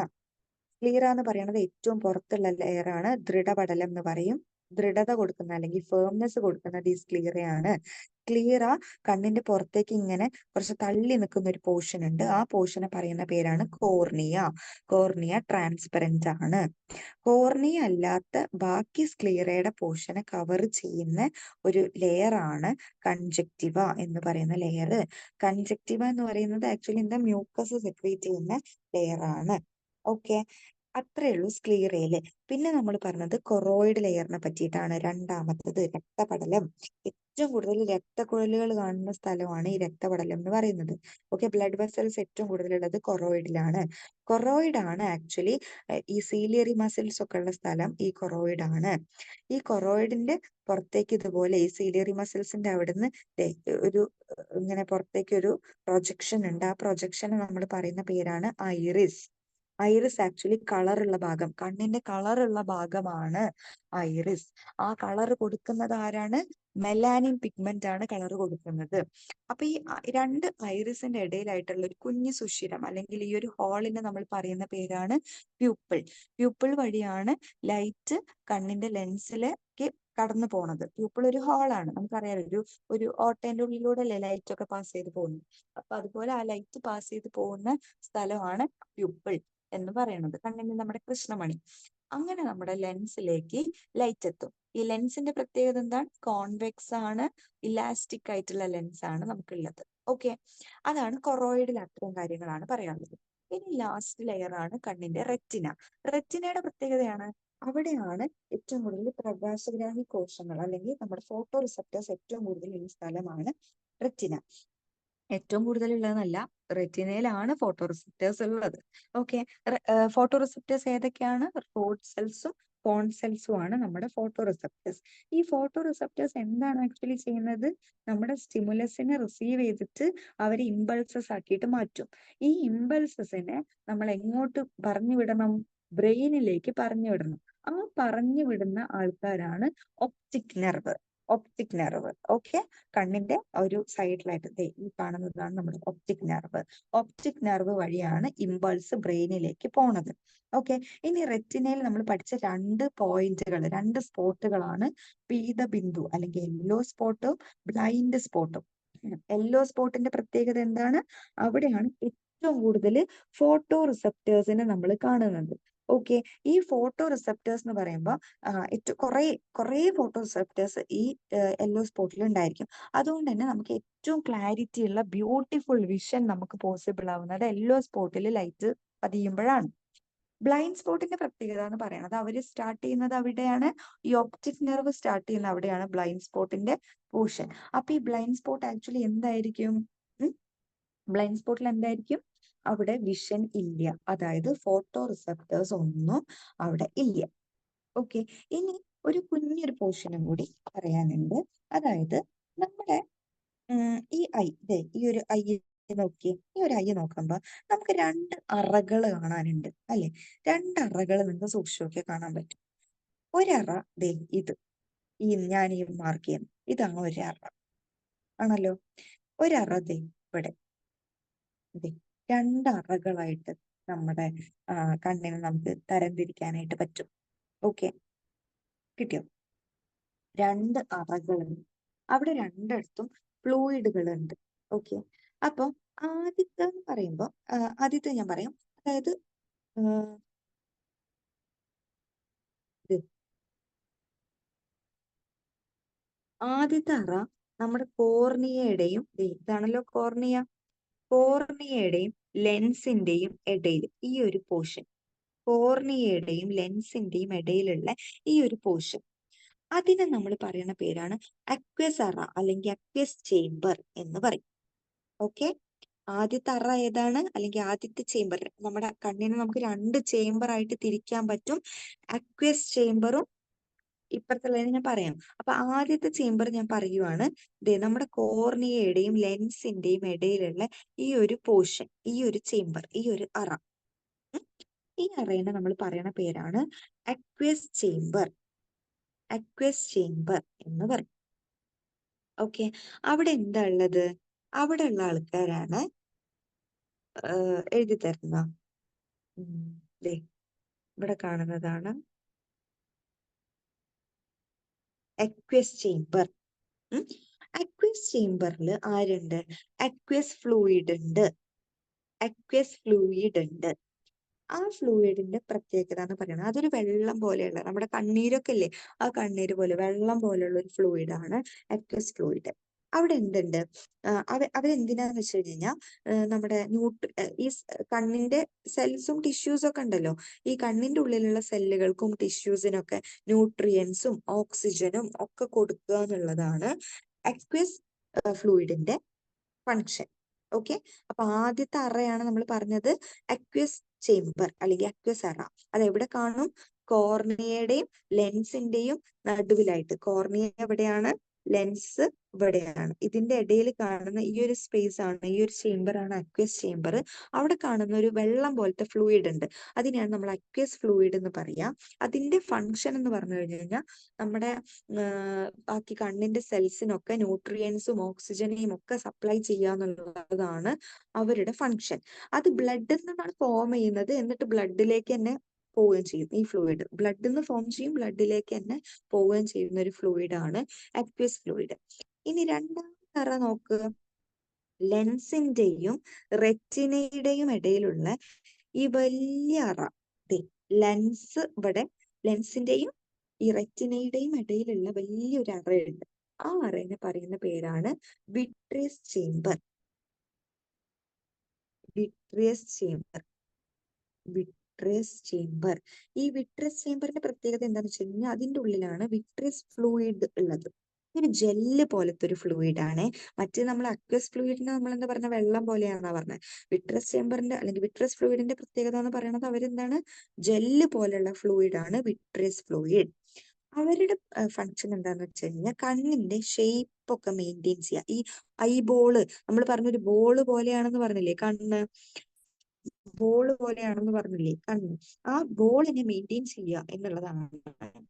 A: Sclera എന്ന് പറയുന്നത് ഏറ്റവും പുറത്തുള്ള ലെയർ ആണ്. ദൃഢപടലം എന്ന് പറയും. ദൃഢത കൊടുക്കുന്ന അല്ലെങ്കിൽ ഫേംനെസ് കൊടുക്കുന്നത് ഈ സ്ക്ലീറയാണ്. സ്ക്ലീറ കണ്ണിന്റെ പുറത്തേക്ക് ഇങ്ങനെ കുറച്ച് തള്ളി നിൽക്കുന്ന ഒരു പോർഷൻ ഉണ്ട്. ആ പോർഷനെ പറയുന്ന പേരാണ് കോർണിയ. കോർണിയ ട്രാൻസ്പെറന്റ് ആണ്. കോർണിയ അല്ലാത്ത ബാക്കി സ്ക്ലീറയുടെ പോർഷനെ കവർ ചെയ്യുന്ന ഒരു ലെയർ ആണ് കൺജക്റ്റിവ എന്ന് പറയുന്ന ലെയർ. കൺജക്റ്റിവ എന്ന് പറയുന്നത് ആക്ച്വലി എന്താ, മ്യൂക്കസ് സെക്രീറ്റ് ചെയ്യുന്ന ലെയർ ആണ്. ഓക്കെ, അത്രേ ഉള്ളൂ സ്ക്ലീറയില്. പിന്നെ നമ്മൾ പറഞ്ഞത് കൊറോയിഡ് ലെയറിനെ പറ്റിയിട്ടാണ്. രണ്ടാമത്തത് രക്തപടലം. ഏറ്റവും കൂടുതൽ രക്തക്കുഴലുകൾ കാണുന്ന സ്ഥലമാണ് ഈ രക്തപടലം എന്ന് പറയുന്നത്. ഓക്കെ, ബ്ലഡ് വെസൽസ് ഏറ്റവും കൂടുതലുള്ളത് കൊറോയിഡിലാണ്. കൊറോയിഡ് ആണ് ആക്ച്വലി ഈ സീലിയറി മസിൽസ് ഒക്കെ ഉള്ള സ്ഥലം ഈ കൊറോയിഡ് ആണ്. ഈ കൊറോയിഡിന്റെ പുറത്തേക്ക് ഇതുപോലെ ഈ സീലിയറി മസിൽസിന്റെ അവിടുന്ന് ഒരു ഇങ്ങനെ പുറത്തേക്ക് ഒരു പ്രൊജക്ഷൻ ഉണ്ട്. ആ പ്രൊജക്ഷന് നമ്മൾ പറയുന്ന പേരാണ് ഐറിസ്. ഐറിസ് ആക്ച്വലി കളറുള്ള ഭാഗം, കണ്ണിന്റെ കളറുള്ള ഭാഗമാണ് ഐറിസ്. ആ കളർ കൊടുക്കുന്നത് ആരാണ്? മെലാനിൻ പിഗ്മെന്റ് ആണ് കളർ കൊടുക്കുന്നത്. അപ്പൊ ഈ രണ്ട് ഐറിസിന്റെ ഇടയിലായിട്ടുള്ള ഒരു കുഞ്ഞു സുഷിരം അല്ലെങ്കിൽ ഈ ഒരു ഹോളിനെ നമ്മൾ പറയുന്ന പേരാണ് പ്യൂപ്പിൾ. പ്യൂപ്പിൾ വഴിയാണ് ലൈറ്റ് കണ്ണിന്റെ ലെൻസിലേക്ക് കടന്നു പോണത്. പ്യൂപ്പിൾ ഒരു ഹോളാണ്, നമുക്കറിയാലോ. ഒരു ഓട്ടേന്റെ ഉള്ളിലൂടെ അല്ലേ ലൈറ്റ് ഒക്കെ പാസ് ചെയ്ത് പോകുന്നത്. അപ്പൊ അതുപോലെ ആ ലൈറ്റ് പാസ് ചെയ്ത് പോകുന്ന സ്ഥലമാണ് പ്യൂപ്പിൾ എന്ന് പറയുന്നത്, കണ്ണിന്റെ നമ്മുടെ കൃഷ്ണമണി. അങ്ങനെ നമ്മുടെ ലെൻസിലേക്ക് ലൈറ്റ് എത്തും. ഈ ലെൻസിന്റെ പ്രത്യേകത എന്താണ്? കോൺവെക്സ് ആണ്, ഇലാസ്റ്റിക് ആയിട്ടുള്ള ലെൻസ് ആണ് നമുക്കുള്ളത്. ഓക്കെ, അതാണ് കൊറോയിഡിൽ. അത്രയും കാര്യങ്ങളാണ് പറയാനുള്ളത്. ഇനി ലാസ്റ്റ് ലെയർ ആണ് കണ്ണിന്റെ റെറ്റിന. റെറ്റിനയുടെ പ്രത്യേകതയാണ് അവിടെയാണ് ഏറ്റവും കൂടുതൽ പ്രകാശഗ്രാഹി കോശങ്ങൾ അല്ലെങ്കിൽ നമ്മുടെ ഫോട്ടോ റിസപ്റ്റേഴ്സ് ഏറ്റവും കൂടുതൽ ഈ സ്ഥലമാണ് റെറ്റിന. ഏറ്റവും കൂടുതൽ ഉള്ളതെന്നല്ല, റെറ്റിനയിലാണ് ഫോട്ടോ റിസപ്റ്റേഴ്സ് ഉള്ളത്. ഓക്കെ, ഫോട്ടോ റിസപ്റ്റേഴ്സ് ഏതൊക്കെയാണ്? റോഡ് സെൽസും കോൺ സെൽസും ആണ് നമ്മുടെ ഫോട്ടോ റിസപ്റ്റേഴ്സ്. ഈ ഫോട്ടോ റിസപ്റ്റേഴ്സ് എന്താണ് ആക്ച്വലി ചെയ്യുന്നത്? നമ്മുടെ സ്റ്റിമുലസിനെ റിസീവ് ചെയ്തിട്ട് അവരെ ഇമ്പൾസസ് ആക്കിയിട്ട് മാറ്റും. ഈ ഇമ്പൾസസിനെ നമ്മൾ എങ്ങോട്ട് പറഞ്ഞു വിടണം? ബ്രെയിനിലേക്ക് പറഞ്ഞു വിടണം. ആ പറഞ്ഞു വിടുന്ന ആൾക്കാരാണ് optic nerve. Optic nerve. Okay, കണ്ണിന്റെ ഒരു സൈഡിലായിട്ട് ഈ കാണുന്നതാണ് നമ്മുടെ ഒപ്റ്റിക് നെർവ്. ഒപ്റ്റിക് നെർവ് വഴിയാണ് ഇമ്പൾസ് ബ്രെയിനിലേക്ക് പോണത്. ഓക്കെ, ഇനി റെറ്റിനയിൽ നമ്മൾ പഠിച്ച 2 പോയിന്റുകൾ, 2 സ്പോട്ടുകളാണ് പീതബിന്ദു അല്ലെങ്കിൽ യെല്ലോ സ്പോട്ടും ബ്ലൈൻഡ് സ്പോട്ടും. യെല്ലോ സ്പോട്ടിന്റെ പ്രത്യേകത എന്താണ്? അവിടെയാണ് ഏറ്റവും കൂടുതൽ ഫോട്ടോ റിസപ്റ്റേഴ്സിനെ നമ്മൾ കാണുന്നത്. ഓക്കെ, ഈ ഫോട്ടോ റിസപ്റ്റേഴ്സ് എന്ന് പറയുമ്പോൾ ഏറ്റവും കുറെ ഫോട്ടോ റിസപ്റ്റേഴ്സ് ഈ യെല്ലോ സ്പോട്ടിൽ ഉണ്ടായിരിക്കും. അതുകൊണ്ട് തന്നെ നമുക്ക് ഏറ്റവും ക്ലാരിറ്റി ഉള്ള ബ്യൂട്ടിഫുൾ വിഷൻ നമുക്ക് പോസിബിൾ ആവുന്നത് യെല്ലോ സ്പോട്ടിൽ ലൈറ്റ് പതിയുമ്പോഴാണ്. ബ്ലൈൻഡ് സ്പോട്ടിന്റെ പ്രത്യേകത എന്ന് പറയുന്നത് അവര് സ്റ്റാർട്ട് ചെയ്യുന്നത് അവിടെയാണ്. ഈ ഒപ്റ്റിക് നെർവ് സ്റ്റാർട്ട് ചെയ്യുന്ന അവിടെയാണ് ബ്ലൈൻഡ് സ്പോട്ടിന്റെ പോർഷൻ. അപ്പൊ ഈ ബ്ലൈൻഡ് സ്പോട്ട് ആക്ച്വലി എന്തായിരിക്കും? ബ്ലൈൻഡ് സ്പോട്ടിൽ എന്തായിരിക്കും? അവിടെ വിഷൻ ഇല്ല, അതായത് ഫോട്ടോ റിസപ്റ്റേഴ്സ് ഒന്നും അവിടെ ഇല്ല. ഓക്കെ, ഇനി ഒരു കുഞ്ഞൊരു പോർഷനും കൂടി പറയാനുണ്ട്. അതായത് നമ്മുടെ ഈ ഐ, ഈ ഒരു ഐ നോക്കി, ഈ ഒരു ഐ നോക്കുമ്പോ നമുക്ക് 2 അറകൾ കാണാനുണ്ട് അല്ലെ? 2 അറകൾ നിങ്ങൾക്ക് സൂക്ഷിച്ചു നോക്കിയാൽ കാണാൻ പറ്റും. ഒരറ ഇത്, ഞാൻ ഈ മാർക്ക് ചെയ്യുന്നു, ഇതാണ് ഒരു അറ ആണല്ലോ. ഒരറ ഇവിടെ, 2 അറകളായിട്ട് നമ്മുടെ കണ്ണിനെ നമുക്ക് തരംതിരിക്കാനായിട്ട് പറ്റും. ഓക്കെ, കിട്ടിയോ? 2 അറകളുണ്ട് അവിടെ, രണ്ടിടത്തും ഫ്ലൂയിഡുകൾ ഉണ്ട്. ഓക്കെ, അപ്പൊ ആദ്യത്തെ എന്ന് പറയുമ്പോ ആദ്യത്തെ ഞാൻ പറയാം. അതായത് ആദ്യത്തെ അറ നമ്മുടെ കോർണിയയുടെയും, ഇതാണല്ലോ കോർണിയ, കോർണിയയുടെയും ലെൻസിന്റെയും ഇടയിൽ ഈ ഒരു പോർഷൻ, കോർണിയയുടെയും ലെൻസിന്റെയും ഇടയിലുള്ള ഈ ഒരു പോർഷൻ, അതിനെ നമ്മൾ പറയുന്ന പേരാണ് അക്വസ് അറ അല്ലെങ്കിൽ അക്വസ് ചേംബർ എന്ന് പറയും. ഓക്കെ, ആദ്യത്തെ അറ ഏതാണ് അല്ലെങ്കിൽ ആദ്യത്തെ ചേംബർ? നമ്മുടെ കണ്ണിനെ നമുക്ക് 2 ചേംബർ ആയിട്ട് തിരിക്കാൻ പറ്റും. അക്വസ് ചേംബറും ഇപ്പുറത്തുള്ളതിന് ഞാൻ പറയാം. അപ്പൊ ആദ്യത്തെ ചേംബർ ഞാൻ പറയുവാണ്, നമ്മുടെ കോർണിയയുടെയും ലെൻസിന്റെയും ഇടയിലുള്ള ഈ ഒരു പോർഷൻ, ഈ ഒരു ചേംബർ, ഈ ഒരു അറ. ഈ അറേനെ നമ്മൾ പറയുന്ന പേരാണ് അക്വസ് ചേംബർ. അക്വസ് ചേംബർ എന്ന് പറയും. ഓക്കെ, അവിടെ എന്താ ഉള്ളത്? അവിടെ ഉള്ള ആൾക്കാരാണ് എഴുതി തരുന്ന. ഇവിടെ കാണുന്നതാണ് അക്വസ് ചേംബർ. അക്വസ് ചേംബറിൽ ആരുണ്ട്? അക്വസ് ഫ്ലൂയിഡ് ഉണ്ട്. അക്വസ് ഫ്ലൂയിഡ് ഉണ്ട്. ആ ഫ്ലൂയിഡിന്റെ പ്രത്യേകത എന്ന് പറയുന്നത് അതൊരു വെള്ളം പോലെയുള്ള, നമ്മുടെ കണ്ണീരൊക്കെ ഇല്ലേ, ആ കണ്ണീര് പോലെ വെള്ളം പോലെയുള്ള ഒരു ഫ്ലൂയിഡ് ആണ് അക്വസ് ഫ്ലൂയിഡ്. അവിടെ എന്തുണ്ട്? അവരെന്തിനാന്ന് വെച്ച് കഴിഞ്ഞാൽ നമ്മുടെ ഈ കണ്ണിന്റെ സെൽസും ടിഷ്യൂസും ഒക്കെ ഉണ്ടല്ലോ, ഈ കണ്ണിന്റെ ഉള്ളിലുള്ള സെല്ലുകൾക്കും ടിഷ്യൂസിനൊക്കെ ന്യൂട്രിയൻസും ഓക്സിജനും ഒക്കെ കൊടുക്കുക എന്നുള്ളതാണ് അക്വസ് ഫ്ലൂയിഡിന്റെ ഫങ്ഷൻ. ഓക്കെ, അപ്പൊ ആദ്യത്തെ അറയാണ് നമ്മൾ പറഞ്ഞത് അക്വസ് ചേംബർ അല്ലെങ്കിൽ അക്വസ് അറ. അത് എവിടെ കാണും? കോർണിയയുടെയും ലെൻസിന്റെയും നടുവിലായിട്ട്. കോർണിയ എവിടെയാണ്? ലെൻസ് ഇവിടെയാണ്. ഇതിന്റെ ഇടയിൽ കാണുന്ന ഈ ഒരു സ്പേസ് ആണ്, ഈ ഒരു ചേംബർ ആണ് അക്വസ് ചേംബർ. അവിടെ കാണുന്ന ഒരു വെള്ളം പോലത്തെ ഫ്ലൂയിഡ് ഉണ്ട്, അതിനെയാണ് നമ്മൾ അക്വസ് ഫ്ലൂയിഡ് എന്ന് പറയാ. അതിന്റെ ഫങ്ഷൻ എന്ന് പറഞ്ഞു കഴിഞ്ഞു കഴിഞ്ഞാൽ നമ്മുടെ ബാക്കി കണ്ണിന്റെ സെൽസിനൊക്കെ ന്യൂട്രിയൻസും ഓക്സിജനെയും ഒക്കെ സപ്ലൈ ചെയ്യാന്നുള്ളതാണ് അവരുടെ ഫങ്ഷൻ. അത് ബ്ലഡിൽ നിന്നാണ് ഫോം ചെയ്യുന്നത്, എന്നിട്ട് ബ്ലഡിലേക്ക് തന്നെ പോവുകയും ചെയ്യും. ഈ ഫ്ലൂയിഡ് ബ്ലഡിൽ നിന്ന് ഫോം ചെയ്യും, ബ്ലഡിലേക്ക് തന്നെ പോവുകയും ചെയ്യുന്ന ഒരു ഫ്ലൂയിഡ് ആണ് അക്വസ് ഫ്ലൂയിഡ്. ഇനി രണ്ടാമത്തെ അറ നോക്ക്. ലെൻസിന്റെയും റെറ്റിനയുടെയും ഇടയിലുള്ള ഈ വലിയ അറ, ലെൻസ് ഇവിടെ, ലെൻസിന്റെയും ഈ റെറ്റിനയുടെയും ഇടയിലുള്ള വലിയൊരു അറയുണ്ട്. ആ അറേനെ പറയുന്ന പേരാണ് vitreous chamber. Vitreous chamber. Vitreous chamber. ഈ വിട്രിയസ് ചേംബറിന്റെ പ്രത്യേകത എന്താണെന്ന് വെച്ച് കഴിഞ്ഞാൽ അതിന്റെ ഉള്ളിലാണ് വിട്രിയസ് ഫ്ലൂയിഡ് ഉള്ളത്. ഒരു ജെല്ല് പോലത്തെ ഒരു ഫ്ലൂയിഡ് ആണ്. മറ്റേ നമ്മൾ അക്വസ് ഫ്ലൂയിഡിനെ നമ്മൾ എന്താ പറഞ്ഞ വെള്ളം പോലെയാണെന്നാ പറഞ്ഞത്. വിട്രിയസ് ചേംബറിന്റെ അല്ലെങ്കിൽ വിട്രിയസ് ഫ്ലൂയിഡിന്റെ പ്രത്യേകത എന്ന് പറയുന്നത് അവരെന്താണ്? ജെല്ല് പോലെയുള്ള ഫ്ലൂയിഡ് ആണ് വിട്രിയസ് ഫ്ലൂയിഡ്. അവരുടെ ഫങ്ഷൻ എന്താന്ന് വെച്ച് കഴിഞ്ഞാൽ കണ്ണിന്റെ ഷേപ്പ് ഒക്കെ മെയിൻറ്റെയിൻ ചെയ്യുക. ഈ ഐബോള് നമ്മൾ പറഞ്ഞൊരു ബോള് പോലെയാണെന്ന് പറഞ്ഞില്ലേ, കണ്ണ് ബോള് പോലെയാണെന്ന് പറഞ്ഞില്ലേ കണ്ണ്, ആ ബോളിനെ മെയിൻറ്റെയിൻ ചെയ്യുക എന്നുള്ളതാണ്.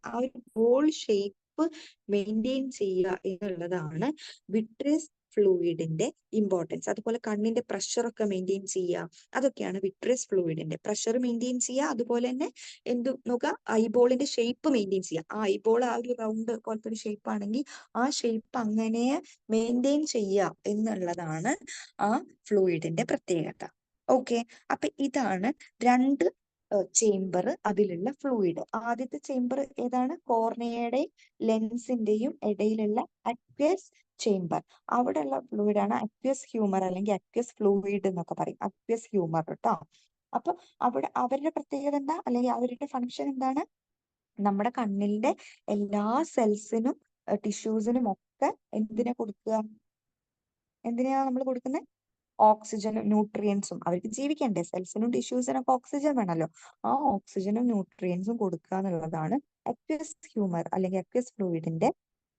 A: ആ ഒരു ബോൾ ഷേപ്പ് മെയിൻറ്റെയിൻ ചെയ്യുക എന്നുള്ളതാണ് വിട്രിയസ് ഫ്ലൂയിഡിന്റെ ഇമ്പോർട്ടൻസ്. അതുപോലെ കണ്ണിന്റെ പ്രഷർ ഒക്കെ മെയിൻറ്റെയിൻ ചെയ്യുക, അതൊക്കെയാണ് വിട്രിയസ് ഫ്ലൂയിഡിന്റെ. പ്രഷർ മെയിൻറ്റെയിൻ ചെയ്യുക, അതുപോലെ തന്നെ എന്ത് നോക്കുക, ഐബോളിന്റെ ഷേപ്പ് മെയിൻറ്റെയിൻ ചെയ്യുക. ആ ഐബോൾ ആ ഒരു റൗണ്ട് പോലത്തെ ഒരു ഷേപ്പ് ആണെങ്കിൽ ആ ഷേപ്പ് അങ്ങനെ മെയിൻറ്റെയിൻ ചെയ്യുക എന്നുള്ളതാണ് ആ ഫ്ലൂയിഡിന്റെ പ്രത്യേകത. ഓക്കെ, അപ്പൊ ഇതാണ് രണ്ട് ചേംബർ, അതിലുള്ള ഫ്ലൂയിഡ്. ആദ്യത്തെ ചേംബർ ഏതാണ്? കോർണിയയുടെയും ലെൻസിന്റെയും ഇടയിലുള്ള അക്വസ് ചേംബർ. അവിടെയുള്ള ഫ്ലൂയിഡ് ആണ് അക്വസ് ഹ്യൂമർ അല്ലെങ്കിൽ അക്വസ് ഫ്ലൂയിഡ് എന്നൊക്കെ പറയും. അക്വസ് ഹ്യൂമർ കേട്ടോ. അപ്പൊ അവിടെ അവരുടെ പ്രത്യേകത എന്താ, അല്ലെങ്കിൽ അവരുടെ ഫങ്ഷൻ എന്താണ്? നമ്മുടെ കണ്ണിന്റെ എല്ലാ സെൽസിനും ടിഷ്യൂസിനും ഒക്കെ എന്തിനാ കൊടുക്കുക? എന്തിനാ നമ്മൾ കൊടുക്കുന്നത്? ഓക്സിജനും ന്യൂട്രിയൻസും. അവർക്ക് ജീവിക്കണ്ടേ, സെൽസിനും ടിഷ്യൂസിനും ഒക്കെ ഓക്സിജൻ വേണമല്ലോ. ആ ഓക്സിജനും ന്യൂട്രിയൻസും കൊടുക്കുക എന്നുള്ളതാണ് അക്വസ് ഹ്യൂമർ അല്ലെങ്കിൽ അക്വസ് ഫ്ലൂയിഡിന്റെ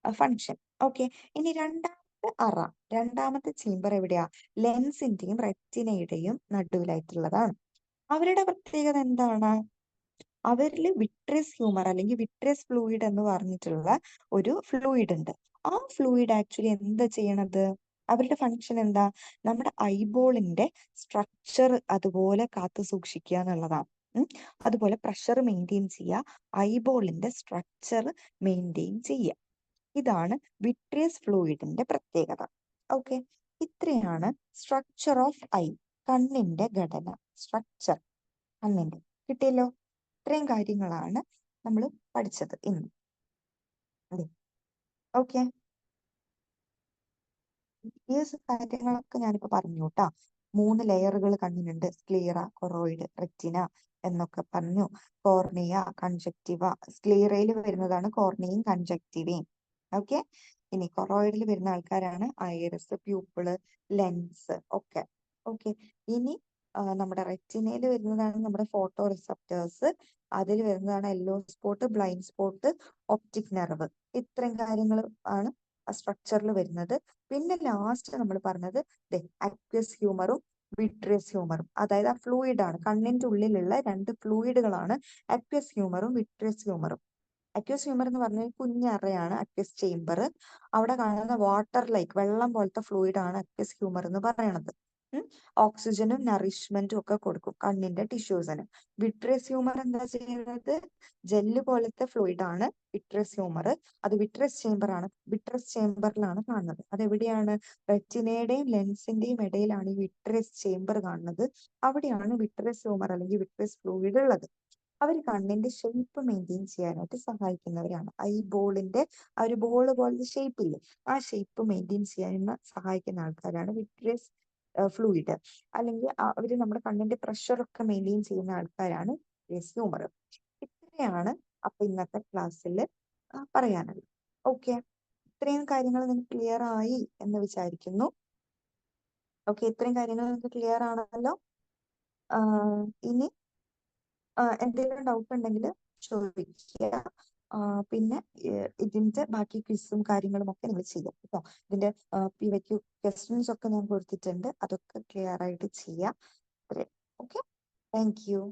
A: ഫങ്ഷൻ. ഓക്കെ, ഇനി രണ്ടാമത്തെ അറ, രണ്ടാമത്തെ ചേംബർ എവിടെയാ? ലെൻസിന്റെയും റെറ്റിനയുടെയും നടുവിലായിട്ടുള്ളതാണ്. അവരുടെ പ്രത്യേകത എന്താണ്? അവരിൽ വിട്രിയസ് ഹ്യൂമർ അല്ലെങ്കിൽ വിട്രിയസ് ഫ്ലൂയിഡ് എന്ന് പറഞ്ഞിട്ടുള്ള ഒരു ഫ്ലൂയിഡ് ഉണ്ട്. ആ ഫ്ലൂയിഡ് ആക്ച്വലി എന്താ ചെയ്യണത്? അവരുടെ ഫങ്ഷൻ എന്താ? നമ്മുടെ ഐബോളിന്റെ സ്ട്രക്ചർ അതുപോലെ കാത്തു സൂക്ഷിക്കുക എന്നുള്ളതാണ്. അതുപോലെ പ്രഷർ മെയിൻറ്റെയിൻ ചെയ്യുക, ഐബോളിന്റെ സ്ട്രക്ചർ മെയിൻറ്റെയിൻ ചെയ്യുക. ഇതാണ് വിട്രിയസ് ഫ്ലൂയിഡിന്റെ പ്രത്യേകത. ഓക്കെ, ഇത്രയാണ് സ്ട്രക്ചർ ഓഫ് ഐ, കണ്ണിന്റെ ഘടന, സ്ട്രക്ചർ കണ്ണിന്റെ. കിട്ടിയല്ലോ? ഇത്രയും കാര്യങ്ങളാണ് നമ്മൾ പഠിച്ചത് ഇന്ന്. ഓക്കെ, ഈ കാര്യങ്ങളൊക്കെ ഞാനിപ്പോ പറഞ്ഞു കേട്ടാ. 3 ലെയറുകൾ കണ്ണിനുണ്ട്: സ്ക്ലീറ, കൊറോയിഡ്, റെറ്റിന എന്നൊക്കെ പറഞ്ഞു. കോർണിയ, കൺജക്റ്റിവ. സ്ക്ലീറയിൽ വരുന്നതാണ് കോർണിയയും കൺജക്റ്റിവയും. ഓക്കെ, ഇനി കൊറോയിഡിൽ വരുന്ന ആൾക്കാരാണ് ഐറിസ്, പ്യൂപ്പിള്, ലെൻസ് ഒക്കെ. ഓക്കെ, ഇനി നമ്മുടെ റെറ്റിനയിൽ വരുന്നതാണ് നമ്മുടെ ഫോട്ടോ റിസപ്റ്റേഴ്സ്, അതിൽ വരുന്നതാണ് yellow spot, blind spot, optic nerve. ഇത്രയും കാര്യങ്ങൾ ആണ് സ്ട്രക്ചറിൽ വരുന്നത്. പിന്നെ ലാസ്റ്റ് നമ്മൾ പറഞ്ഞത് അക്വസ് ഹ്യൂമറും വിട്രിയസ് ഹ്യൂമറും, അതായത് ആ ഫ്ലൂയിഡ് ആണ്, കണ്ണിന്റെ ഉള്ളിലുള്ള രണ്ട് ഫ്ലൂയിഡുകളാണ് അക്വസ് ഹ്യൂമറും വിട്രിയസ് ഹ്യൂമറും. അക്വസ് ഹ്യൂമർ എന്ന് പറഞ്ഞാൽ കുഞ്ഞറയാണ് അക്വസ് ചേംബർ. അവിടെ കാണുന്ന വാട്ടർ ലൈക്ക് വെള്ളം പോലത്തെ ഫ്ലൂയിഡ് ആണ് അക്വസ് ഹ്യൂമർ എന്ന് പറയണത്. ഓക്സിജനും നറിഷ്മെന്റും ഒക്കെ കൊടുക്കും കണ്ണിന്റെ ടിഷ്യൂസിന്. വിട്രിയസ് ഹ്യൂമർ എന്താ ചെയ്യുന്നത്? ജെല്ല് പോലത്തെ ഫ്ലൂയിഡ് ആണ് വിട്രിയസ് ഹ്യൂമർ. അത് വിട്രിയസ് ചേംബർ ആണ്, വിട്രിയസ് ചേംബറിലാണ് കാണുന്നത്. അതെവിടെയാണ്? റെറ്റിനയുടെയും ലെൻസിന്റെയും ഇടയിലാണ് ഈ വിട്രിയസ് ചേംബർ കാണുന്നത്. അവിടെയാണ് വിട്രിയസ് ഹ്യൂമർ അല്ലെങ്കിൽ വിട്രിയസ് ഫ്ലൂയിഡ് ഉള്ളത്. അവർ കണ്ണിന്റെ ഷേപ്പ് മെയിൻറ്റെയിൻ ചെയ്യാനായിട്ട് സഹായിക്കുന്നവരാണ്. ഐബോളിന്റെ ആ ഒരു ബോൾ പോലത്തെ ഷേപ്പ് ഇല്ലേ, ആ ഷേപ്പ് മെയിൻറ്റെയിൻ ചെയ്യാൻ സഹായിക്കുന്ന ആൾക്കാരാണ് വിട്രിയസ് ഫ്ലൂയിഡ്. അല്ലെങ്കിൽ അവർ നമ്മുടെ കണ്ണിന്റെ പ്രഷർ ഒക്കെ മെയിൻറ്റെയിൻ ചെയ്യുന്ന ആൾക്കാരാണ് വിട്രിയസ് ഹ്യൂമർ. ഇത്രയാണ് അപ്പൊ ഇന്നത്തെ ക്ലാസ്സിൽ പറയാനുള്ളത്. ഓക്കെ, ഇത്രയും കാര്യങ്ങൾ നിങ്ങൾക്ക് ക്ലിയർ ആയി എന്ന് വിചാരിക്കുന്നു. ഓക്കെ, ഇത്രയും കാര്യങ്ങൾ നിങ്ങൾക്ക് ക്ലിയർ ആണല്ലോ. ഇനി എന്തെങ്കിലും ഡൗട്ട് ഉണ്ടെങ്കിൽ ചോദിക്കുക. പിന്നെ ഇതിന്റെ ബാക്കി ക്വിസും കാര്യങ്ങളും ഒക്കെ നിങ്ങൾ ചെയ്യാം കേട്ടോ. ഇതിന്റെ PYQ ക്വസ്റ്റ്യൻസ് ഒക്കെ ഞാൻ കൊടുത്തിട്ടുണ്ട്, അതൊക്കെ ക്ലിയർ ആയിട്ട് ചെയ്യാം. Okay, thank you.